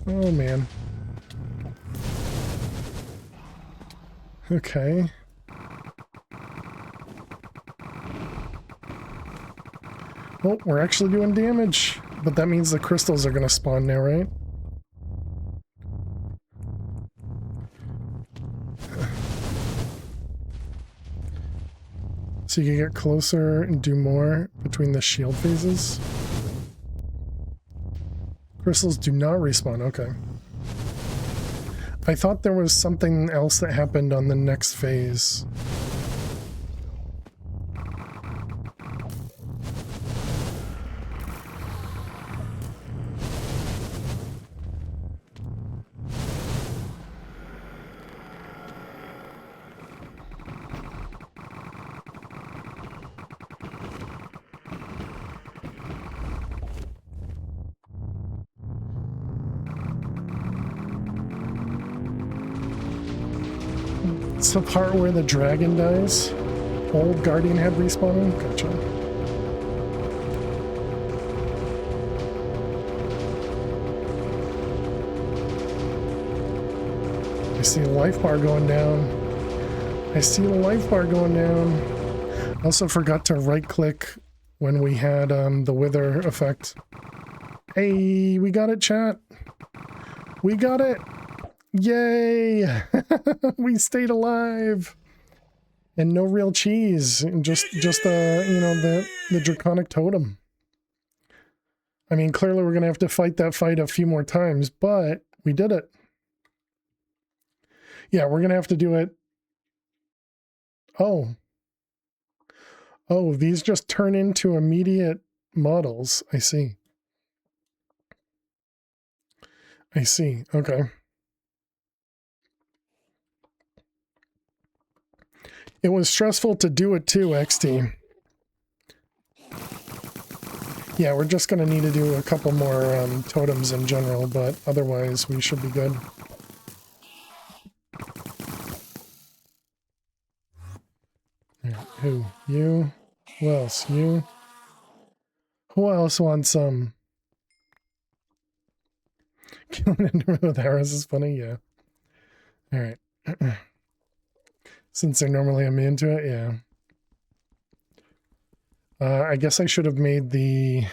Oh man. Okay. Oh, we're actually doing damage. But that means the crystals are going to spawn now, right? So you can get closer and do more between the shield phases. Crystals do not respawn, okay. I thought there was something else that happened on the next phase. It's the part where the dragon dies. Old guardian head respawning. Gotcha. I see the life bar going down. I see the life bar going down. I also forgot to right click when we had the wither effect. Hey, we got it, chat. We got it. Yay! We stayed alive, and no real cheese, and just you know, the draconic totem. I mean, clearly we're gonna have to fight that fight a few more times, but we did it. Yeah, we're gonna have to do it. Oh, these just turn into immediate models. I see. I see. Okay. It was stressful to do it too, XT. Yeah, we're just going to need to do a couple more totems in general, but otherwise we should be good. Right, who? You? Who else? You? Who else wants some? Killing Enderman with arrows is funny, yeah. Alright. Since they're normally immune to it, yeah. I guess I should have made the...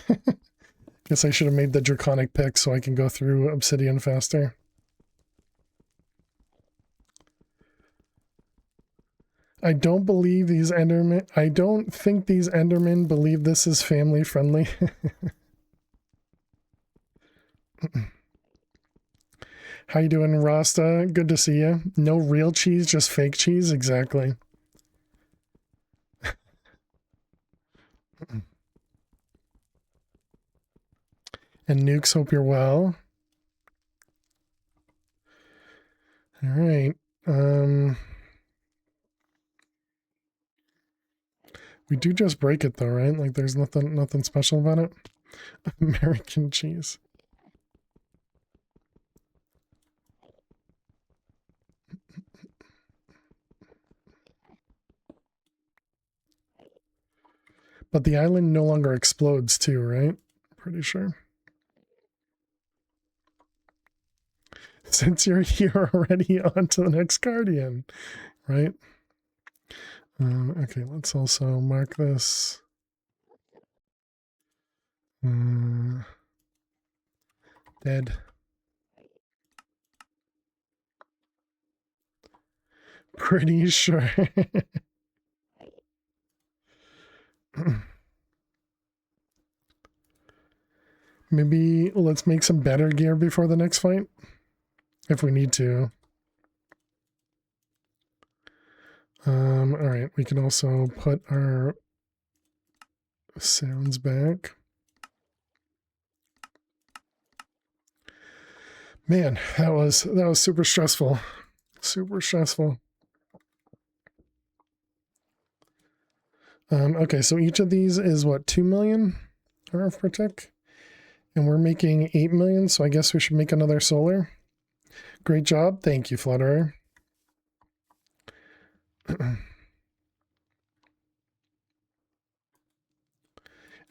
guess I should have made the draconic pick so I can go through obsidian faster. I don't believe these Endermen... I don't think these Endermen believe this is family friendly. How you doing, Rasta? Good to see you. No real cheese, just fake cheese? Exactly. And Nukes, hope you're well. Alright. We do just break it though, right? Like there's nothing special about it. American cheese. But the island no longer explodes too, right? Pretty sure. Since you're here already, on to the next Guardian, right? Okay, let's also mark this. Dead. Pretty sure. Maybe let's make some better gear before the next fight, if we need to. All right, we can also put our sounds back. Man, that was super stressful. Super stressful. Okay, so each of these is what, 2 million RF per tick? And we're making 8 million, so I guess we should make another solar. Great job. Thank you, Flutterer. And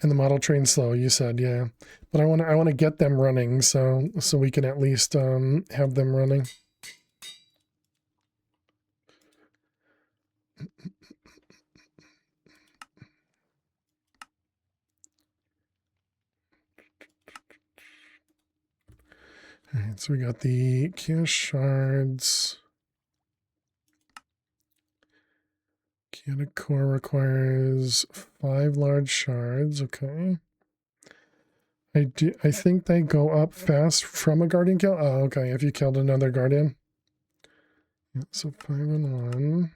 the model train's slow, you said, yeah. But I want to get them running, so we can at least have them running. All right, so we got the chaos shards. Chaotic core requires 5 large shards. Okay. I think they go up fast from a guardian kill. Oh, okay. If you killed another guardian. Yeah, so 5 and 1.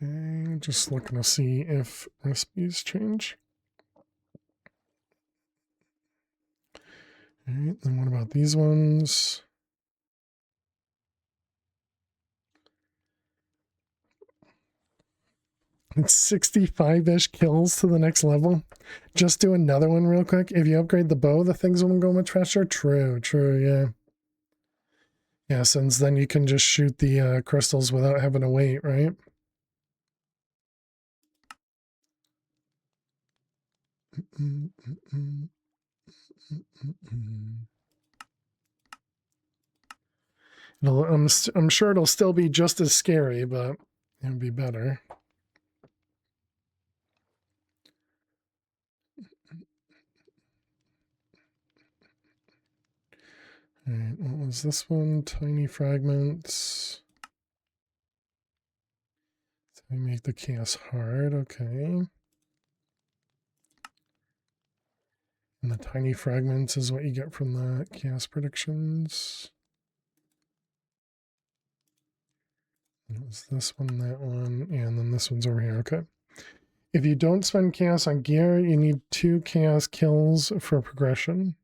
Okay, just looking to see if recipes change. All right, then what about these ones? It's 65-ish kills to the next level. Just do another one real quick. If you upgrade the bow, the things will go much faster. True, yeah. Yeah, since then you can just shoot the crystals without having to wait, right? I'm sure it'll still be just as scary, but it'll be better. All right, what was this one? Tiny fragments. So we make the chaos hard, okay. And the tiny fragments is what you get from the chaos predictions. It was this one, that one, and then this one's over here, okay. If you don't spend chaos on gear, you need 2 chaos kills for progression.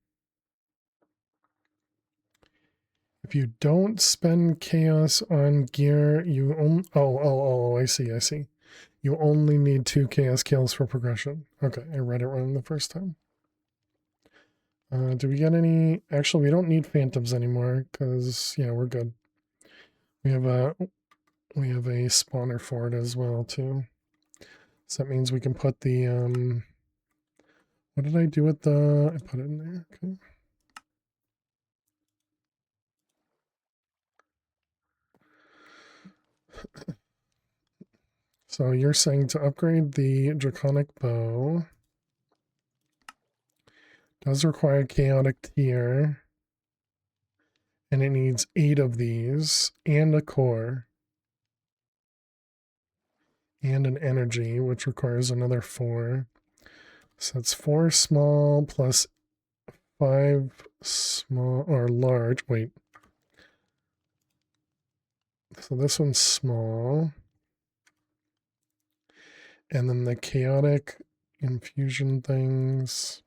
If you don't spend chaos on gear, you only... Oh, I see. You only need 2 chaos kills for progression. Okay, I read it wrong the first time. Do we get any... Actually, we don't need phantoms anymore, because, yeah, we're good. We have a spawner for it as well, too. So that means we can put the... What did I do with the... I put it in there, okay. So you're saying to upgrade the draconic bow does require chaotic tier, and it needs 8 of these and a core and an energy, which requires another 4. So it's 4 small plus 5 small or large. Wait. So this one's small. And then the chaotic infusion things.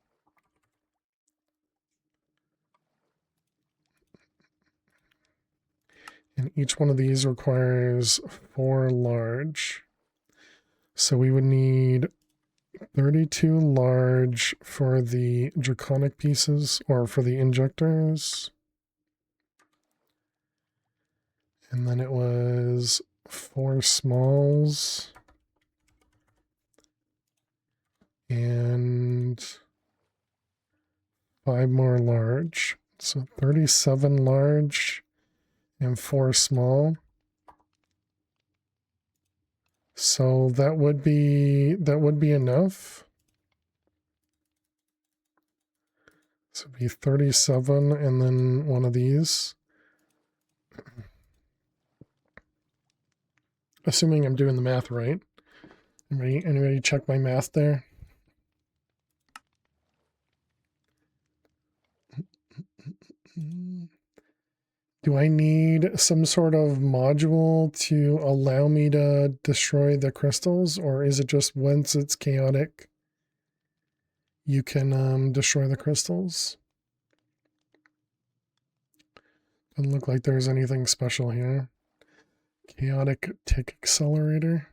And each one of these requires 4 large. So we would need 32 large for the draconic pieces, or for the injectors. And then it was 4 smalls and 5 more large. So 37 large and 4 small. So that would be enough. So it'd be 37 and then one of these. Assuming I'm doing the math right. Anybody check my math there? Do I need some sort of module to allow me to destroy the crystals, or is it just once it's chaotic, you can destroy the crystals? Doesn't look like there's anything special here. Chaotic tick accelerator.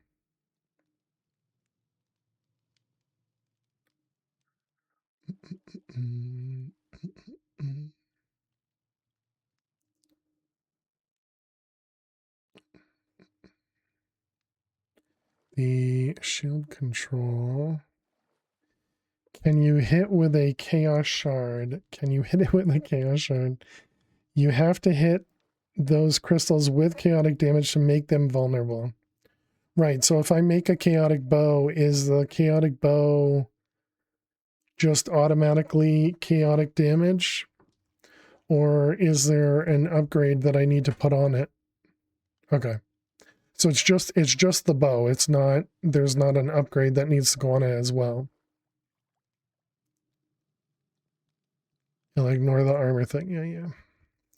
The shield control. Can you hit with a chaos shard? Can you hit it with a chaos shard? You have to hit those crystals with chaotic damage to make them vulnerable. Right, so if I make a chaotic bow, is the chaotic bow just automatically chaotic damage? Or is there an upgrade that I need to put on it? Okay. So it's just the bow. It's not, there's not an upgrade that needs to go on it as well. I'll ignore the armor thing. Yeah.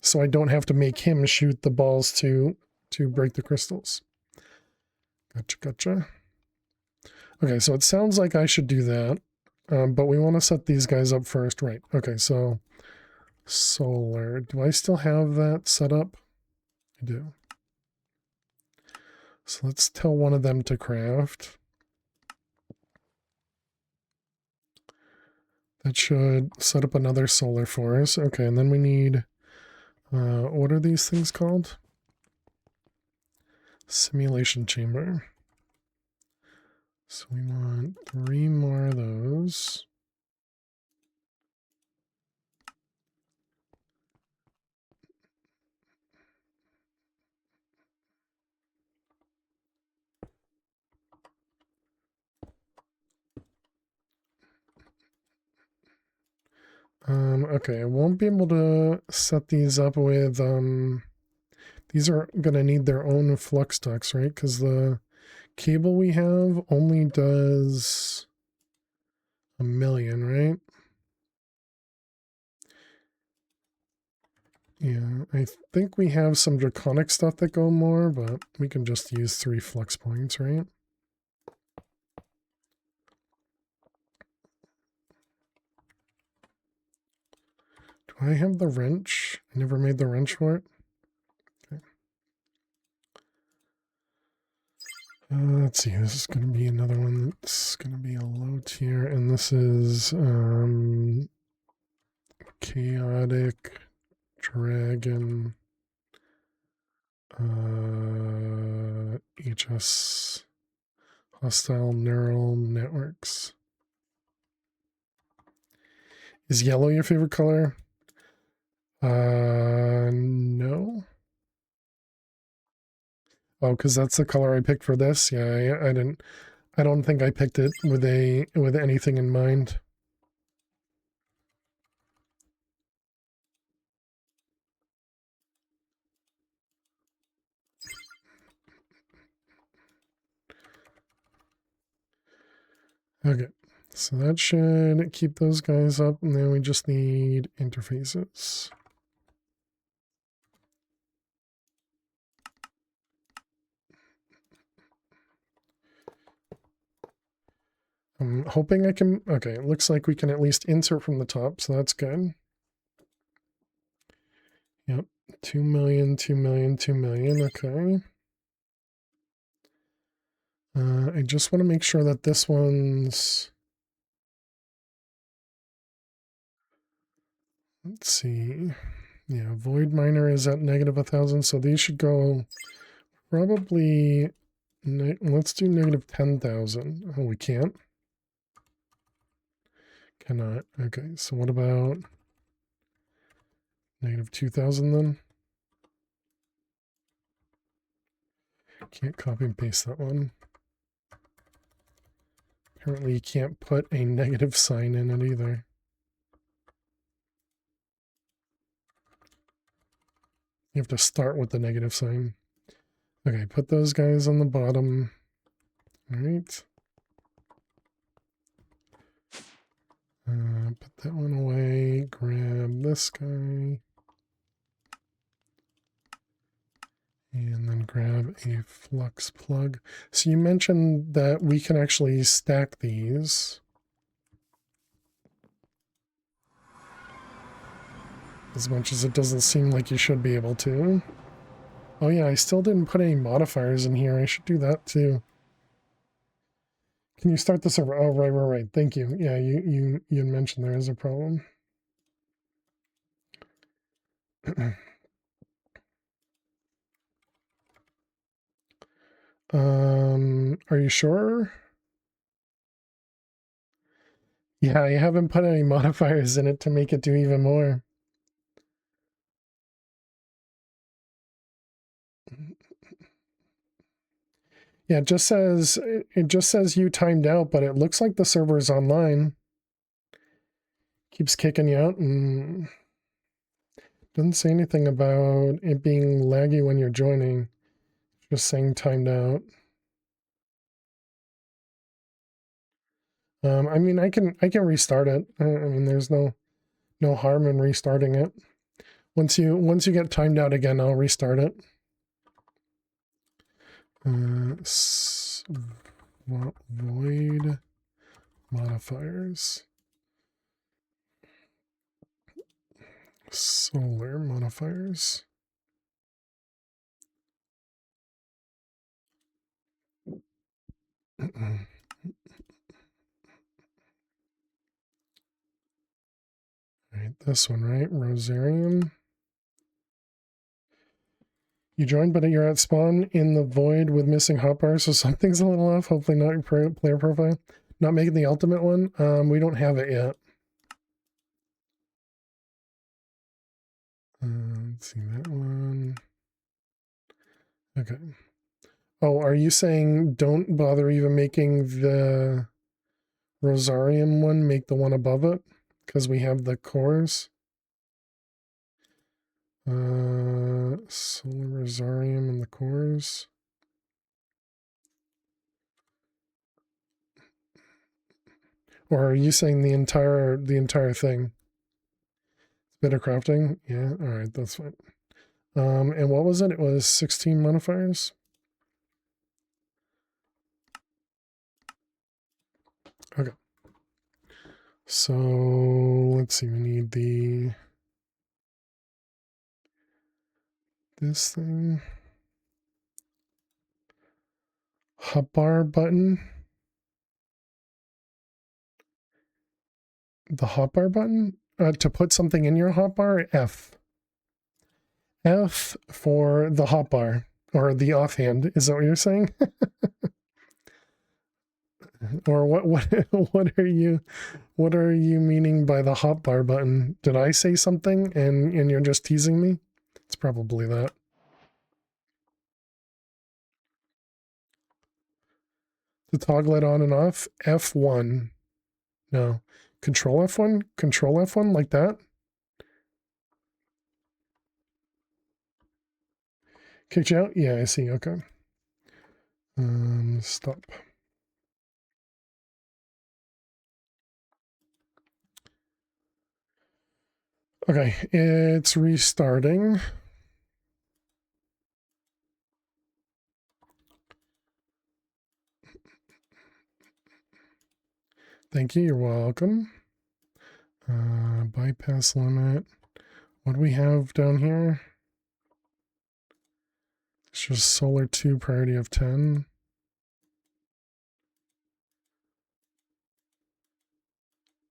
So I don't have to make him shoot the balls to break the crystals. Gotcha. Okay, so it sounds like I should do that. But we want to set these guys up first, right? Okay, so solar. Do I still have that set up? I do. So let's tell one of them to craft. That should set up another solar for us. Okay, and then we need, what are these things called? Simulation chamber. So we want 3 more of those. Okay, I won't be able to set these up with, these are gonna need their own flux ducts, right? Because the cable we have only does 1,000,000, right? Yeah, I think we have some draconic stuff that go more, but we can just use 3 flux points, right? Do I have the wrench? I never made the wrench for it. Okay. Let's see, this is going to be another one that's going to be a low tier, and this is chaotic dragon HS hostile neural networks. Is yellow your favorite color? No. Oh, because that's the color I picked for this. Yeah, I don't think I picked it with anything in mind. Okay, so that should keep those guys up, and then we just need interfaces. I'm hoping I can, okay, it looks like we can at least insert from the top, so that's good. Yep, 2 million, 2 million, 2 million, okay. I just want to make sure that this one's, let's see, Yeah, void miner is at -1,000, so these should go probably, let's do -10,000. Oh, we can't? Cannot. Okay, so what about -2,000 then? Can't copy and paste that one. Apparently you can't put a negative sign in it either. You have to start with the negative sign. Okay, put those guys on the bottom. All right. Put that one away. Grab this guy. And then grab a flux plug. So you mentioned that we can actually stack these. As much as it doesn't seem like you should be able to. Oh yeah, I still didn't put any modifiers in here. I should do that too. Can you start the server? Oh, right. Thank you. Yeah, you mentioned there is a problem. Are you sure? Yeah, I haven't put any modifiers in it to make it do even more. Yeah, it just says you timed out, but it looks like the server is online. Keeps kicking you out and doesn't say anything about it being laggy when you're joining. Just saying timed out. I mean, I can restart it. I mean, there's no harm in restarting it. Once you get timed out again, I'll restart it. Void modifiers. Solar modifiers. Right, this one, right? Rosarium. You joined, but you're at spawn in the void with missing hotbar, so something's a little off. Hopefully not your player profile. Not making the ultimate one. We don't have it yet. Let's see that one. Okay. Oh, are you saying don't bother even making the Rosarium one? Make the one above it because we have the cores. Solar Rosarium and the cores. Or are you saying the entire thing? Bit of crafting? Yeah, alright, that's fine. And what was it? It was 16 modifiers? Okay. So let's see, we need this thing. Hotbar button. The hotbar button? To put something in your hotbar, F. F for the hotbar, or the offhand. Is that what you're saying? Or what are you meaning by the hotbar button? Did I say something and you're just teasing me? It's probably that. To toggle it on and off, F1. No. Control F1? Control F1 like that? Kicked you out? Yeah, I see. Okay. Stop. Okay, it's restarting. Thank you. You're welcome. Bypass limit. What do we have down here? It's just solar 2 priority of 10.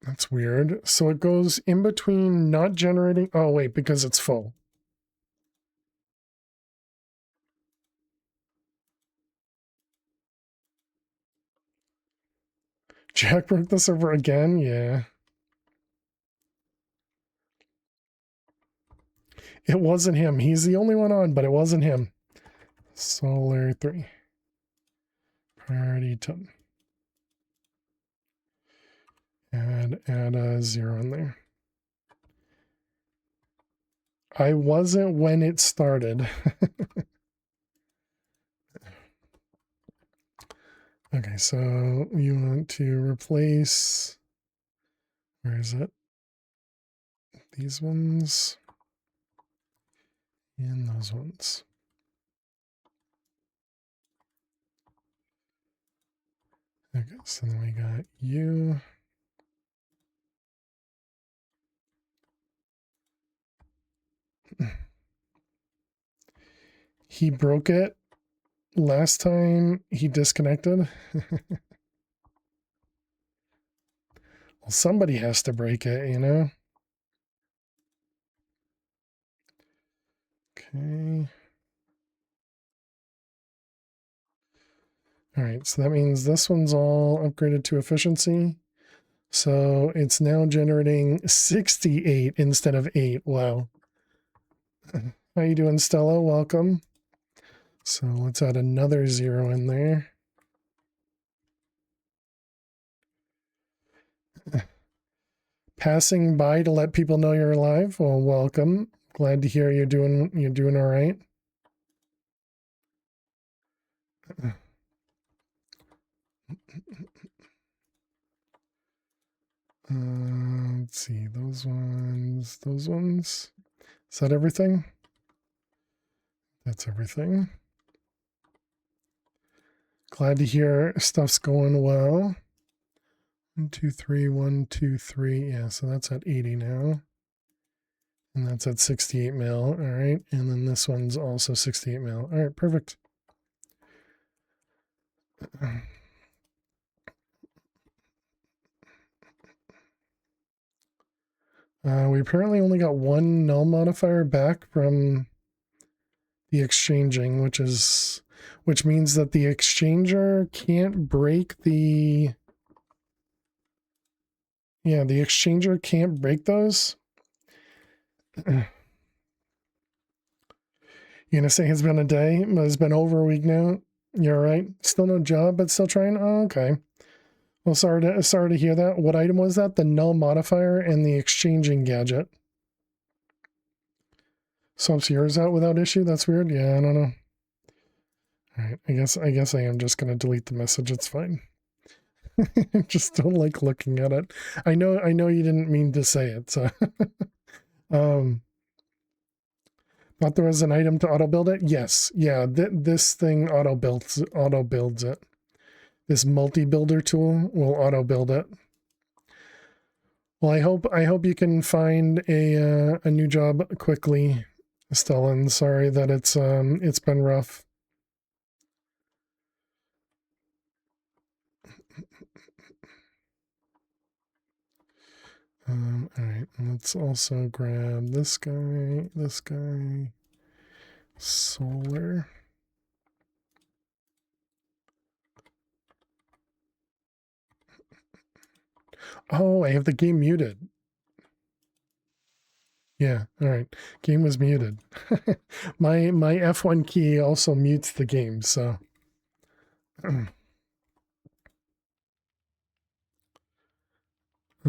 That's weird. So it goes in between not generating. Oh, wait, because it's full. Jack broke the server again? Yeah. It wasn't him. He's the only one on, but it wasn't him. Solar 3. Priority 10. Add a 0 in there. I wasn't when it started. Okay, so you want to replace, where is it? These ones and those ones. Okay, so then we got you. He broke it last time he disconnected. Well, somebody has to break it, you know? Okay. All right, so that means this one's all upgraded to efficiency. So it's now generating 68 instead of 8. Wow. How you doing, Stella? Welcome. So let's add another 0 in there. Passing by to let people know you're alive. Well, welcome. Glad to hear you're doing all right. Let's see, those ones. Is that everything? That's everything. Glad to hear stuff's going well. 1, 2, 3, 1, 2, 3. Yeah, so that's at 80 now. And that's at 68 mil. All right. And then this one's also 68 mil. All right, perfect. We apparently only got one null modifier back from the exchanging, which means that the exchanger can't break the exchanger can't break those. You're gonna say it's been a day, but it's been over a week now. You're right. Still no job, but still trying. Oh, okay. Well, sorry to hear that. What item was that? The null modifier and the exchanging gadget. Swaps yours out without issue? That's weird. Yeah, I don't know. All right. I guess I am just gonna delete the message. It's fine. I just don't like looking at it. I know you didn't mean to say it, so thought there was an item to auto build it. Yes, yeah. This thing auto builds it. This multi-builder tool will auto build it. Well, I hope you can find a new job quickly, Stellan. Sorry that it's been rough. All right, let's also grab this guy, solar. Oh, I have the game muted. Yeah, all right. Game was muted. my F1 key also mutes the game, so all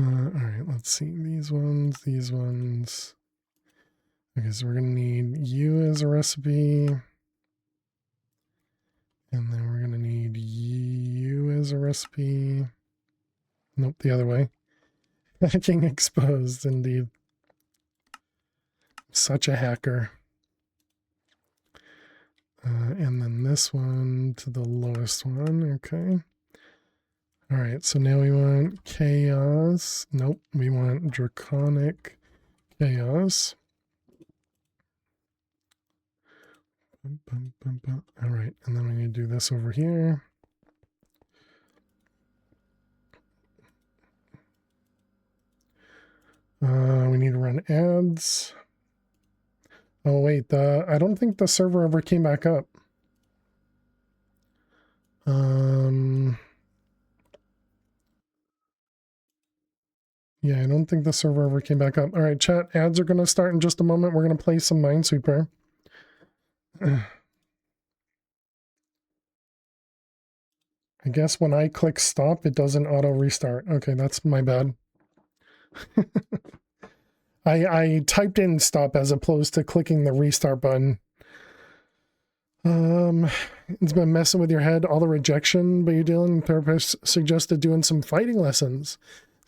right, let's see. These ones. Okay, so we're gonna need you as a recipe. And then we're gonna need you as a recipe. Nope, the other way. Hacking exposed, indeed. Such a hacker. And then this one to the lowest one, okay. All right, so now we want chaos. Nope, we want draconic chaos. All right, and then we need to do this over here. We need to run ads. Oh wait, I don't think the server ever came back up. Yeah, I don't think the server ever came back up. All right, chat, ads are going to start in just a moment. We're going to play some Minesweeper. I guess when I click stop, it doesn't auto restart. Okay, that's my bad. I typed in stop as opposed to clicking the restart button. It's been messing with your head, all the rejection, but you're dealing. Therapist suggested doing some fighting lessons.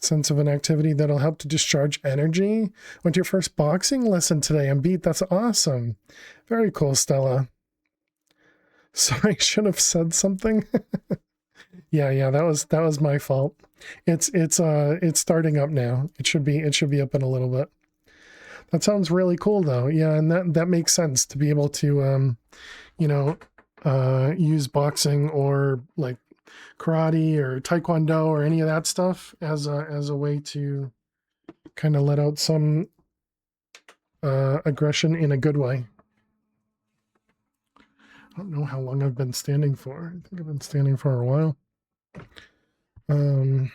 Sense of an activity that'll help to discharge energy. Went to your first boxing lesson today and beat. That's awesome. Very cool, Stella. Sorry, I should have said something. Yeah, that was my fault. It's starting up now. It should be up in a little bit. That sounds really cool though. Yeah, and that makes sense to be able to use boxing or like karate or taekwondo or any of that stuff as a way to kind of let out some aggression in a good way. I don't know how long I've been standing for. I think I've been standing for a while. Does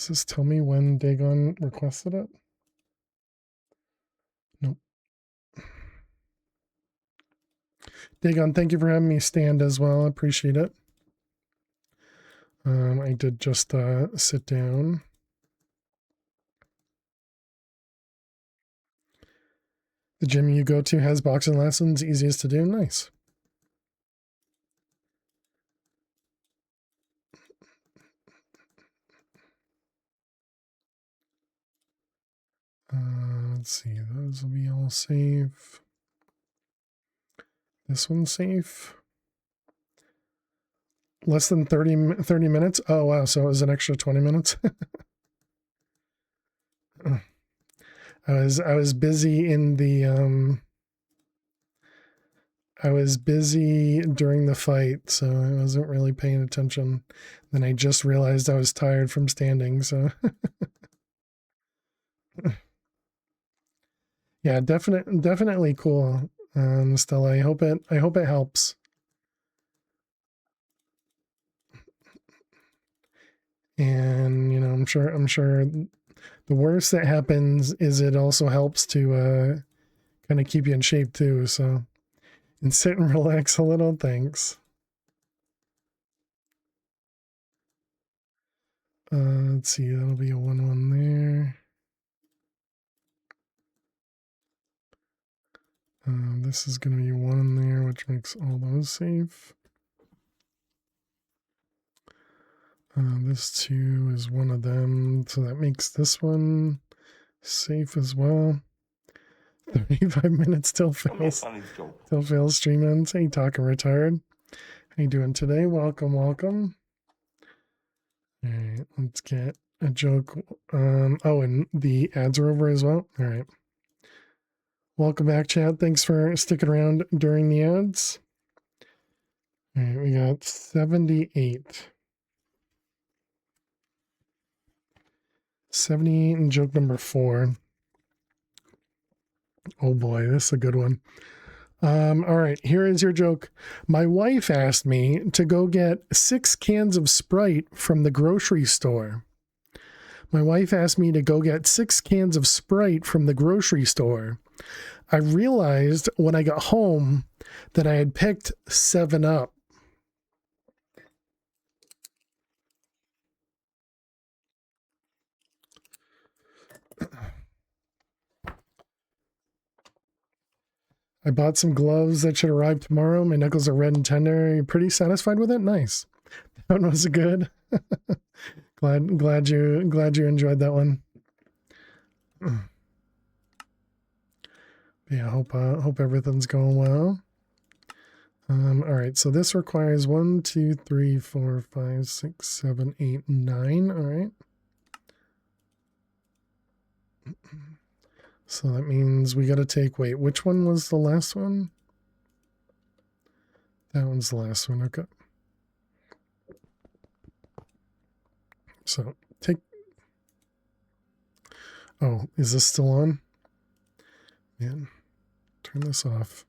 this tell me when Dagon requested it? Nope. Dagon, thank you for having me stand as well. I appreciate it. I did just sit down. The gym you go to has boxing lessons, easiest to do. Nice. Let's see, those will be all safe. This one's safe. Less than 30 minutes? Oh, wow, so it was an extra 20 minutes? I was busy in the I was busy during the fight, so I wasn't really paying attention. Then I just realized I was tired from standing, so yeah, definitely cool. Stella, I hope it helps. And I'm sure the worst that happens is it also helps to kind of keep you in shape too, so and sit and relax a little. Thanks. Let's see, that'll be a 1-1 there. This is going to be 1 there, which makes all those safe. This 2 is one of them, so that makes this one safe as well. 35 minutes still fails. Still fails stream ends. Hey, talking retired. How you doing today? Welcome. All right, let's get a joke. Oh, and the ads are over as well. All right. Welcome back, chat. Thanks for sticking around during the ads. All right, we got 78. 78 and joke number 4. Oh boy, this is a good one. All right, here is your joke. My wife asked me to go get 6 cans of Sprite from the grocery store. My wife asked me to go get 6 cans of Sprite from the grocery store. I realized when I got home that I had picked 7-Up. I bought some gloves that should arrive tomorrow. My knuckles are red and tender. You're pretty satisfied with it? Nice. That one was good. glad you enjoyed that one. Yeah, hope everything's going well. All right, so this requires 1, 2, 3, 4, 5, 6, 7, 8, 9. All right. So that means we got to take, wait, which one was the last one? That one's the last one. Okay. So take, Oh, is this still on? Man, turn this off.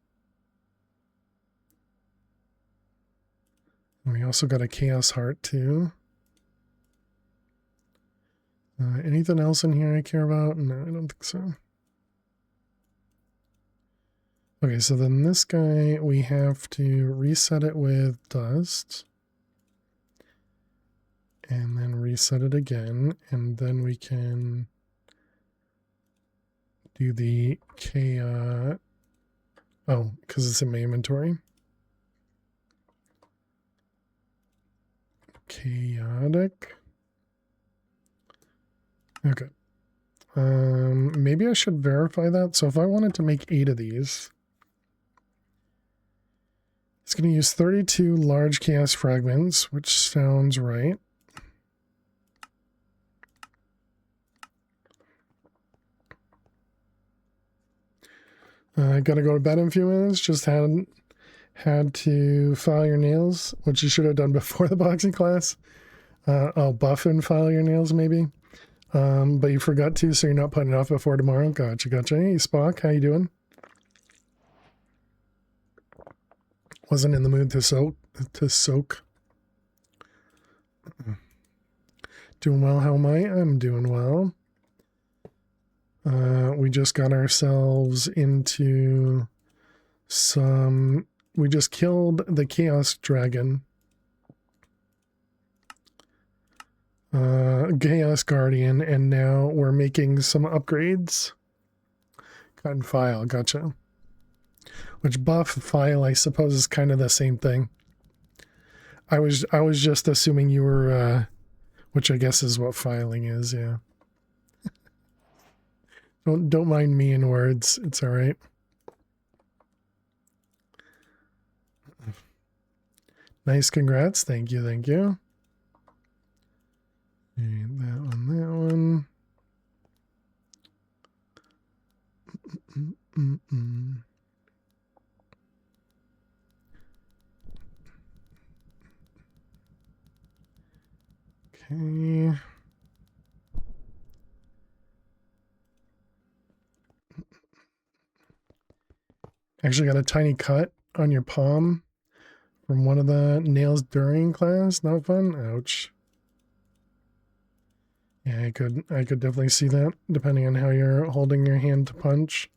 And we also got a Chaos Heart too. Anything else in here I care about? No, I don't think so. Okay, so then this guy, we have to reset it with dust. And then reset it again. And then we can do the chaos. Oh, because it's in my inventory. Chaotic. Okay. Maybe I should verify that. So if I wanted to make 8 of these, it's going to use 32 large chaos fragments, which sounds right. I got to go to bed in a few minutes. Just had to file your nails, which you should have done before the boxing class. I'll buff and file your nails maybe. But you forgot to, so you're not putting it off before tomorrow. Gotcha. Hey, Spock, how you doing? Wasn't in the mood to soak. Doing well, how am I? I'm doing well. We just got ourselves into some... We just killed the Chaos Dragon. Chaos Guardian, and now we're making some upgrades. Cut and file, gotcha. Which buff file, I suppose, is kind of the same thing. I was just assuming you were, which I guess is what filing is, yeah. Don't mind me in words, it's all right. Nice, congrats, thank you. And that one. Okay. Actually got a tiny cut on your palm from one of the nails during class. Not fun. Ouch. Yeah, I could definitely see that, depending on how you're holding your hand to punch.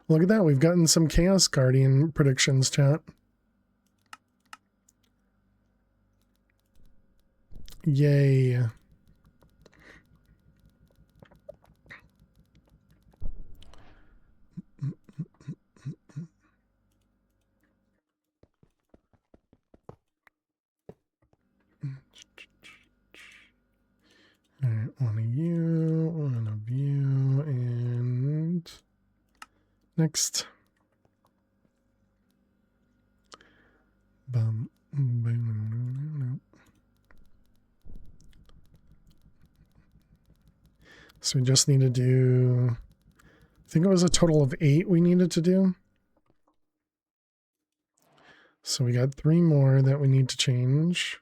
Look at that, we've gotten some Chaos Guardian predictions, chat. Yay. All right, one of you, and next. Bum, boom. So we just need to do, I think it was a total of 8 we needed to do. So we got 3 more that we need to change.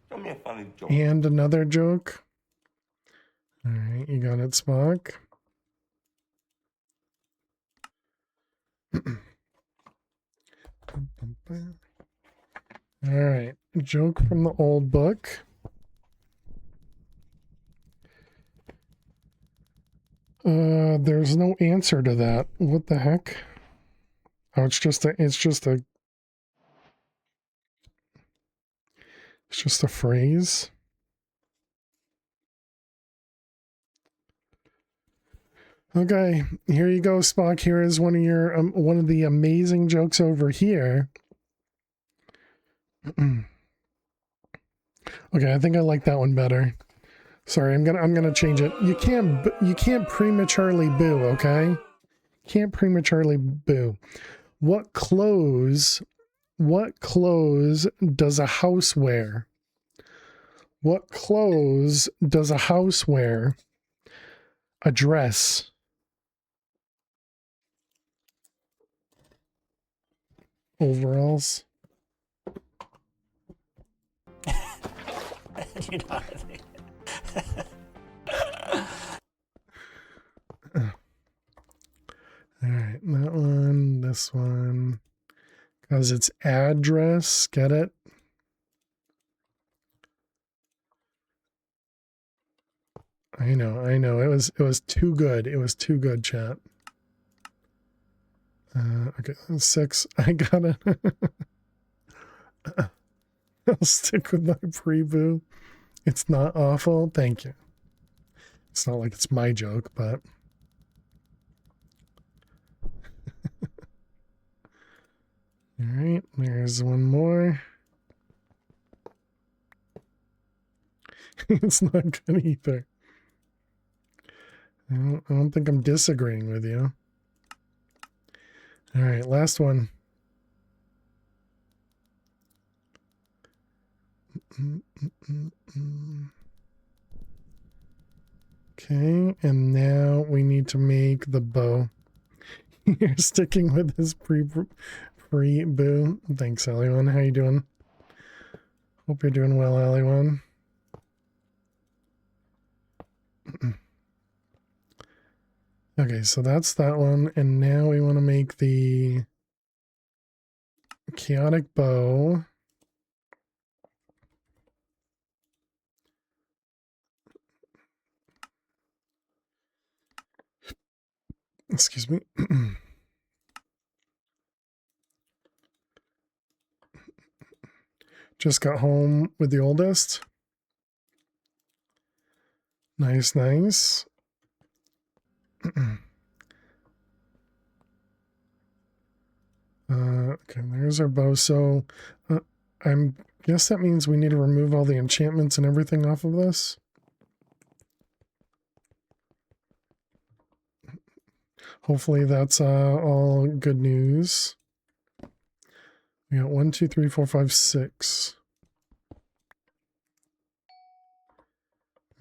Tell me a funny joke. And another joke. All right, you got it, Spock. All right, joke from the old book. There's no answer to that. What the heck? Oh, it's just a phrase. Okay, here you go, Spock. Here is one of the amazing jokes over here. Okay, I think I like that one better. Sorry, I'm gonna change it. You can't prematurely boo, okay? Can't prematurely boo. What clothes does a house wear? What clothes does a house wear? A dress. Overalls. You know what I mean? All right, that one, this one, because it's address. Get it? I know. It was too good. It was too good, chat. Okay, 6. I got it. I'll stick with my pre-boo. It's not awful. Thank you. It's not like it's my joke, but all right, there's one more. It's not good either. I don't think I'm disagreeing with you. All right, last one. Okay, and now we need to make the bow. You're sticking with this pre-boo. Thanks, Aliwan. How you doing? Hope you're doing well, Aliwan. Okay, so that's that one, and now we want to make the chaotic bow. Excuse me. Just got home with the oldest. Nice, nice. Okay, there's our bow. So I guess that means we need to remove all the enchantments and everything off of this. Hopefully that's all good news. We got 1, 2, 3, 4, 5, 6.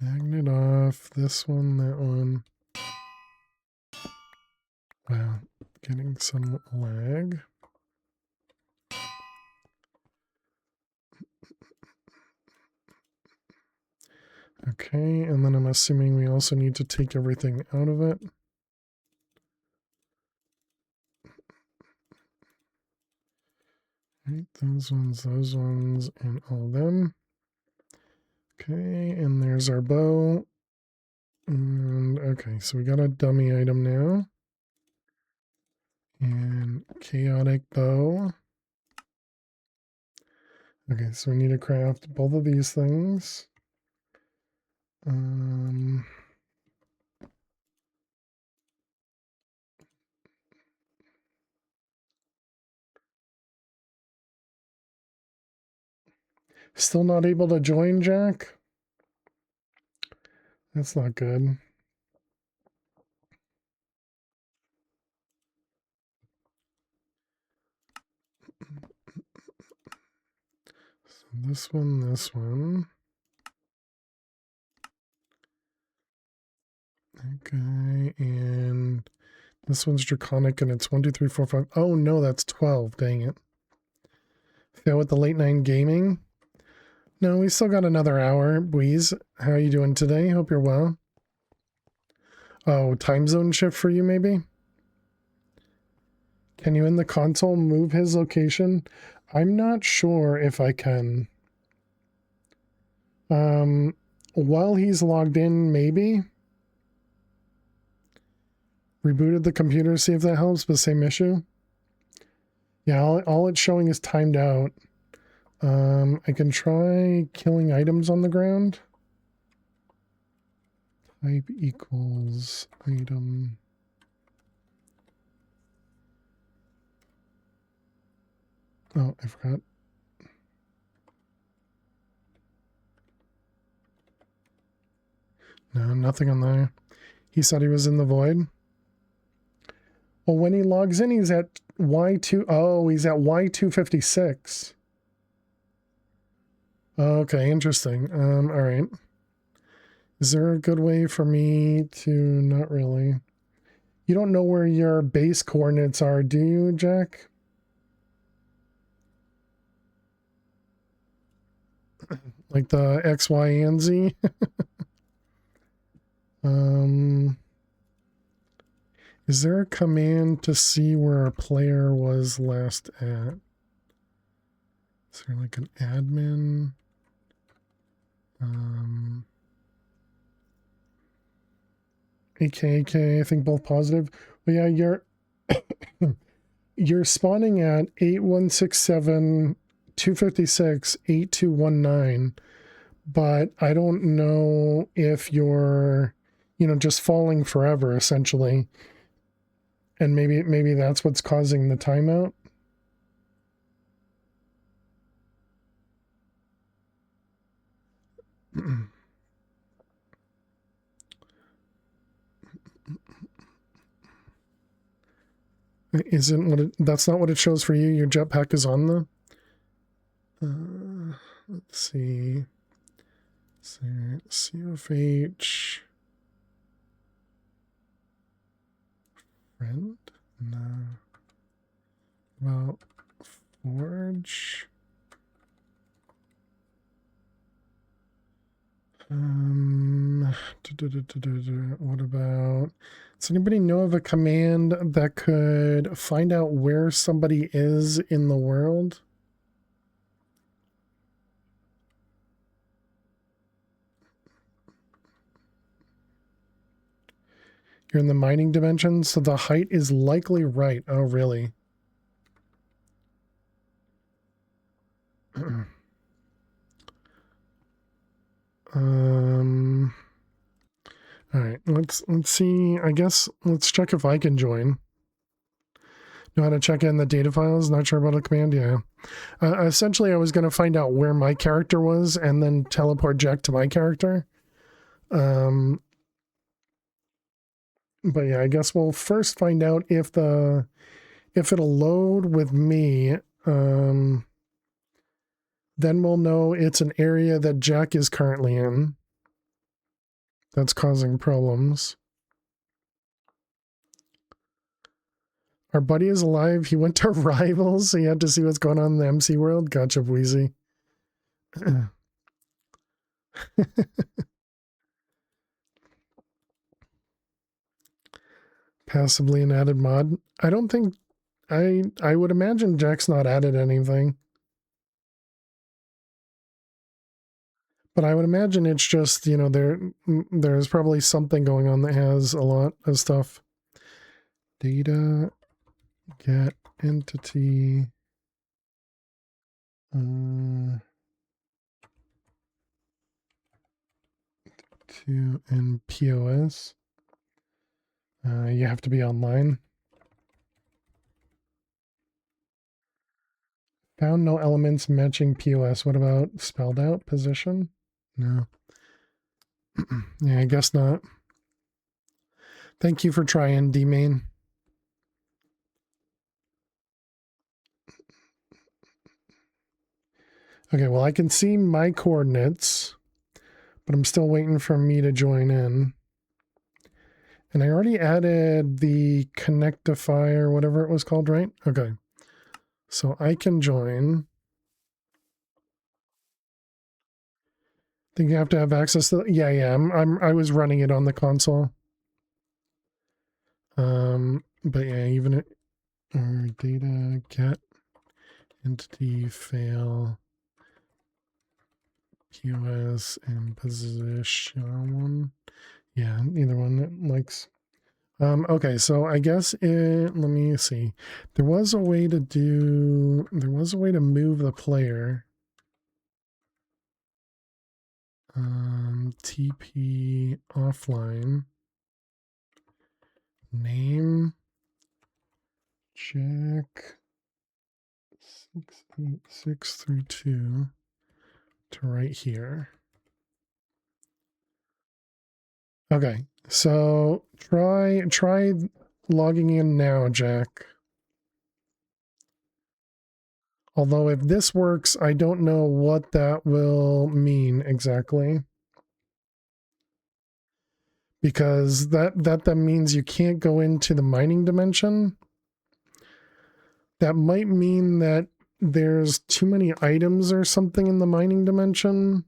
Magnet off. This one, that one. Wow, getting some lag. Okay, and then I'm assuming we also need to take everything out of it. Right, those ones, and all of them. Okay, and there's our bow. And okay, so we got a dummy item now. And chaotic bow. Okay, so we need to craft both of these things. Still not able to join, Jack? That's not good. So this one. Okay, and this one's draconic and it's 1, 2, 3, 4, 5. Oh no, that's 12. Dang it. Fail with the late night gaming. No, we still got another hour. Breeze, how are you doing today? Hope you're well. Oh, time zone shift for you, maybe? Can you in the console move his location? I'm not sure if I can. While he's logged in, maybe. Rebooted the computer, see if that helps, but same issue. Yeah, all it's showing is timed out. I can try killing items on the ground. Type equals item. Oh, I forgot. No, nothing on there. He said he was in the void. Well, when he logs in, he's at Y2. Oh, he's at Y256. Okay, interesting. All right. Is there a good way for me to... Not really. You don't know where your base coordinates are, do you, Jack? like the X, Y, and Z. Is there a command to see where a player was last at? Is there like an admin? AKK, I think both positive. Well, yeah, you're spawning at 8167 256 8219, but I don't know if you're, just falling forever essentially. And maybe that's what's causing the timeout. Isn't what that's not what it shows for you. Your jetpack is on the. Let's see. CFH. Friend? No. Well, Forge. What about, does anybody know of a command that could find out where somebody is in the world? You're in the mining dimension, so the height is likely right. Oh, really? All right, let's see. I guess let's check if I can join. Know how to check in the data files? Not sure about a command. Yeah. Essentially, I was going to find out where my character was and then teleport Jack to my character. But yeah, I guess we'll first find out if it'll load with me. Then we'll know it's an area that Jack is currently in that's causing problems. Our buddy is alive. He went to Rivals, so he had to see what's going on in the MC world. Gotcha, Wheezy. Passively an added mod. I don't think I would imagine Jack's not added anything. But I would imagine it's just, there's probably something going on that has a lot of stuff. Data, get entity, to and POS. You have to be online. Found no elements matching POS. What about spelled out position? No. Yeah, I guess not. Thank you for trying, D-Main. Okay, well, I can see my coordinates, but I'm still waiting for me to join in. And I already added the Connectify or whatever it was called, right? Okay. So I can join. I think you have to have access to, yeah, I was running it on the console. But yeah, even it, data get entity fail POS and position. Yeah, either one that likes. Okay, so I guess let me see. There was a way to move the player. TP offline. Name. Check 68632 to right here. Okay, so try logging in now, Jack. Although if this works, I don't know what that will mean exactly. Because that means you can't go into the mining dimension. That might mean that there's too many items or something in the mining dimension.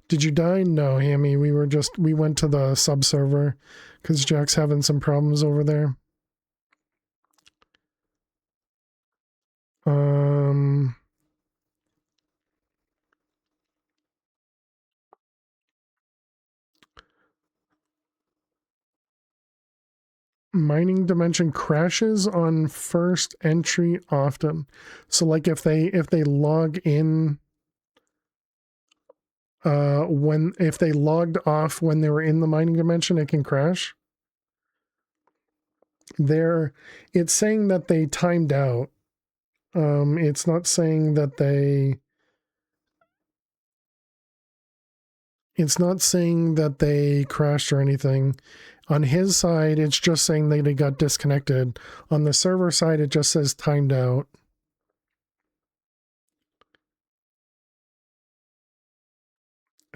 Did you die? No, Hammy. We went to the sub server because Jack's having some problems over there. Mining dimension crashes on first entry often. So like if they log in if they logged off when they were in the mining dimension, it can crash. It's saying that they timed out. It's not saying that they crashed or anything. On his side, it's just saying that they got disconnected. On the server side, it just says timed out.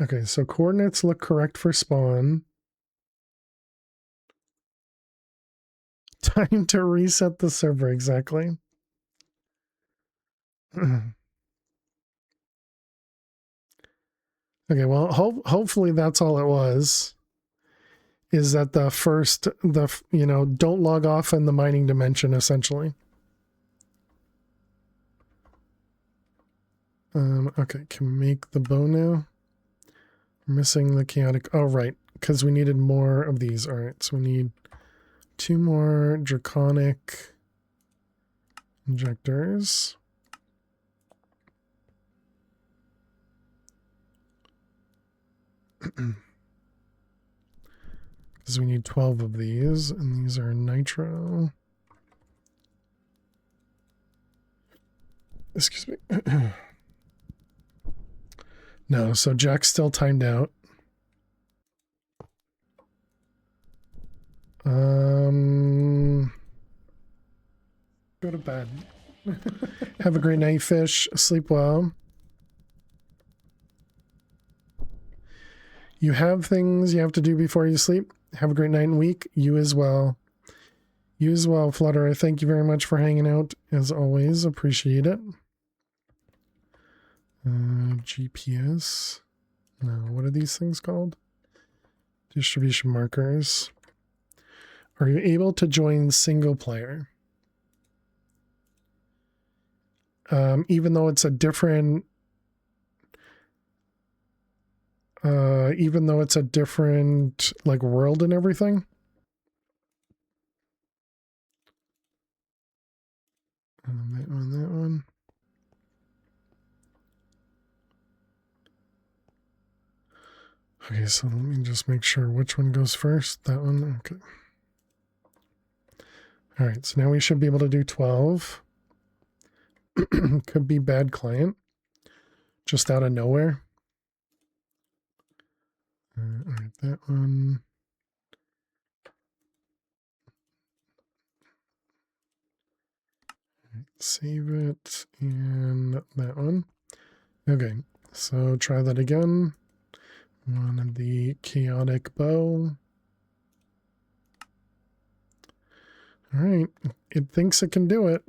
Okay, so coordinates look correct for spawn. Time to reset the server, exactly. Okay, well, hopefully that's all it was. Is that don't log off in the mining dimension, essentially. Okay, can make the bow now. Missing the chaotic. Oh, right, because we needed more of these. All right, so we need 2 more draconic injectors. Because we need 12 of these, and these are nitro. Excuse me. No, so Jack's still timed out. Go to bed. Have a great night, fish. Sleep well. You have things you have to do before you sleep. Have a great night and week. You as well. You as well, Flutter. Thank you very much for hanging out. As always, appreciate it. GPS. No, what are these things called? Distribution markers. Are you able to join single player? Even though it's a different like world and everything. That one. Okay, so let me just make sure which one goes first. That one, okay. All right, so now we should be able to do 12. Could be bad client. Just out of nowhere. All right, that one. Save it, and that one. Okay, so try that again. One of the chaotic bow. All right, it thinks it can do it.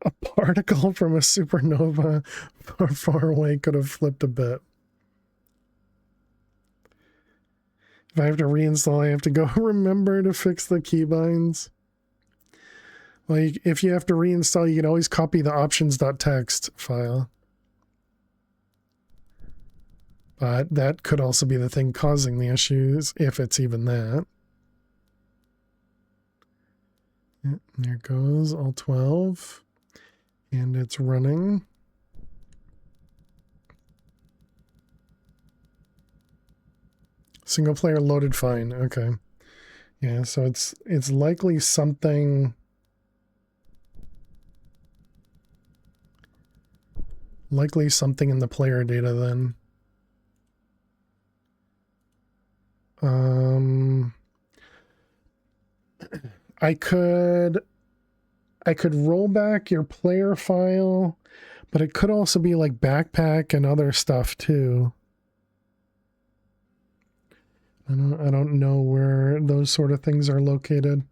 A particle from a supernova far away could have flipped a bit. If I have to reinstall, I have to go remember to fix the keybinds. Well, if you have to reinstall, you can always copy the options.txt file. But that could also be the thing causing the issues, if it's even that. Yeah, there goes all 12. And it's running. Single player loaded fine. Okay. Yeah, so it's likely something in the player data then. I could roll back your player file, but it could also be like backpack and other stuff too. I don't know where those sort of things are located,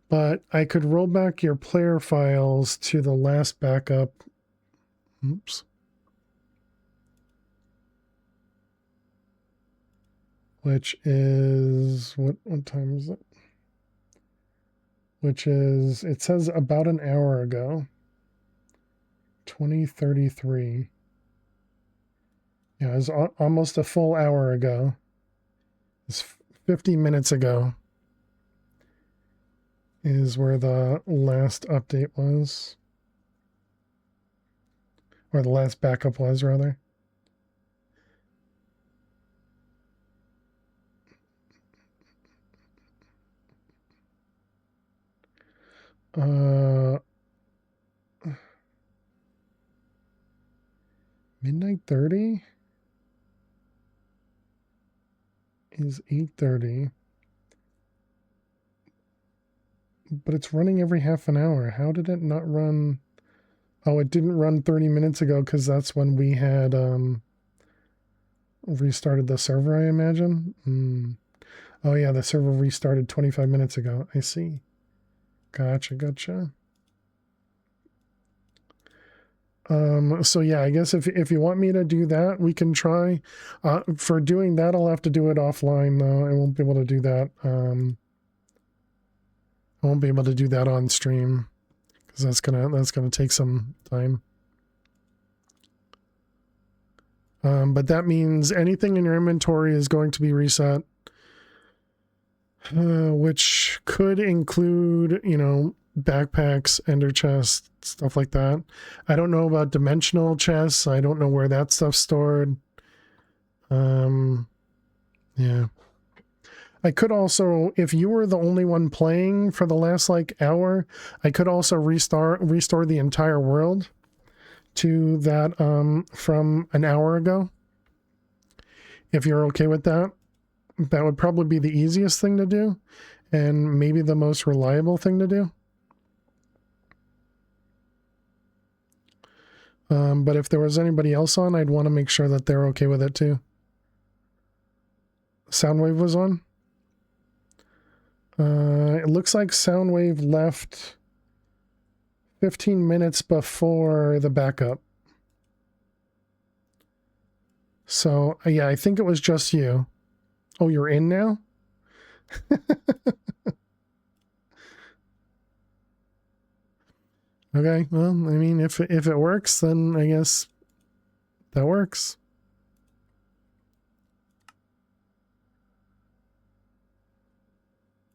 but I could roll back your player files to the last backup. Oops. Which is, what time is it? Which is, it says about an hour ago. 20:33. Yeah, it was almost a full hour ago. It's 50 minutes ago is where the last update was. Or the last backup was, rather. Midnight 30 is 8:30. But it's running every half an hour. How did it not run? Oh, it didn't run 30 minutes ago because that's when we had restarted the server, I imagine. Oh yeah, the server restarted 25 minutes ago. I see. Gotcha. So yeah, I guess if you want me to do that, we can try. For doing that, I'll have to do it offline though. I won't be able to do that. I won't be able to do that on stream because that's gonna take some time. But that means anything in your inventory is going to be reset, which could include, backpacks, ender chests, stuff like that. I don't know about dimensional chests. I don't know where that stuff's stored. Yeah. I could also, if you were the only one playing for the last hour, I could also restore the entire world to that from an hour ago. If you're okay with that, that would probably be the easiest thing to do and maybe the most reliable thing to do. But if there was anybody else on, I'd want to make sure that they're okay with it too. Soundwave was on. It looks like Soundwave left 15 minutes before the backup. So, yeah, I think it was just you. Oh, you're in now? Okay, well, I mean, if it works, then I guess that works.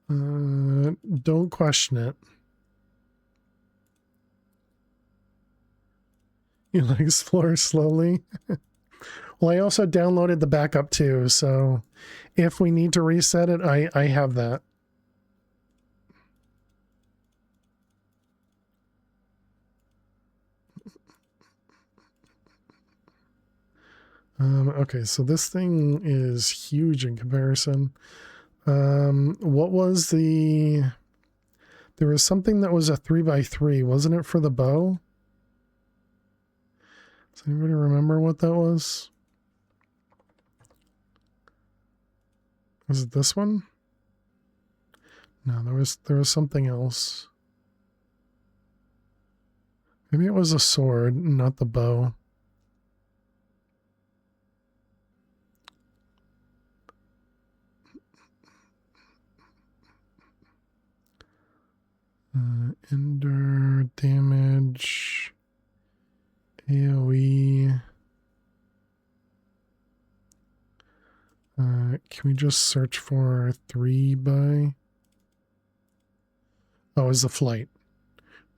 Don't question it. You explore slowly. Well, I also downloaded the backup too, so if we need to reset it, I have that. Okay, so this thing is huge in comparison. What was there was something that was a 3x3, wasn't it, for the bow? Does anybody remember what that was? Was it this one? No, there was something else. Maybe it was a sword, not the bow. Ender damage, AoE. Can we just search for 3x? Oh, is the flight.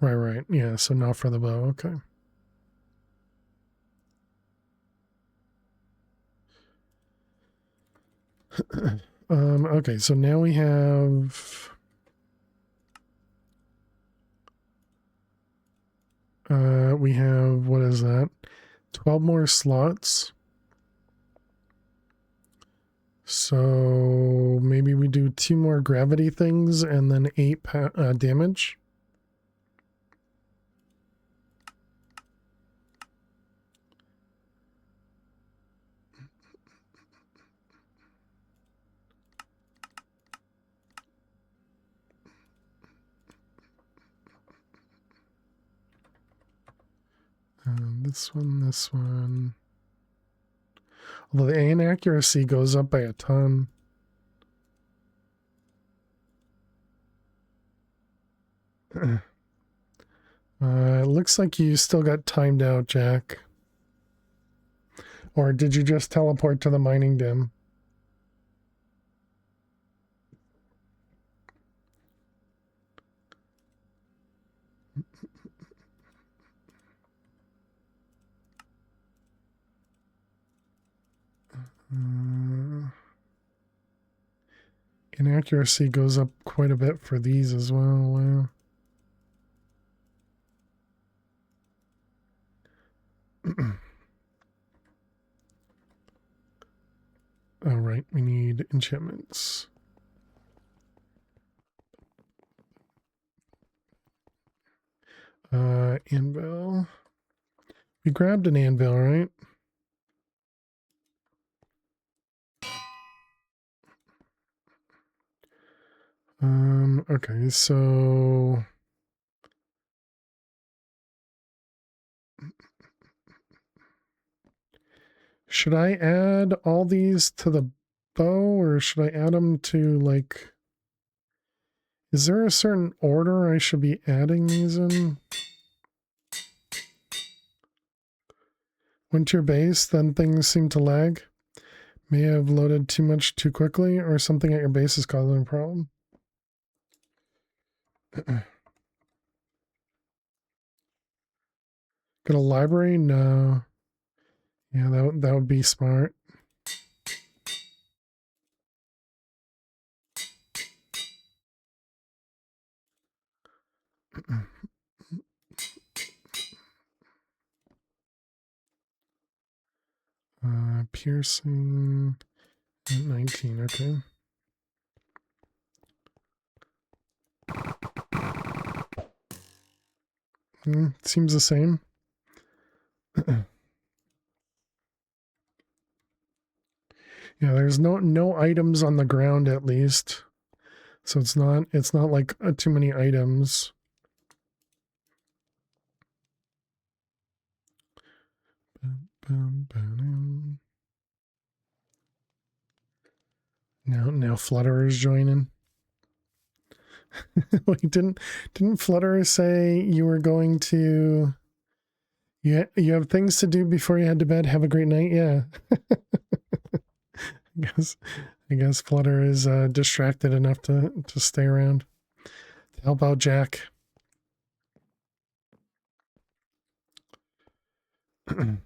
Right. Yeah, so not for the bow. Okay. Okay, so now we have what is that? 12 more slots. So maybe we do 2 more gravity things and then 8 damage. this one. Although the inaccuracy goes up by a ton. It looks like you still got timed out, Jack. Or did you just teleport to the mining dim? Inaccuracy goes up quite a bit for these as well. Wow. All right, we need enchantments. Anvil. We grabbed an anvil, right? Okay, so should I add all these to the bow, or should I add them to, like, is there a certain order I should be adding these in? Went to your base, then things seem to lag. May have loaded too much too quickly, or something at your base is causing a problem. Got a library? No. Yeah, that would be smart. Piercing at 19, okay. Seems the same. Yeah, there's no items on the ground at least. So it's not like too many items. Now Flutterer's joining. Wait, didn't Flutterer say you were going to you have things to do before you head to bed? Have a great night. Yeah. I guess Flutter is distracted enough to stay around to help out Jack. I'll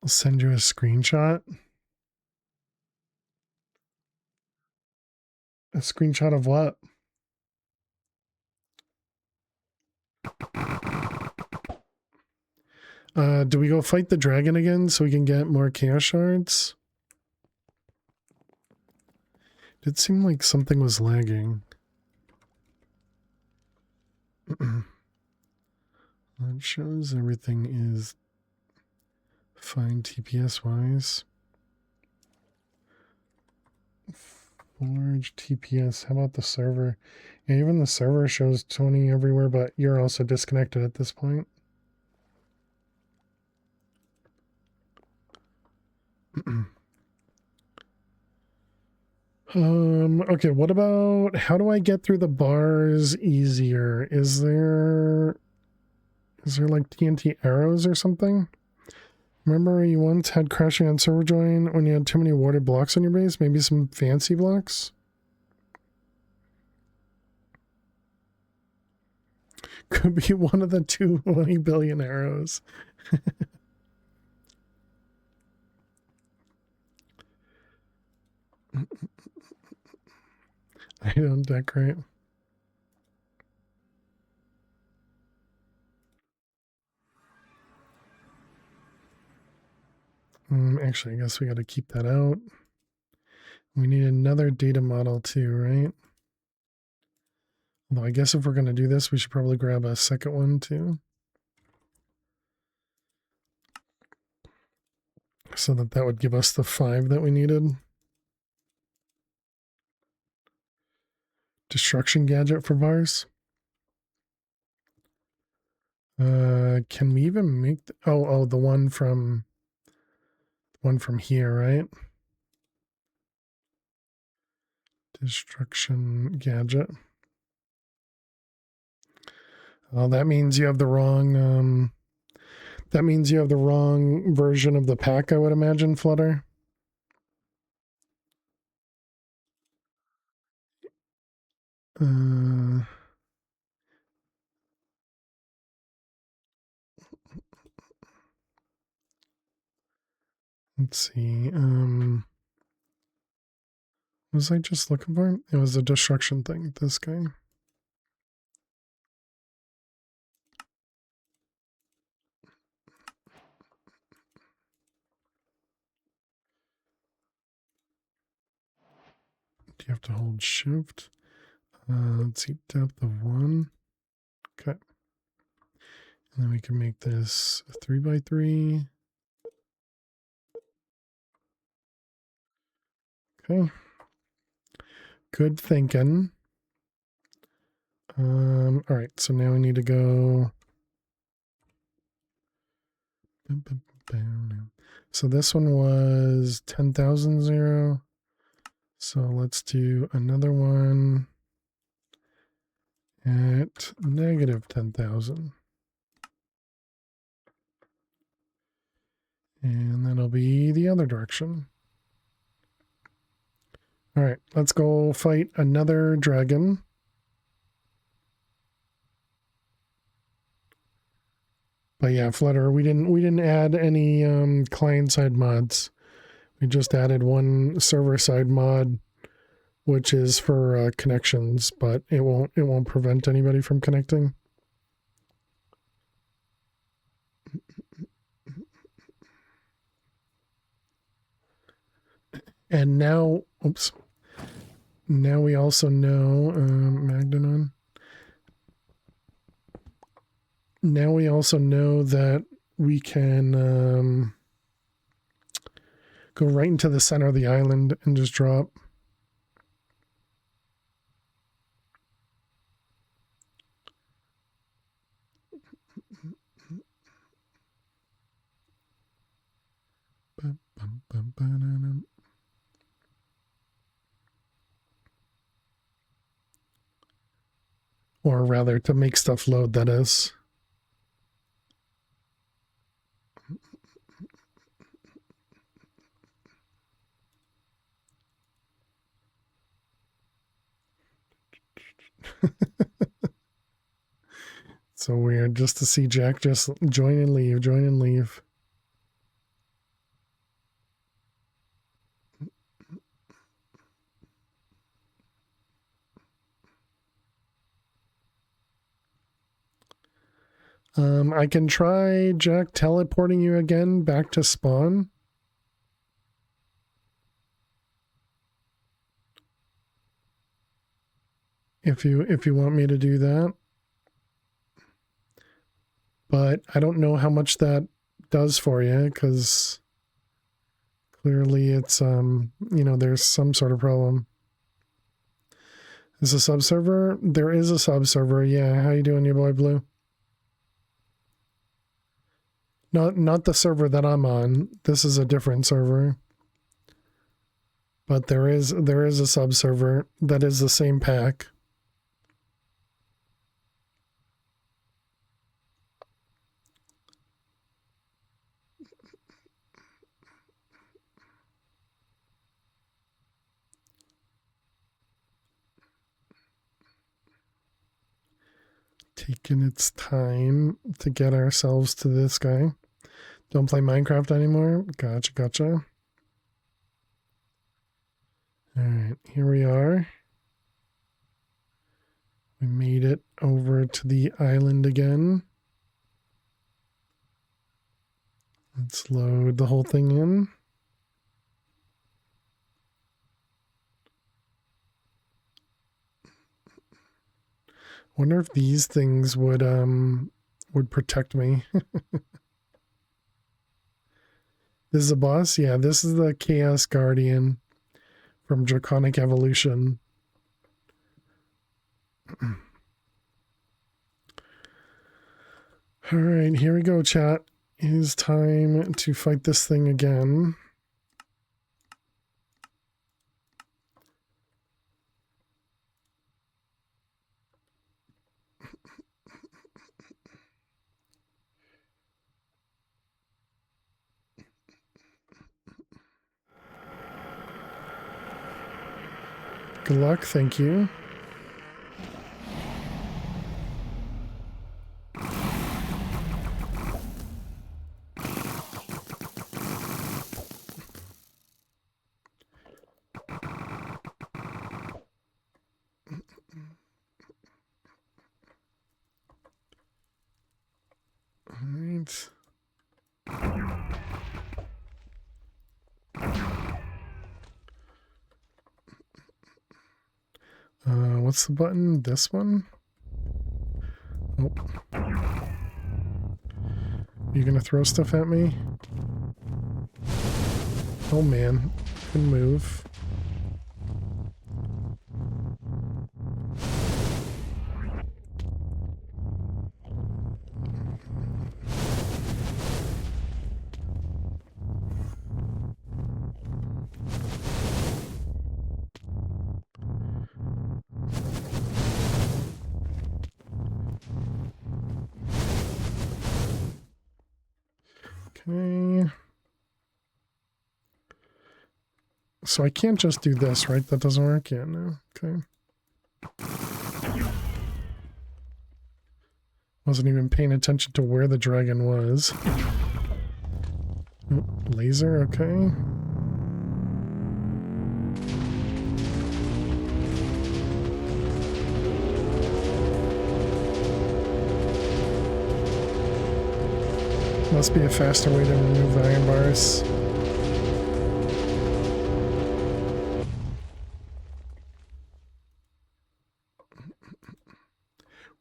send you a screenshot. A screenshot of what? Do we go fight the dragon again so we can get more chaos shards? It seemed like something was lagging. That shows everything is fine TPS wise. Large TPS. How about the server? Yeah, even the server shows 20 everywhere, but you're also disconnected at this point. Okay, what about how do I get through the bars easier? Is there like TNT arrows or something? Remember you once had crashing on server join when you had too many warded blocks on your base? Maybe some fancy blocks? Could be one of the 20 billion arrows. I don't decorate. Actually, I guess we got to keep that out. We need another data model too, right? Although I guess if we're going to do this, we should probably grab a second one too. So that would give us the 5 that we needed. Destruction gadget for bars. Can we even make the one from here, right? Destruction gadget. Oh, that means you have the wrong version of the pack, I would imagine, Flutter. Let's see. What was I just looking for? It was a destruction thing, this guy. Do you have to hold shift? Let's see, depth of 1. Okay. And then we can make this a 3x3. Okay. Good thinking. All right, so now we need to go. So this one was 10,000 0. So let's do another one at negative 10,000. And that'll be the other direction. All right, let's go fight another dragon. But yeah, Flutter, we didn't add any client side mods. We just added one server side mod, which is for connections, but it won't prevent anybody from connecting. And now, oops. Now we also know Magdanon. Now we also know that we can go right into the center of the island and just drop. Or rather, to make stuff load, that is. So weird just to see Jack just join and leave. I can try Jack teleporting you again back to spawn. If you want me to do that. But I don't know how much that does for you, because clearly it's there's some sort of problem. Is a subserver? There is a subserver, yeah. How you doing, your boy Blue? Not the server that I'm on. This is a different server. But there is a subserver that is the same pack. Taking its time to get ourselves to this guy. Don't play Minecraft anymore? Gotcha. Alright, here we are. We made it over to the island again. Let's load the whole thing in. Wonder if these things would protect me. This is a boss? Yeah, this is the Chaos Guardian from Draconic Evolution. All right, here we go, chat. It is time to fight this thing again. Good luck, thank you. Alright. What's the button? This one? Oh. You gonna throw stuff at me? Oh man, can move. Okay. So I can't just do this, right? That doesn't work yet, no. Okay. Wasn't even paying attention to where the dragon was. Oh, laser, okay. Must be a faster way to remove the iron bars.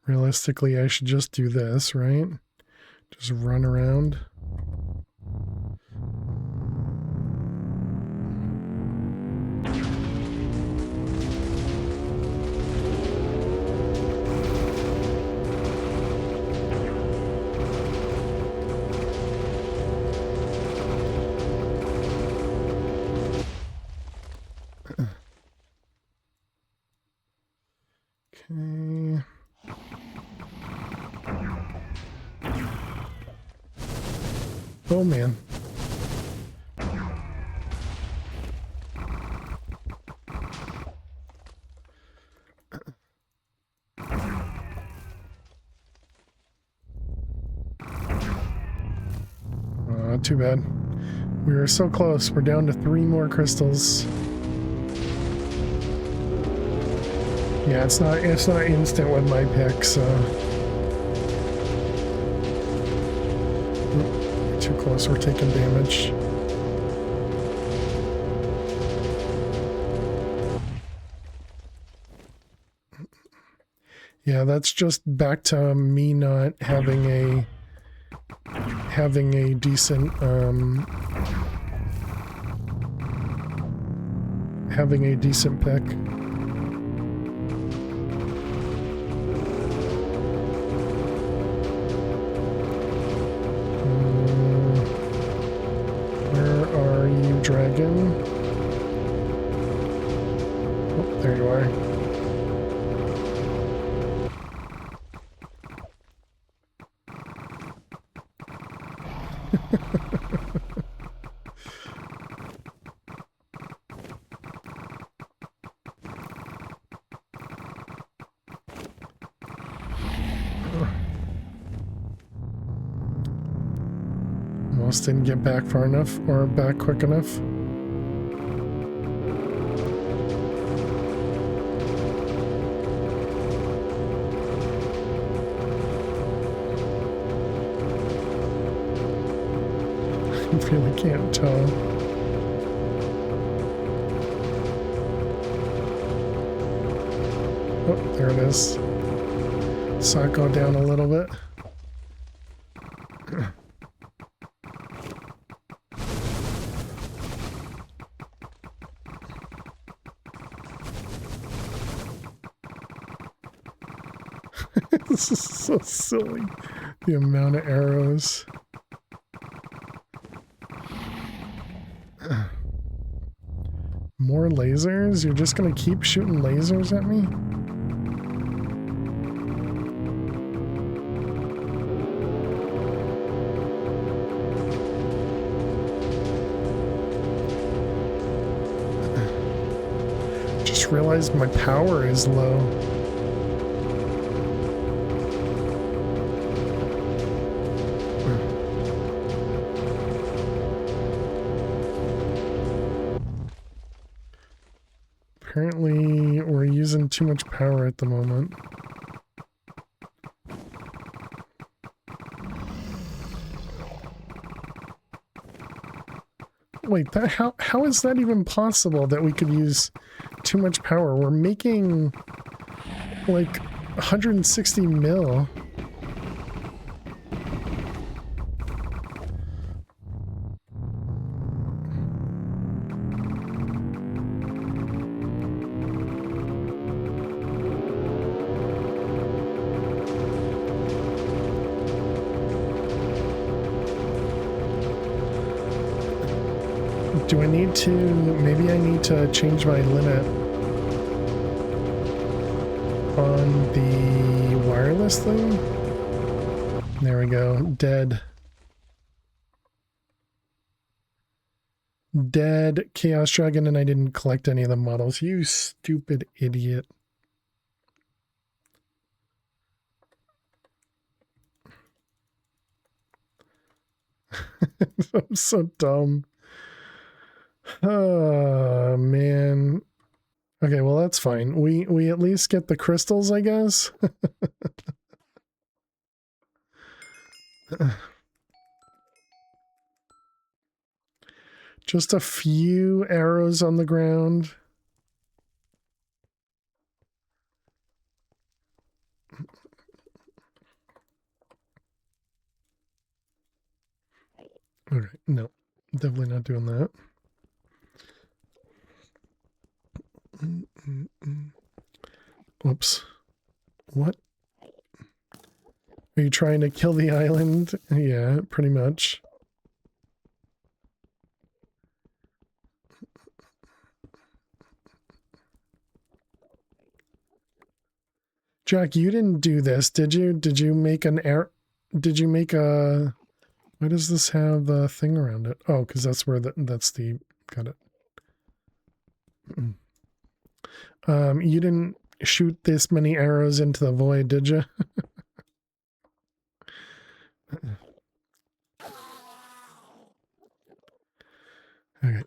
Realistically, I should just do this, right? Just run around. Okay. Oh man. Too bad. We were so close. We're down to 3 more crystals. Yeah, it's not instant with my pick, so too close, we're taking damage. Yeah, that's just back to me not having a decent pick. Where are you, dragon? Oh, there you are. Almost didn't get back far enough or back quick enough. I really can't tell. Oh, there it is. Saw it go down a little bit. This is so silly. The amount of arrows. More lasers? You're just gonna keep shooting lasers at me? Just realized my power is low. Apparently, we're using too much power at the moment. Wait, how is that even possible that we could use too much power? We're making like 160 mil. Do I need to, maybe I need to change my limit on the wireless thing? There we go, dead. Dead Chaos Dragon, and I didn't collect any of the models. You stupid idiot. I'm so dumb. Oh, man. Okay, well, that's fine. We at least get the crystals, I guess. Just a few arrows on the ground. Okay, no, definitely not doing that. Whoops. What? Are you trying to kill the island? Yeah, pretty much. Jack, you didn't do this, did you? Did you make an air? Did you make a? Why does this have a thing around it? Oh, because that's where that's the. Got it. You didn't shoot this many arrows into the void, did you? Okay,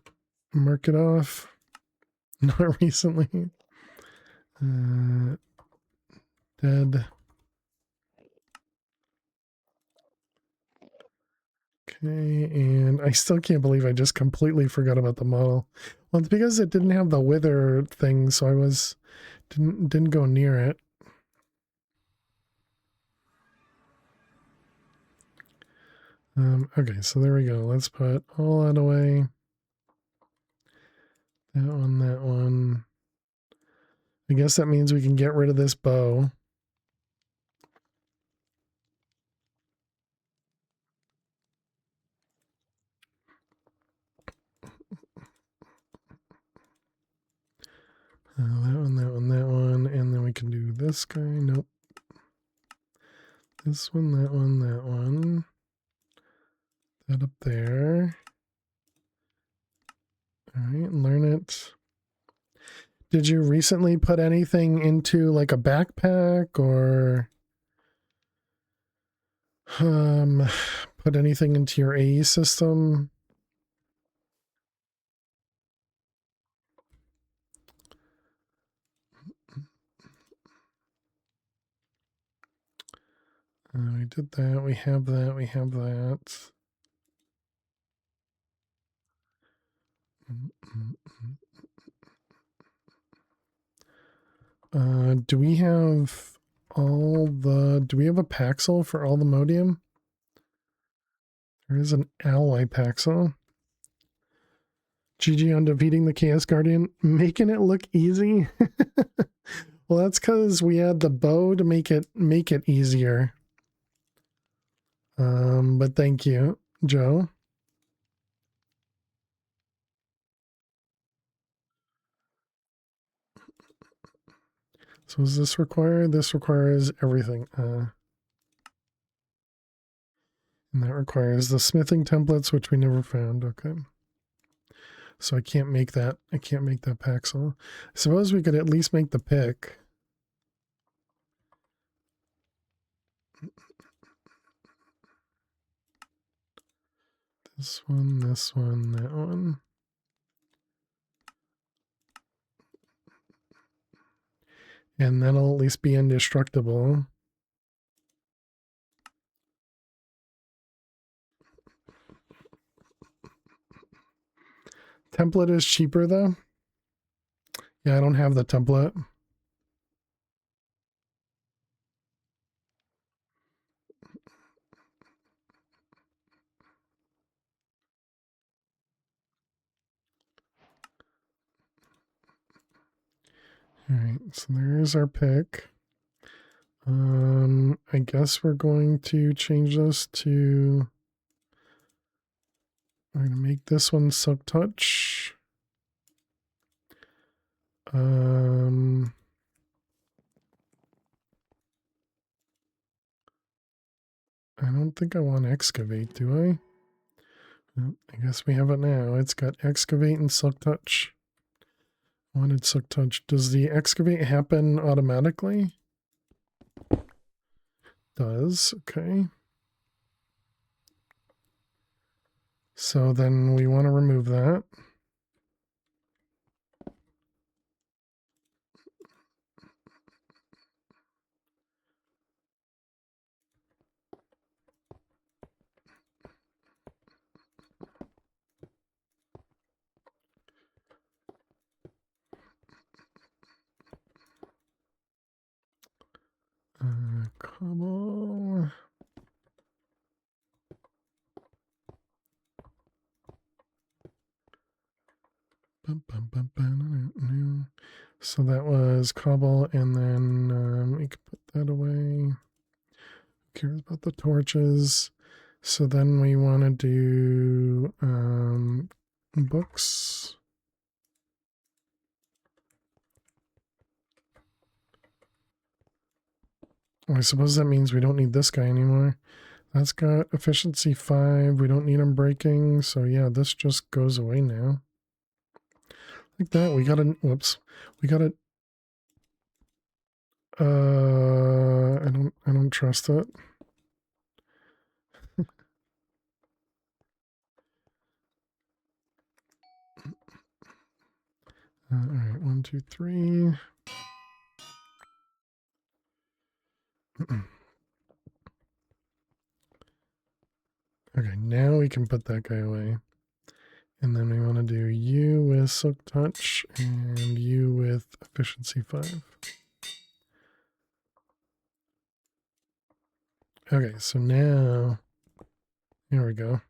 mark it off. Not recently. Dead. Okay, and I still can't believe I just completely forgot about the model. Well, it's because it didn't have the wither thing, so I didn't go near it. Okay, so there we go. Let's put all that away. That one, that one. I guess that means we can get rid of this bow. That one, that one, that one, and then we can do this guy. Nope. This one, that one, that one. That up there. All right, learn it. Did you recently put anything into like a backpack or put anything into your AE system? We did that, we have that, we have that. Do we have do we have a Paxel for all the Modium? There is an alloy Paxel. GG on defeating the Chaos Guardian, making it look easy. Well, that's because we had the bow to make it easier. But thank you, Joe. So is this required? This requires everything. And that requires the smithing templates, which we never found. Okay. So I can't make that. I can't make that paxel. I suppose we could at least make the pick. This one, that one. And that'll at least be indestructible. Template is cheaper though. Yeah, I don't have the template. All right, so there's our pick. I guess we're going to change this to, we're going to make this one Silk Touch. I don't think I want Excavate, do I? Well, I guess we have it now. It's got Excavate and Silk Touch. Wanted Silk Touch. Does the Excavate happen automatically? Does, okay. So then we want to remove that. Cobble. So that was cobble, and then we could put that away. Who cares about the torches? So then we want to do books. I suppose that means we don't need this guy anymore. That's got efficiency 5. We don't need him breaking. So yeah, this just goes away now. Like that. We got a, whoops. We got a, I don't trust it. All right, 1, 2, 3. Okay, now we can put that guy away. And then we want to do you with Silk Touch and you with Efficiency 5. Okay, so now, here we go.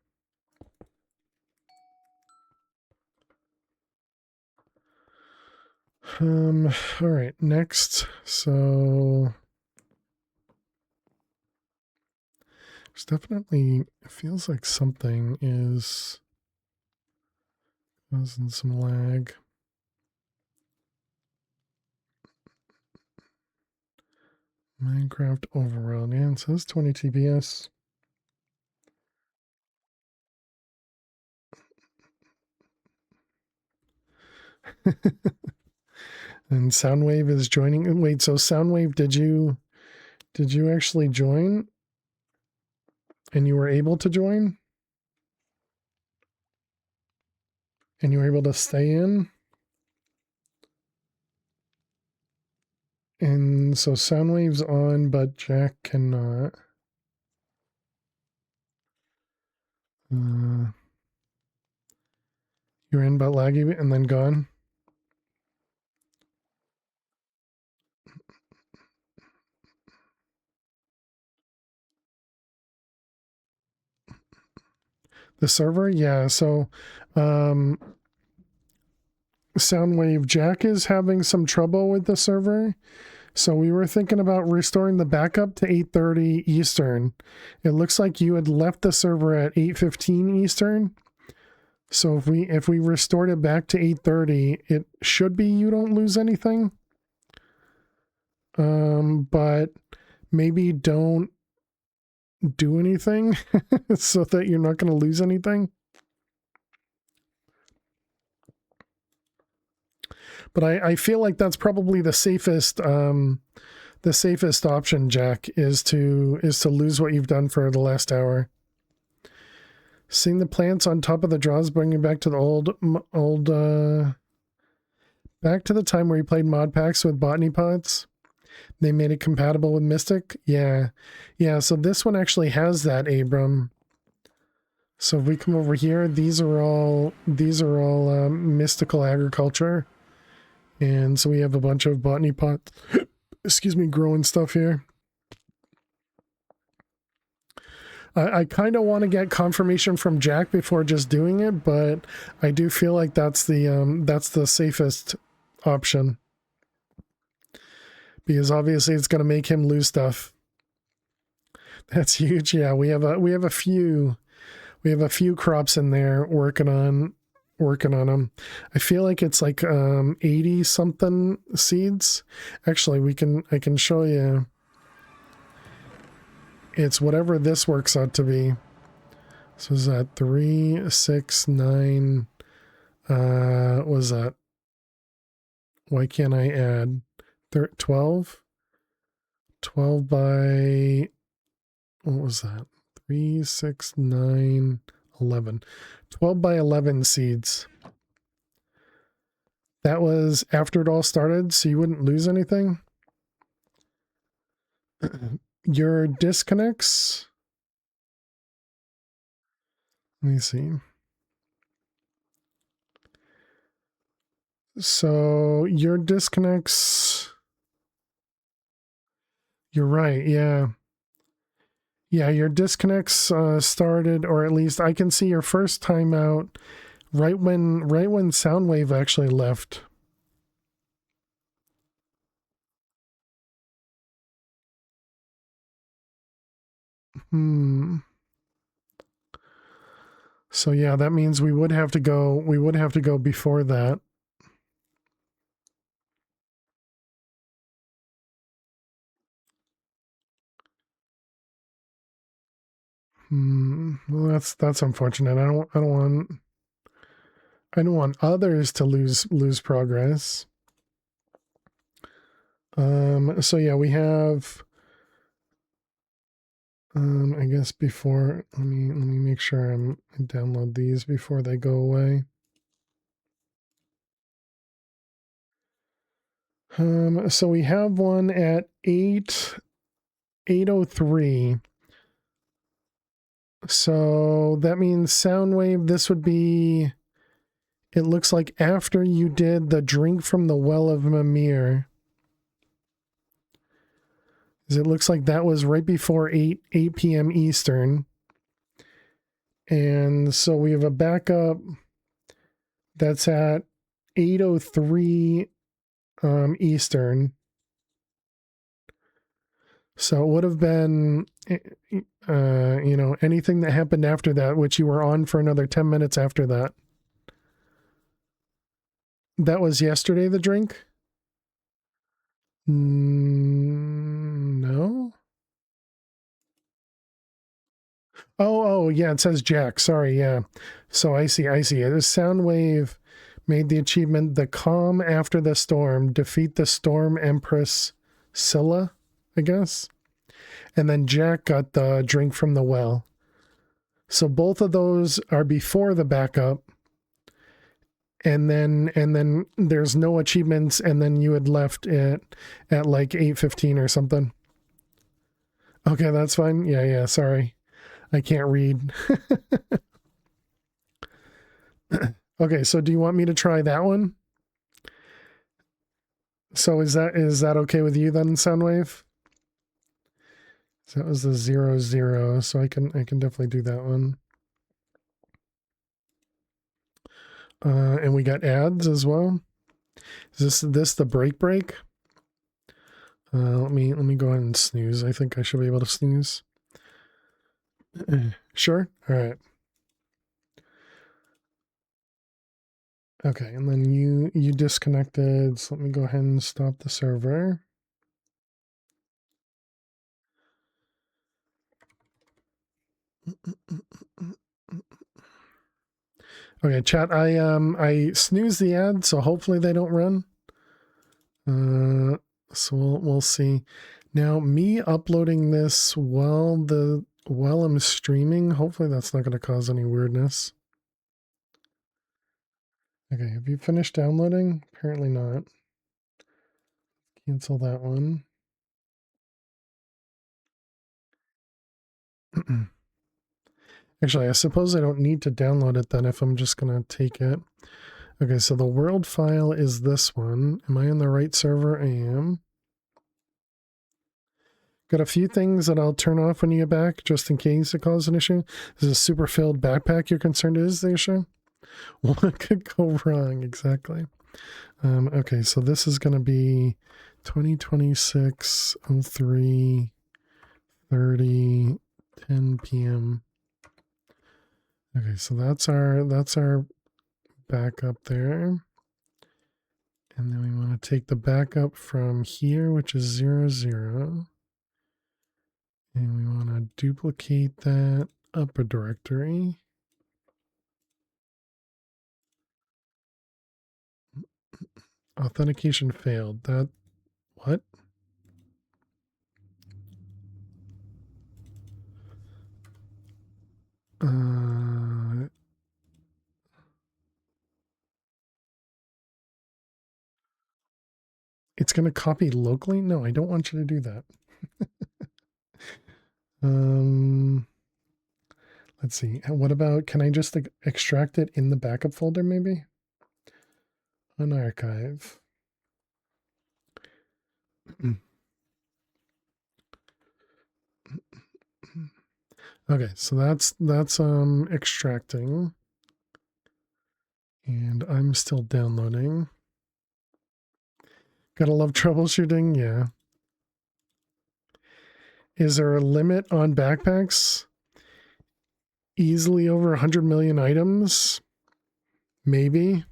All right, next. So there's definitely, it feels like something is causing some lag. Minecraft overall. Yeah, it says 20 TPS. And Soundwave is joining. Wait, so Soundwave, did you actually join? And you were able to join? And you were able to stay in? And so Soundwave's on, but Jack cannot. You're in but laggy and then gone? The server? Yeah, so Soundwave, Jack is having some trouble with the server. So we were thinking about restoring the backup to 8:30 Eastern. It looks like you had left the server at 8:15 Eastern. So if we restored it back to 8:30, it should be you don't lose anything. But maybe don't do anything so that you're not going to lose anything. But I feel like that's probably the safest option, Jack, is to lose what you've done for the last hour. Seeing the plants on top of the draws, bringing back to the back to the time where you played mod packs with botany pots. They made it compatible with Mystic. Yeah. So this one actually has that, Abram. So if we come over here, these are all mystical agriculture. And so we have a bunch of botany pots, excuse me, growing stuff here. I kind of want to get confirmation from Jack before just doing it, but I do feel like that's the safest option. Because obviously it's going to make him lose stuff. That's huge. Yeah, we have a few crops in there working on them. I feel like it's like 80 something seeds. Actually, I can show you. It's whatever this works out to be. So is that 3, 6, 9? What was that? Why can't I add 12? 12 by, what was that? 3, 6, 9, 11. 12 by 11 seeds. That was after it all started, so you wouldn't lose anything. Your disconnects. Let me see. So your disconnects. You're right. Yeah. Yeah, your disconnects started, or at least I can see your first time out right when Soundwave actually left. So yeah, that means we would have to go before that. Well, that's unfortunate. I don't want others to lose progress. So yeah, we have I guess before, let me make sure I download these before they go away. So we have one at 8:03. So that means Soundwave, this would be, it looks like after you did the drink from the well of Mimir. It looks like that was right before 8 p.m. Eastern. And so we have a backup that's at 8:03 Eastern. So it would have been, anything that happened after that, which you were on for another 10 minutes after that. That was yesterday, the drink? No. Oh, yeah, it says Jack. Sorry, yeah. So I see. It was Soundwave made the achievement, the calm after the storm, defeat the storm empress Scylla, I guess. And then Jack got the drink from the well. So both of those are before the backup. And then there's no achievements, and then you had left it at like 8:15 or something. Okay, that's fine. Yeah, sorry. I can't read. Okay, so do you want me to try that one? So is that okay with you then, Soundwave? So that was the 0, so I can definitely do that one. And we got ads as well. Is this the break? Let me go ahead and snooze. I think I should be able to snooze. Sure. All right. Okay, and then you disconnected. So let me go ahead and stop the server. Okay, chat. I snoozed the ad, so hopefully they don't run. So we'll see. Now, me uploading this while I'm streaming, hopefully that's not going to cause any weirdness. Okay, have you finished downloading? Apparently not. Cancel that one. Actually, I suppose I don't need to download it then if I'm just going to take it. Okay, so the world file is this one. Am I on the right server? I am. Got a few things that I'll turn off when you get back, just in case it causes an issue. Is a super filled backpack you're concerned is the issue? What could go wrong? Exactly. Okay, so this is going to be 2026 03 30 10 p.m. Okay, so that's our backup there. And then we want to take the backup from here, which is 0, 0. And we want to duplicate that up a directory. Authentication failed. That, what? It's going to copy locally? No, I don't want you to do that. Let's see. What about, can I just extract it in the backup folder maybe? Unarchive. Okay, so that's extracting. And I'm still downloading. Gotta love troubleshooting, yeah. Is there a limit on backpacks? Easily over 100 million items? Maybe.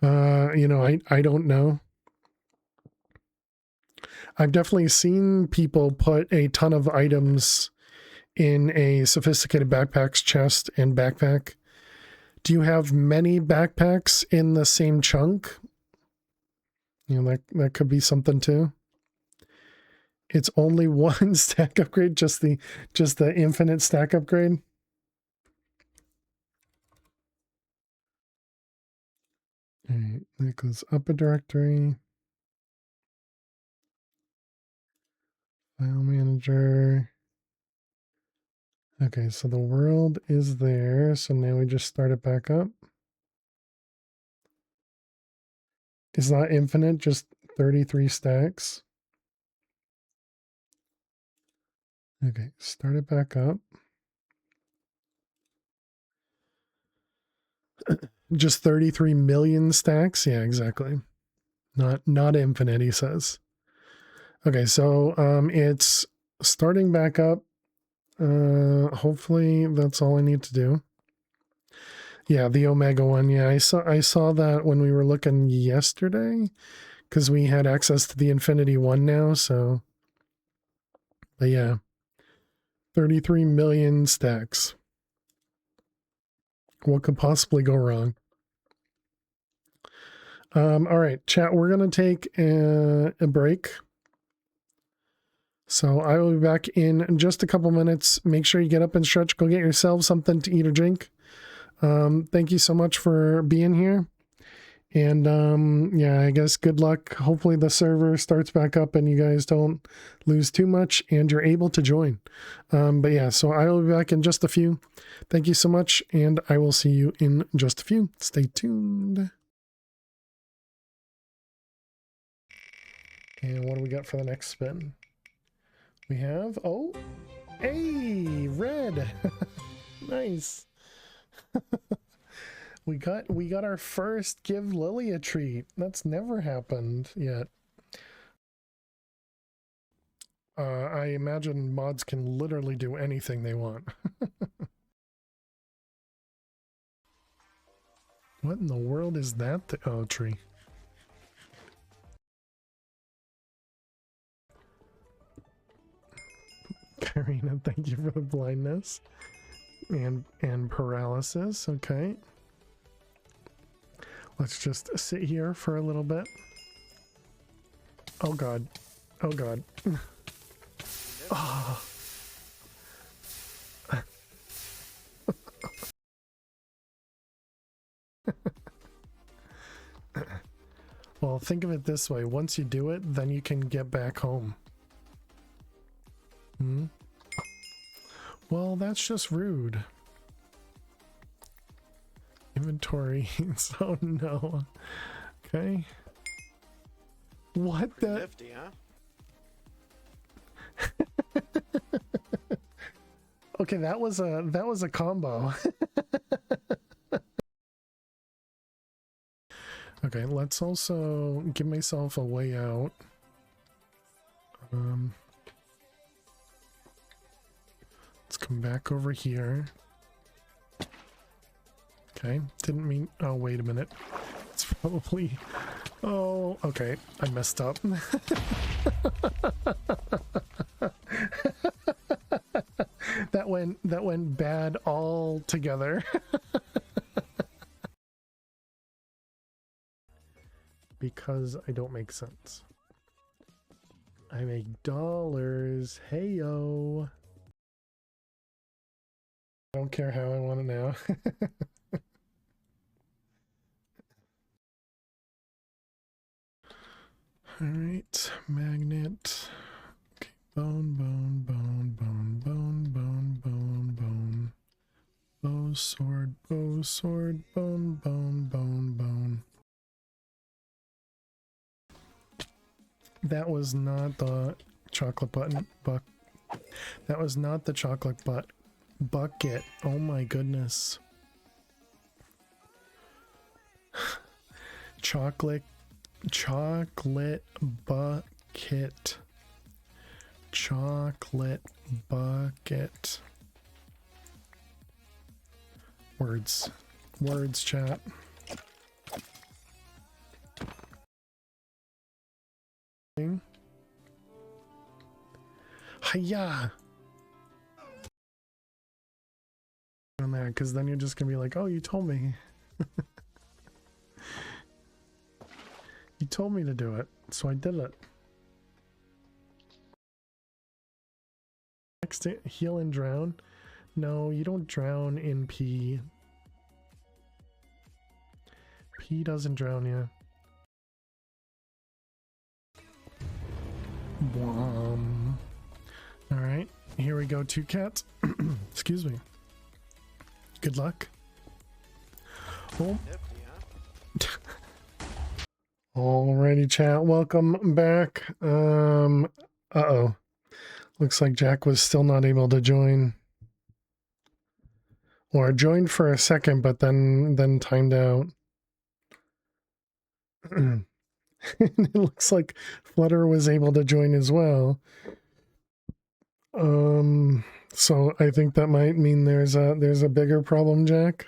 I don't know. I've definitely seen people put a ton of items in a sophisticated backpack's chest and backpack. Do you have many backpacks in the same chunk? That could be something too. It's only one stack upgrade, just the infinite stack upgrade. All right, that goes up a directory. File manager. Okay, so the world is there. So now we just start it back up. It's not infinite, just 33 stacks. Okay, start it back up. Just 33 million stacks? Yeah, exactly. Not infinite, he says. Okay, so it's starting back up. Hopefully that's all I need to do. Yeah, the Omega one. Yeah, I saw that when we were looking yesterday, because we had access to the Infinity one now. So, but yeah, 33 million stacks. What could possibly go wrong? All right, chat. We're gonna take a break. So I will be back in just a couple minutes. Make sure you get up and stretch. Go get yourself something to eat or drink. Thank you so much for being here. And yeah, I guess good luck. Hopefully the server starts back up and you guys don't lose too much and you're able to join. But yeah, so I will be back in just a few. Thank you so much, and I will see you in just a few. Stay tuned. And what do we got for the next spin? We have, oh, hey, red. Nice. We got our first give Lily a treat. That's never happened yet. I imagine mods can literally do anything they want. What in the world is that? Oh, tree. Karina, thank you for the blindness and paralysis. Okay. Let's just sit here for a little bit. Oh god. Oh god. Oh. Well, think of it this way. Once you do it, then you can get back home. Hmm? Well, that's just rude. Inventory. So no. Okay. What the? Nifty, huh? Okay, that was a combo. Okay, let's also give myself a way out. Let's come back over here. Okay, didn't mean. Oh, wait a minute. It's probably. Oh, okay. I messed up. That went bad all together. Because I don't make sense. I make dollars. Heyo. I don't care how I want it now. All right, magnet. Okay, bone, bone, bone, bone, bone, bone, bone, bone. Bow, sword, bone, bone, bone, bone. That was not the chocolate button, that was not the chocolate bucket. Oh my goodness. Chocolate bucket. Chocolate bucket. Words, chat. Hiya. On that, because then you're just gonna be like, oh, you told me. You told me to do it, so I did it. Next to heal and drown. No, you don't drown in pee. Pee doesn't drown you. Blum. All right, here we go, two cats. Excuse me. Good luck. Oh. Nifty, huh? Alrighty, chat. Welcome back. Uh-oh. Looks like Jack was still not able to join. Or joined for a second, but then timed out. It looks like Flutter was able to join as well. So I think that might mean there's a bigger problem, Jack.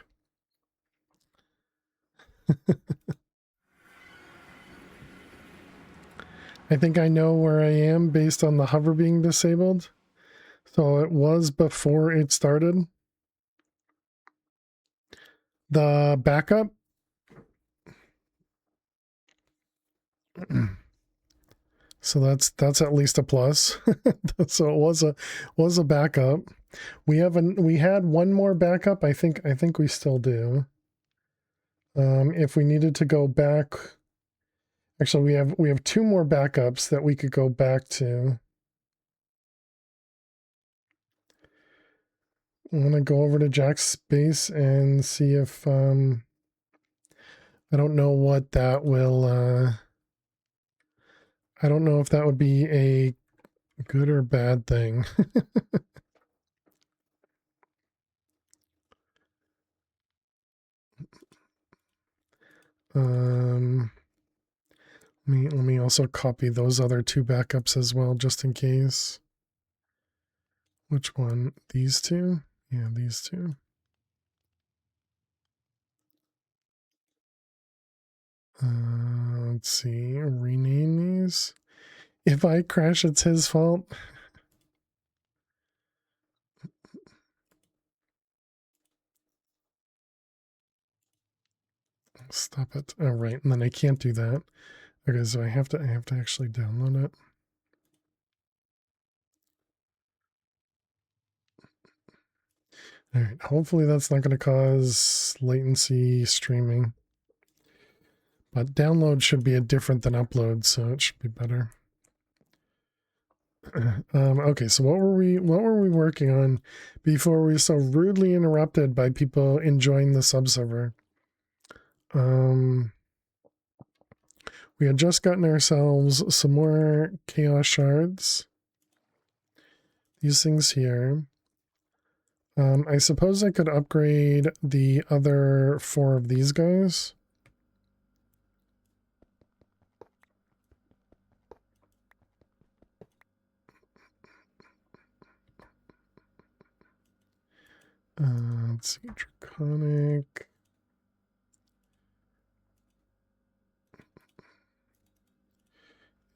I think I know where I am based on the hover being disabled. So it was before it started. The backup. So that's at least a plus. So it was a backup. We had one more backup. I think we still do. If we needed to go back, actually we have two more backups that we could go back to. I want to go over to Jack's space and see if I don't know what that will I don't know if that would be a good or bad thing. Let me also copy those other two backups as well, just in case. Which one? These two? Yeah, these two. Let's see. Rename these. If I crash, it's his fault. Stop it. Oh, right. And then I can't do that. Okay, so I have to actually download it. All right. Hopefully that's not going to cause latency streaming. But download should be different than upload, so it should be better. Okay, so what were we working on before we were so rudely interrupted by people enjoying the subserver? We had just gotten ourselves some more chaos shards. These things here. I suppose I could upgrade the other 4 of these guys. Let's see, Draconic.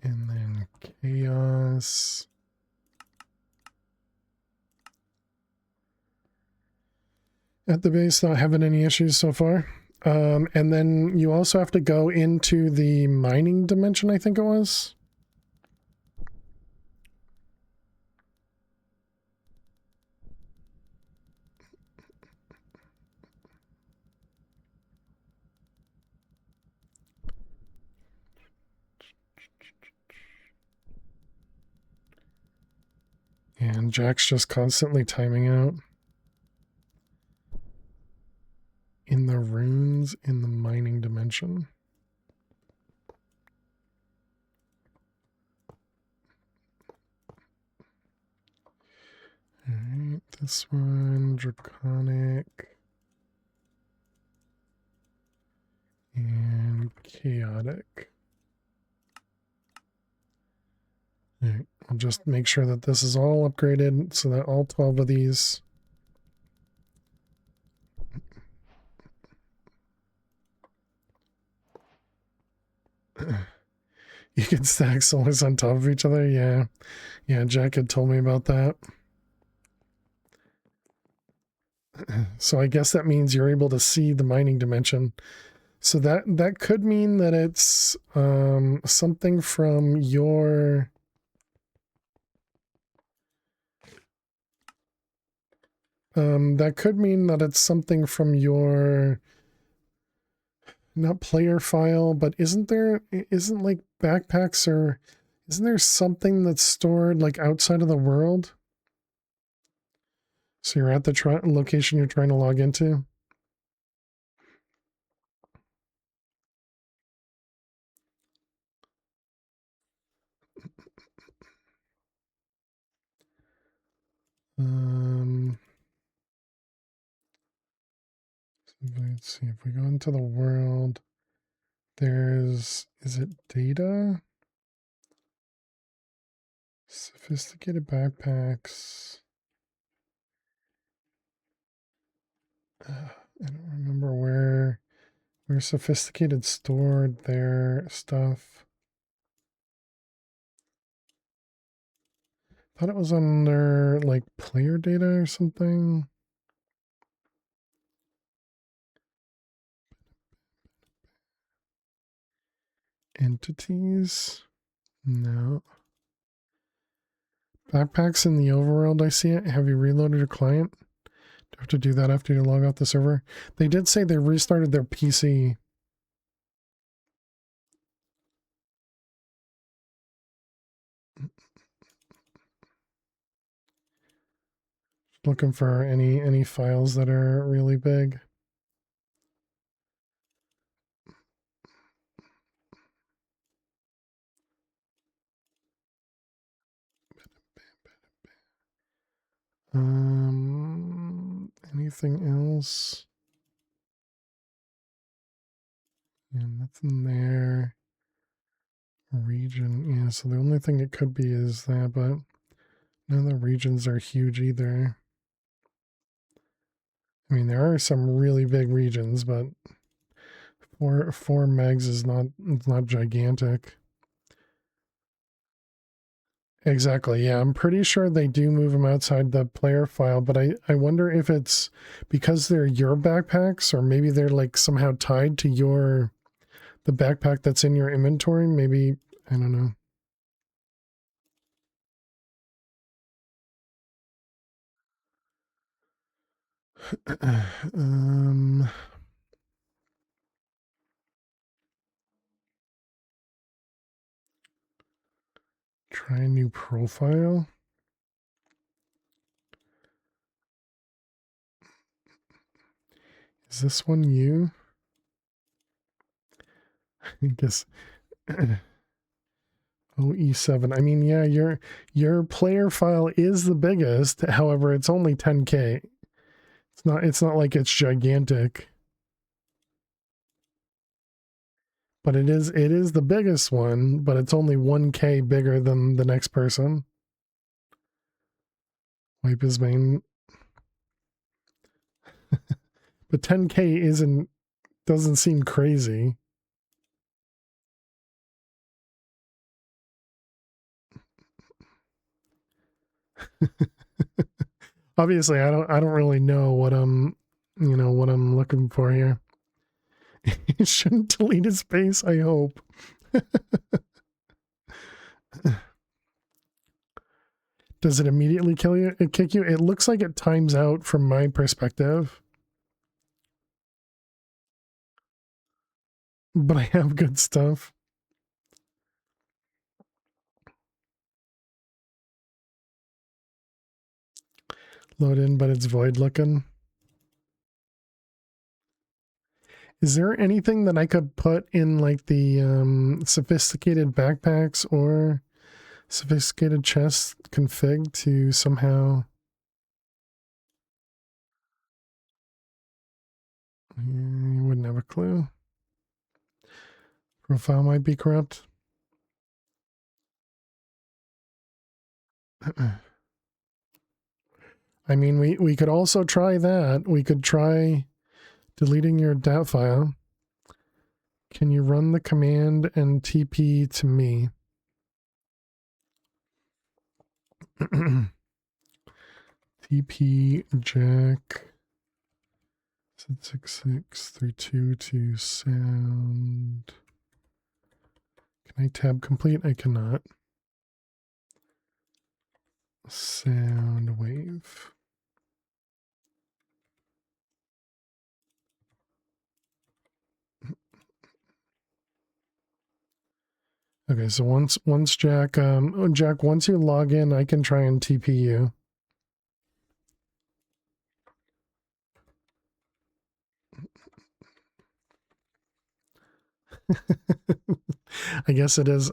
And then Chaos. At the base, not having any issues so far. And then you also have to go into the mining dimension, I think it was. And Jack's just constantly timing out. In the runes in the mining dimension. Alright, this one, Draconic. And Chaotic. Alright, I'll just make sure that this is all upgraded so that all 12 of these. You can stack souls on top of each other. Yeah. Yeah, Jack had told me about that. So I guess that means you're able to see the mining dimension. So that could mean that it's something from your that could mean that it's something from your not player file, but isn't like backpacks or isn't there something that's stored like outside of the world? So you're at the location you're trying to log into? Let's see, if we go into the world, is it data? Sophisticated backpacks. I don't remember where sophisticated stored their stuff. Thought it was under like player data or something. Entities? No. Backpacks in the overworld, I see it. Have you reloaded your client? Do you have to do that after you log out the server? They did say they restarted their PC. Looking for any files that are really big. Anything else? Yeah, nothing there. Region, yeah, so the only thing it could be is that, but none of the regions are huge either. I mean, there are some really big regions, but four megs is not, it's not gigantic. Exactly, yeah, I'm pretty sure they do move them outside the player file, but I wonder if it's because they're your backpacks, or maybe they're like somehow tied to the backpack that's in your inventory. Maybe, I don't know. Try a new profile. Is this one you? I guess. OE7. I mean, yeah, your player file is the biggest. However, it's only 10K. It's not like it's gigantic. But it is the biggest one, but it's only 1K bigger than the next person. Wipe his main. But 10K doesn't seem crazy. Obviously, I don't really know what I'm looking for here. He shouldn't delete his face, I hope. Does it immediately kick you? It looks like it times out from my perspective. But I have good stuff. Load in, but it's void looking. Is there anything that I could put in like the sophisticated backpacks or sophisticated chest config to somehow... You wouldn't have a clue. Profile might be corrupt. I mean, we could also try that. We could try deleting your DAT file. Can you run the command and TP to me? TP Jack 6632 to sound. Can I tab complete? I cannot. Sound wave. Okay, so once Jack, Jack, once you log in, I can try and TP you. I guess it is.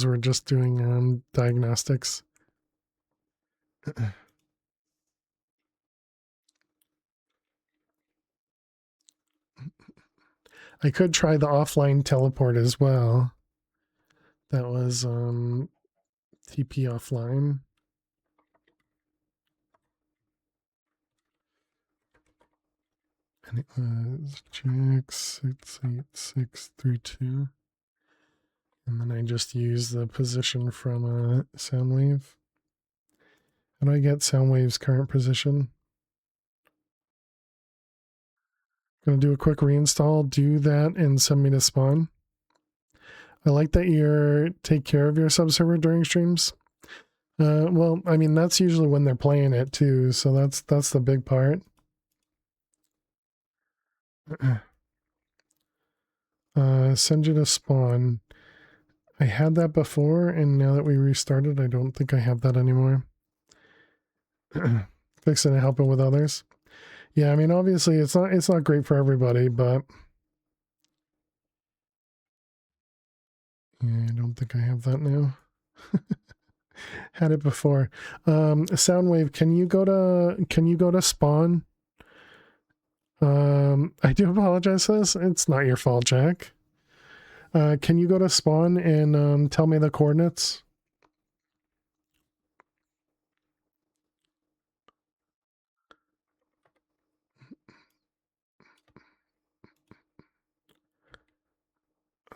We're just doing diagnostics. I could try the offline teleport as well. That was TP offline. And it was Jack 68632. And then I just use the position from Soundwave. How do I get Soundwave's current position? Gonna do a quick reinstall, do that, and send me to spawn. I like that you take care of your subserver during streams. Well, I mean, that's usually when they're playing it too, so that's the big part. Send you to spawn. I had that before, and now that we restarted, I don't think I have that anymore. Fixing and helping with others. Yeah, I mean, obviously it's not great for everybody, but yeah, I don't think I have that now. Had it before. Soundwave, can you go to spawn? I do apologize for this. It's not your fault, Jack. Can you go to spawn and tell me the coordinates?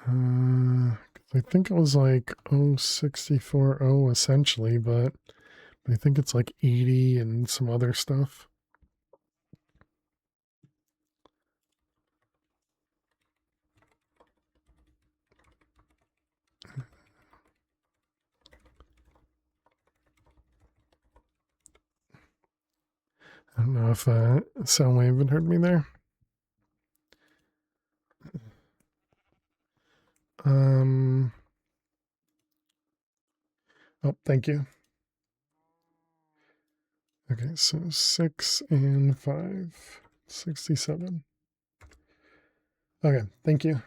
I think it was like 0640 essentially, but I think it's like 80 and some other stuff. I don't know if Soundwave had heard me there. Oh, thank you. Okay, so 6 and 5, 67. Okay, thank you.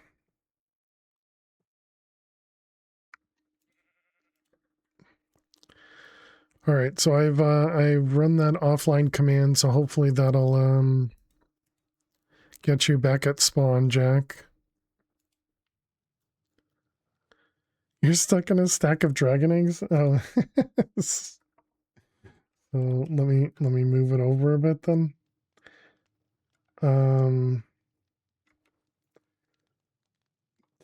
All right, so I've run that offline command, so hopefully that'll get you back at spawn, Jack. You're stuck in a stack of dragon eggs? Oh. So let me move it over a bit then.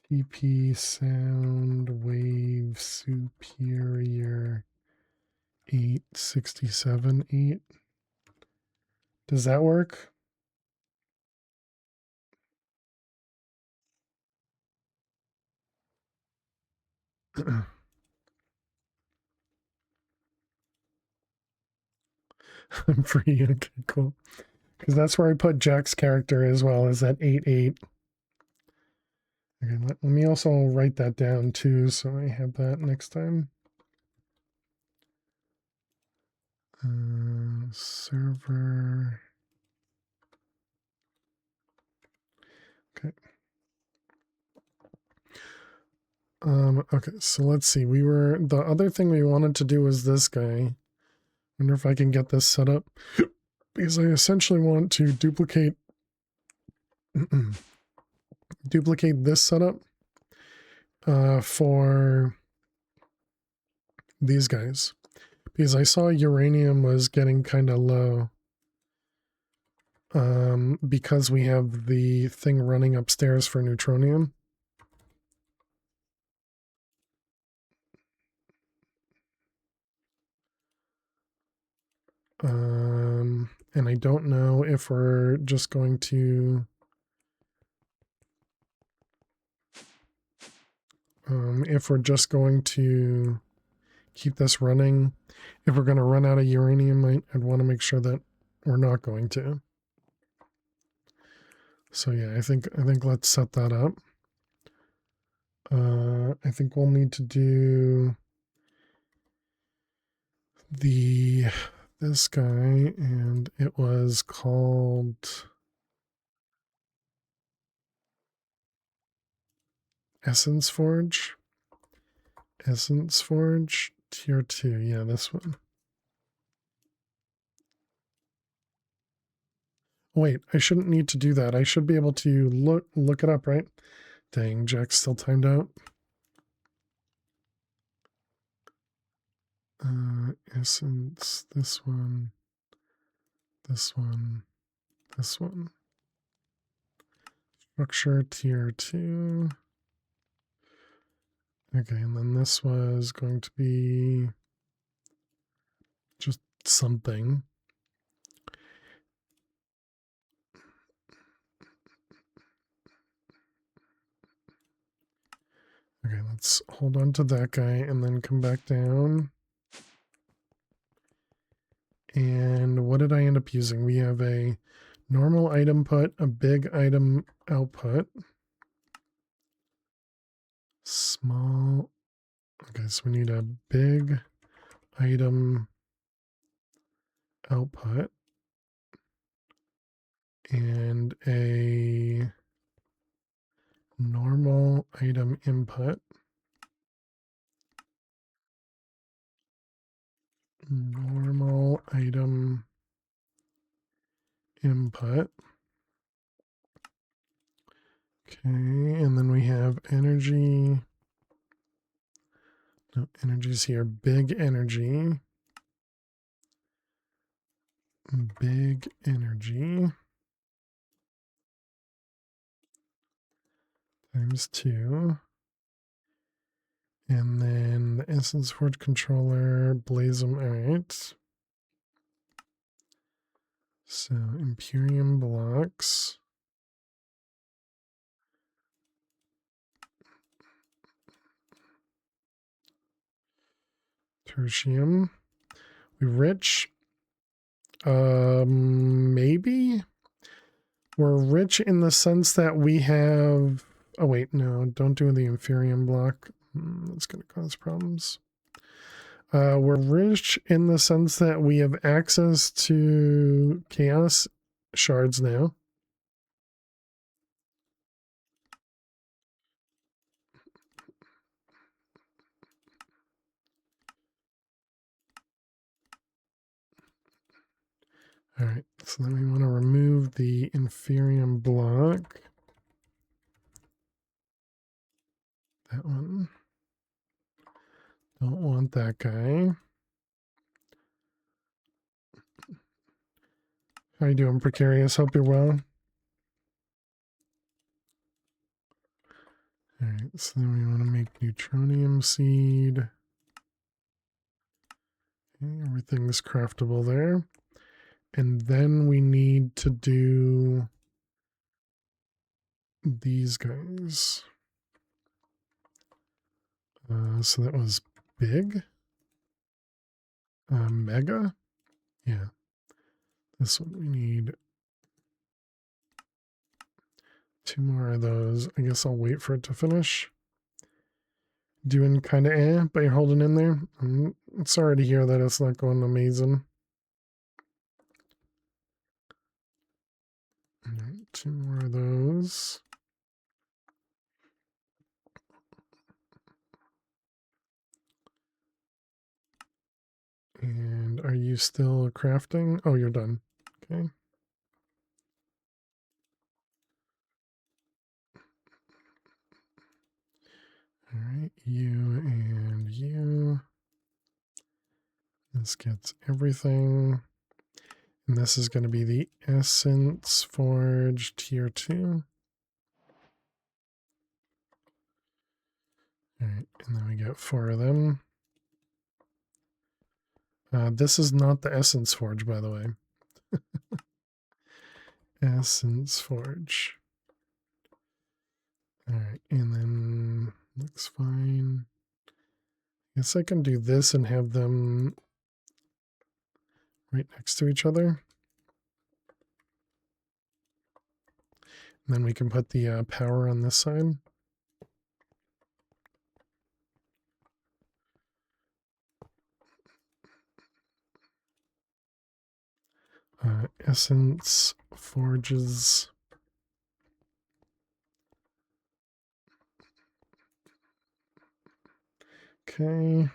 TP sound wave superior 8678. Does that work? I'm free. Okay, cool. Because that's where I put Jack's character as well, as that 88. Okay, let me also write that down too, so I have that next time. Server. Okay. Okay, so let's see. The other thing we wanted to do was this guy. Wonder if I can get this set up. Because I essentially want to duplicate this setup for these guys. Because I saw uranium was getting kind of low. Because we have the thing running upstairs for neutronium. And I don't know if we're just going to keep this running. If we're going to run out of uranium, I'd want to make sure that we're not going to. So yeah, I think let's set that up. I think we'll need to do this guy, and it was called Essence Forge. Essence Forge tier 2. Yeah, this one. Wait, I shouldn't need to do that. I should be able to look it up, right? Dang, Jack's still timed out. Essence, this one, this one, this one. Structure tier 2. Okay, and then this was going to be just something. Okay, let's hold on to that guy and then come back down. And what did I end up using? We have a normal item put, a big item output. Small. Okay, so we need a big item output and a normal item input. Normal item input. Okay, and then we have energy. No, energy's here. Big energy. Big energy. Times 2. And then the Essence Forge controller, blaze them. Alright. So, Imperium blocks. Tertium. We rich? Maybe? We're rich in the sense that we have... Oh, wait, no. Don't do the Inferium block. That's going to cause problems. We're rich in the sense that we have access to Chaos shards now. All right, so then we want to remove the Inferium block. That one. Don't want that guy. How you doing, Precarious? Hope you're well. All right, so then we want to make Neutronium seed. Okay, everything's craftable there. And then we need to do these guys. So that was big. Mega. Yeah. This one we need 2 more of those. I guess I'll wait for it to finish. Doing kind of but you're holding in there. I'm sorry to hear that it's not going amazing. All right, 2 more of those. And are you still crafting? Oh, you're done. Okay. All right, you and you. This gets everything. And this is going to be the Essence Forge Tier 2. All right, and then we get 4 of them. This is not the Essence Forge, by the way. Essence Forge. All right, and then looks fine. I guess I can do this and have them right next to each other. And then we can put the power on this side. Essence Forges. Okay.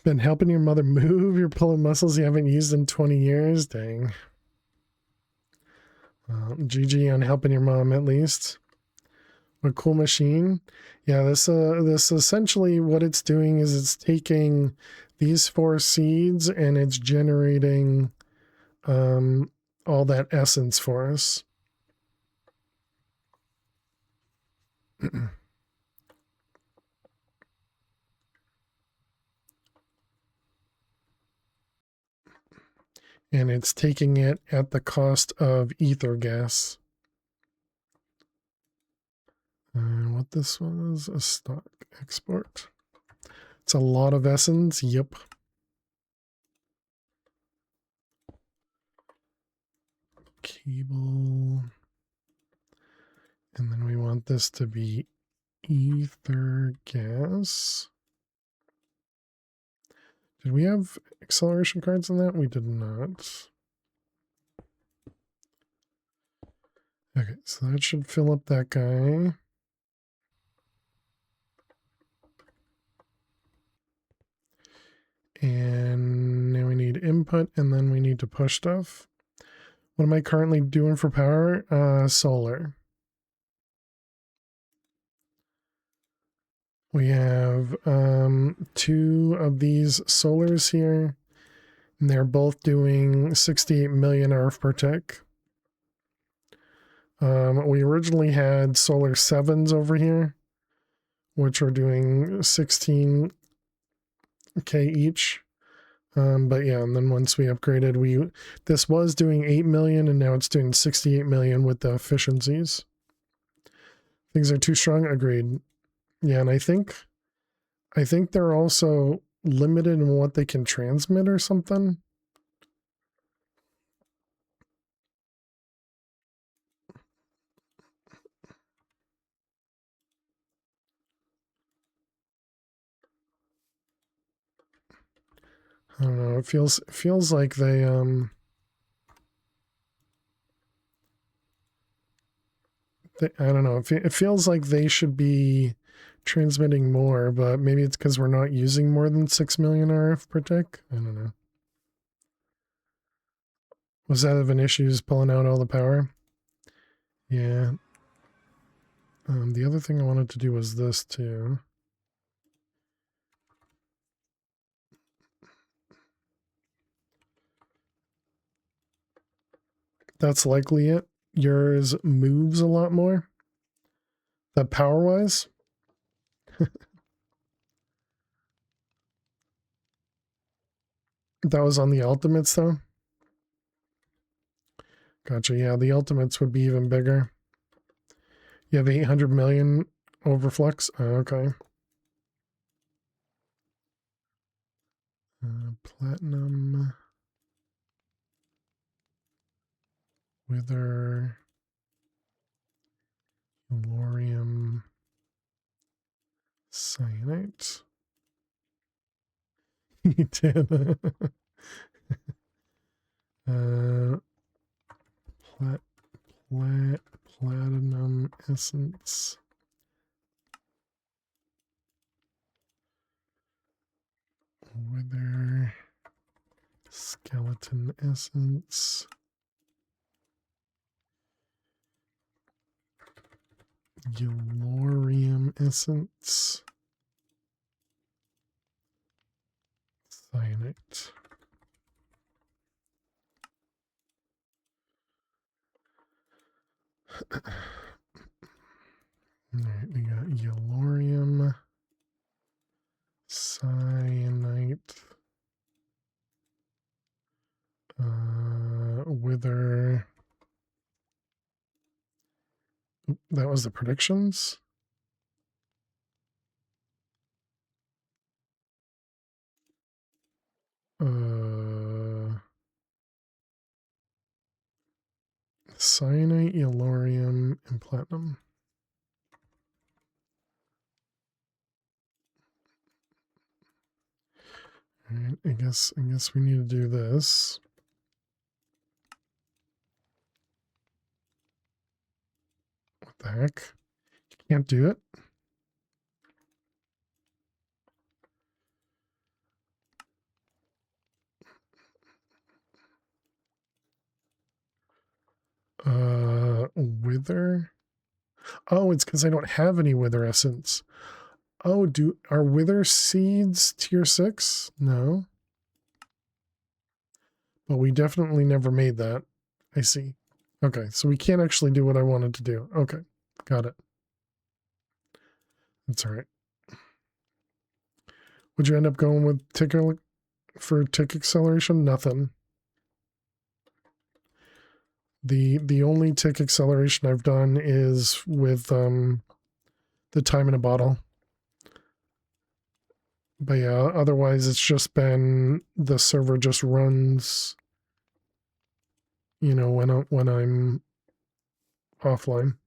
Been helping your mother move? You're pulling muscles you haven't used in 20 years? Dang. GG on helping your mom, at least. What a cool machine. Yeah, this essentially what it's doing is it's taking these 4 seeds and it's generating all that essence for us. And it's taking it at the cost of ether gas. What this was, a stock export. It's a lot of essence, yep. Cable. And then we want this to be ether gas. Did we have acceleration cards in that? We did not. Okay, so that should fill up that guy. And now we need input, and then we need to push stuff. What am I currently doing for power? Solar. We have 2 of these solars here, and they're both doing 68 million RF per tick. We originally had solar 7s over here, which are doing 16k each. But yeah, and then once we upgraded, this was doing 8 million, and now it's doing 68 million with the efficiencies. Things are too strong. Agreed. Yeah, and I think they're also limited in what they can transmit or something. I don't know. It feels like they I don't know. It feels like they should be transmitting more, but maybe it's because we're not using more than 6 million RF per tick. I don't know. Was that of an issue is pulling out all the power? Yeah. The other thing I wanted to do was this too. That's likely it. Yours moves a lot more. That power-wise. That was on the ultimates though. Gotcha. Yeah, the ultimates would be even bigger. You have 800 million overflux. Okay. Platinum. Wither. Lorium. Cyanite. He did. Platinum essence. Wither. Skeleton essence. Yellorium essence. Cyanite. Alright, we got Yellorium, Cyanite, Wither. That was the predictions? Cyanite, Yellorium, and Platinum. Alright, I guess we need to do this. What the heck? You can't do it? Wither? Oh, it's because I don't have any Wither essence. Oh, are Wither seeds tier 6? No. But we definitely never made that. I see. Okay, so we can't actually do what I wanted to do. Okay, got it. That's all right. Would you end up going with ticker for tick acceleration? Nothing. The only tick acceleration I've done is with the time in a bottle. But yeah, otherwise it's just been the server just runs, you know, when I'm offline.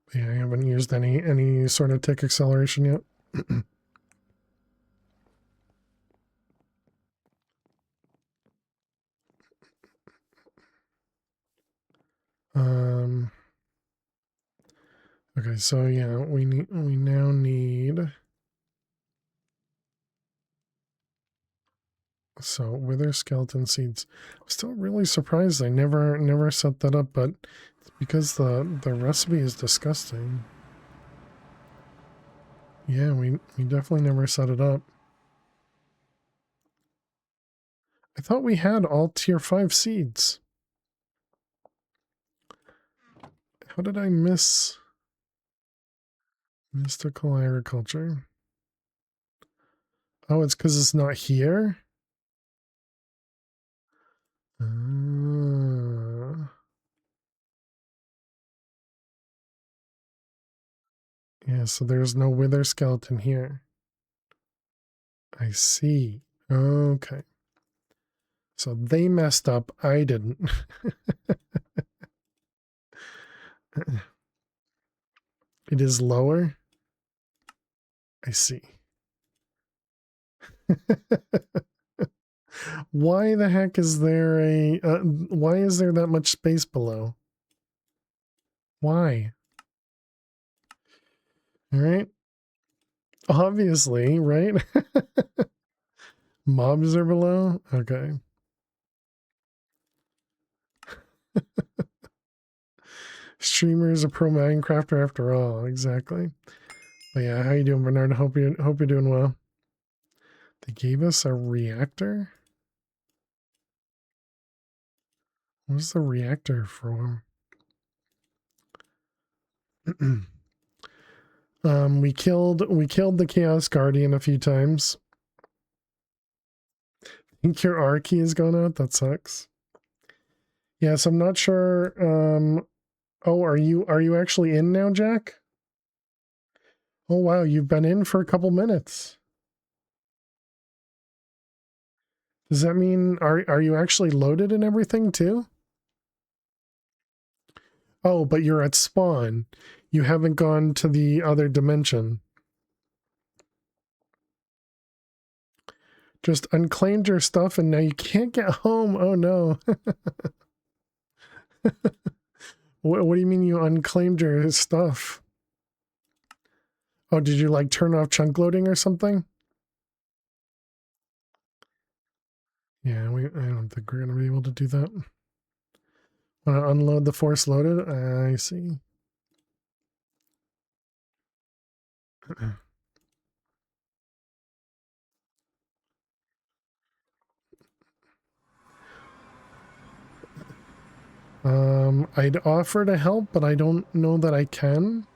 But yeah, I haven't used any sort of tick acceleration yet. Okay, so yeah, we now need So wither skeleton seeds. I'm still really surprised I never set that up, but it's because the recipe is disgusting. Yeah, we definitely never set it up. I thought we had all tier 5 seeds. How did I miss mystical agriculture? Oh, it's because it's not here? Yeah, so there's no wither skeleton here. I see. Okay. So they messed up. I didn't. It is lower. I see. Why the heck is there why is there that much space below? Why? All right. Obviously, right? Mobs are below? Okay. Streamer is a pro Minecrafter after all. Exactly. But yeah, how you doing, Bernard? Hope you're doing well. They gave us a reactor? What's the reactor for? We killed the Chaos Guardian a few times. I think your R key has gone out. That sucks. Yes, I'm not sure. Oh, are you actually in now, Jack? Oh wow, you've been in for a couple minutes. Does that mean are you actually loaded and everything too? Oh, but you're at spawn. You haven't gone to the other dimension. Just unclaimed your stuff and now you can't get home. Oh no. What do you mean you unclaimed your stuff? Oh, did you like turn off chunk loading or something? Yeah, I don't think we're gonna be able to do that. Want to unload the force loaded? I see. I'd offer to help, but I don't know that I can.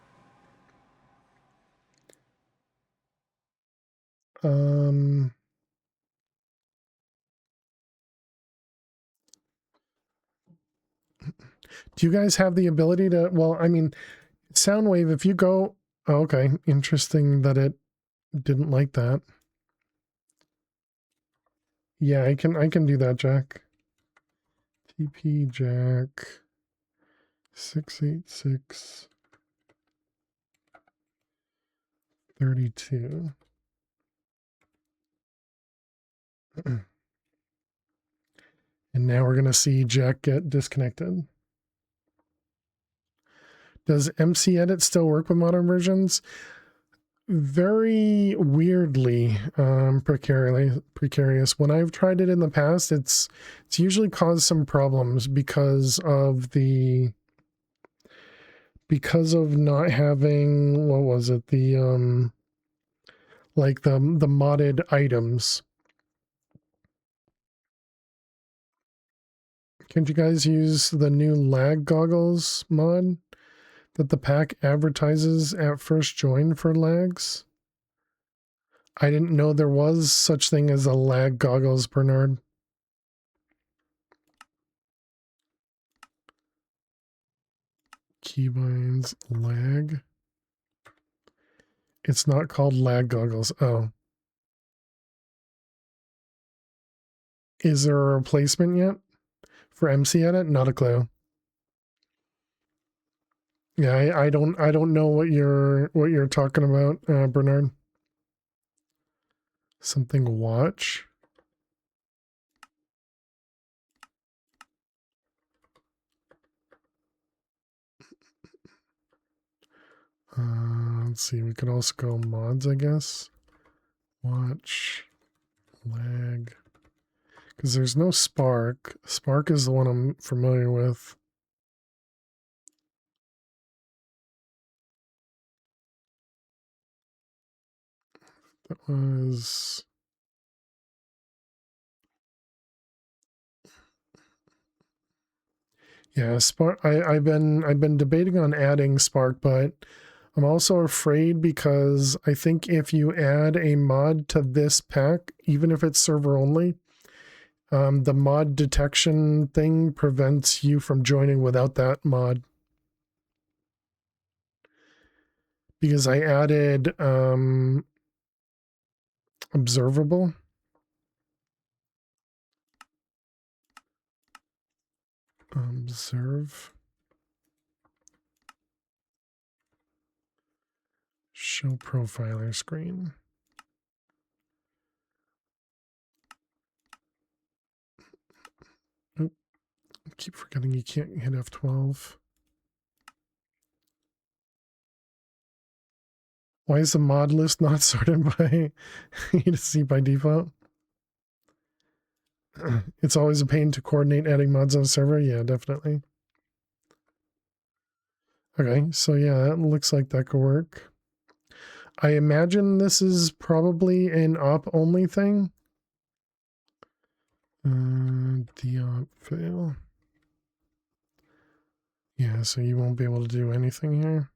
Do you guys have the ability to, well, I mean, Soundwave, if you go, oh, okay, interesting that it didn't like that. Yeah, I can do that, Jack. TP Jack 686 32. And now we're going to see Jack get disconnected. Does MC Edit still work with modern versions? Very weirdly precarious. When I've tried it in the past, it's usually caused some problems because of not having, what was it, the like the modded items. Can't you guys use the new lag goggles mod that the pack advertises at first join for lags? I didn't know there was such thing as a lag goggles, Bernard. Keybinds lag. It's not called lag goggles. Oh. Is there a replacement yet for MC Edit? Not a clue. Yeah, I don't know what you're talking about, Bernard. Something watch. Let's see. We could also go mods, I guess. Watch lag Because there's no Spark. Spark is the one I'm familiar with. That was... Yeah, Spark. I've been debating on adding Spark, but I'm also afraid because I think if you add a mod to this pack, even if it's server only, the mod detection thing prevents you from joining without that mod. Because I added observable. Observe. Show profiler screen. Oh, I keep forgetting you can't hit F12. Why is the mod list not sorted by E to C by default? It's always a pain to coordinate adding mods on a server. Yeah, definitely. Okay, so yeah, that looks like that could work. I imagine this is probably an op only thing. The op fail. Yeah, so you won't be able to do anything here.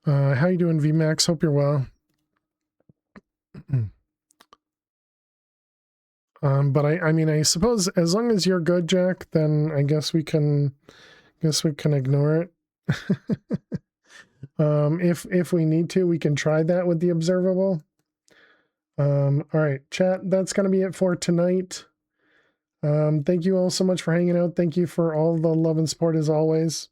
How you doing, VMAX? Hope you're well. But I mean, I suppose as long as you're good, Jack, then I guess we can ignore it. If we need to, we can try that with the observable. All right, chat, that's going to be it for tonight. Thank you all so much for hanging out. Thank you for all the love and support as always.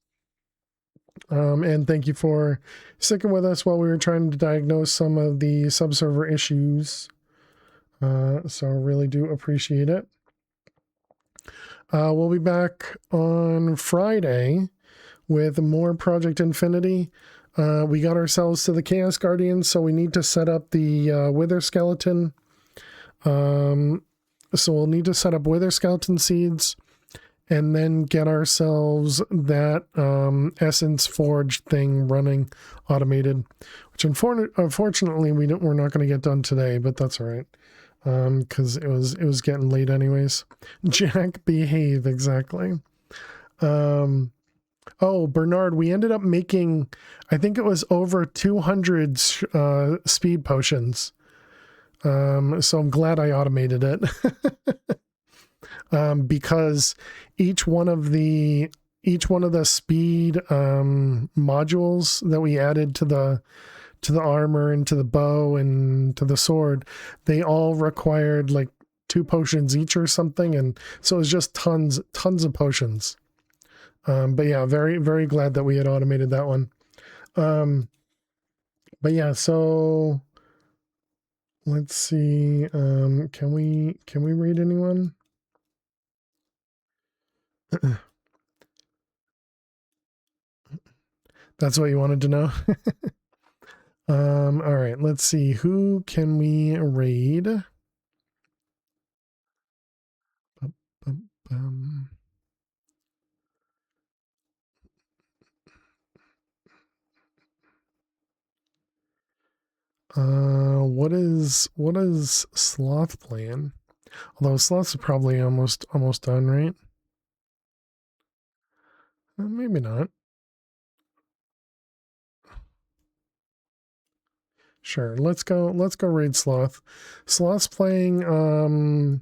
And thank you for sticking with us while we were trying to diagnose some of the subserver issues. So I really do appreciate it. We'll be back on Friday with more Project Infinity. We got ourselves to the Chaos Guardians, so we need to set up the Wither Skeleton. So we'll need to set up Wither Skeleton seeds and then get ourselves that Essence Forge thing running automated, which unfortunately we're not going to get done today, but that's all right. Because it was getting late anyways. Jack, behave, exactly. Oh, Bernard, we ended up making, I think it was over 200 speed potions. So I'm glad I automated it. Because each one of the speed modules that we added to the armor and to the bow and to the sword, they all required like 2 potions each or something, and so it was just tons of potions. But yeah, very, very glad that we had automated that one. But yeah, so let's see. Can we read anyone? That's what you wanted to know. All right, let's see. Who can we raid? What is Sloth playing? Although Sloth's probably almost done, right? Maybe not. Sure, let's go raid Sloth. Sloth's playing I'm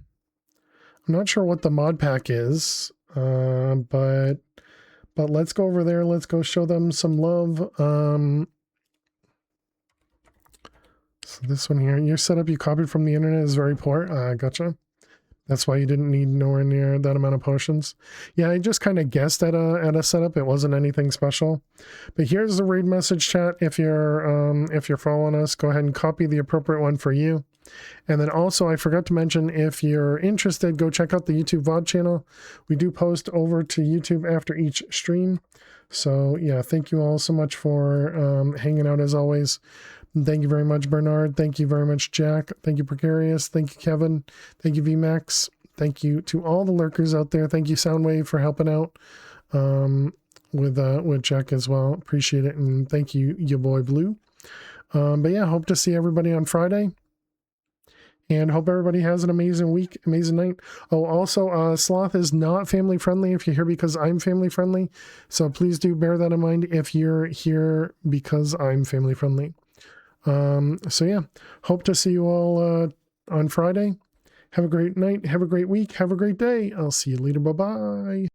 not sure what the mod pack is, but let's go over there, let's go show them some love. So this one here, your setup you copied from the internet is very poor. Gotcha. That's why you didn't need nowhere near that amount of potions. Yeah, I just kind of guessed at a setup. It wasn't anything special. But here's the raid message chat. If you're following us, go ahead and copy the appropriate one for you. And then also, I forgot to mention, if you're interested, go check out the YouTube VOD channel. We do post over to YouTube after each stream. So yeah, thank you all so much for hanging out as always. Thank you very much, Bernard. Thank you very much, Jack. Thank you, Precarious. Thank you, Kevin. Thank you, VMAX. Thank you to all the lurkers out there. Thank you, Soundwave, for helping out with Jack as well. Appreciate it. And thank you, your boy Blue. But yeah, hope to see everybody on Friday. And hope everybody has an amazing week, amazing night. Oh, also, Sloth is not family friendly if you're here because I'm family friendly. So please do bear that in mind if you're here because I'm family friendly. So yeah, hope to see you all on Friday. Have a great night. Have a great week. Have a great day. I'll see you later. Bye-bye.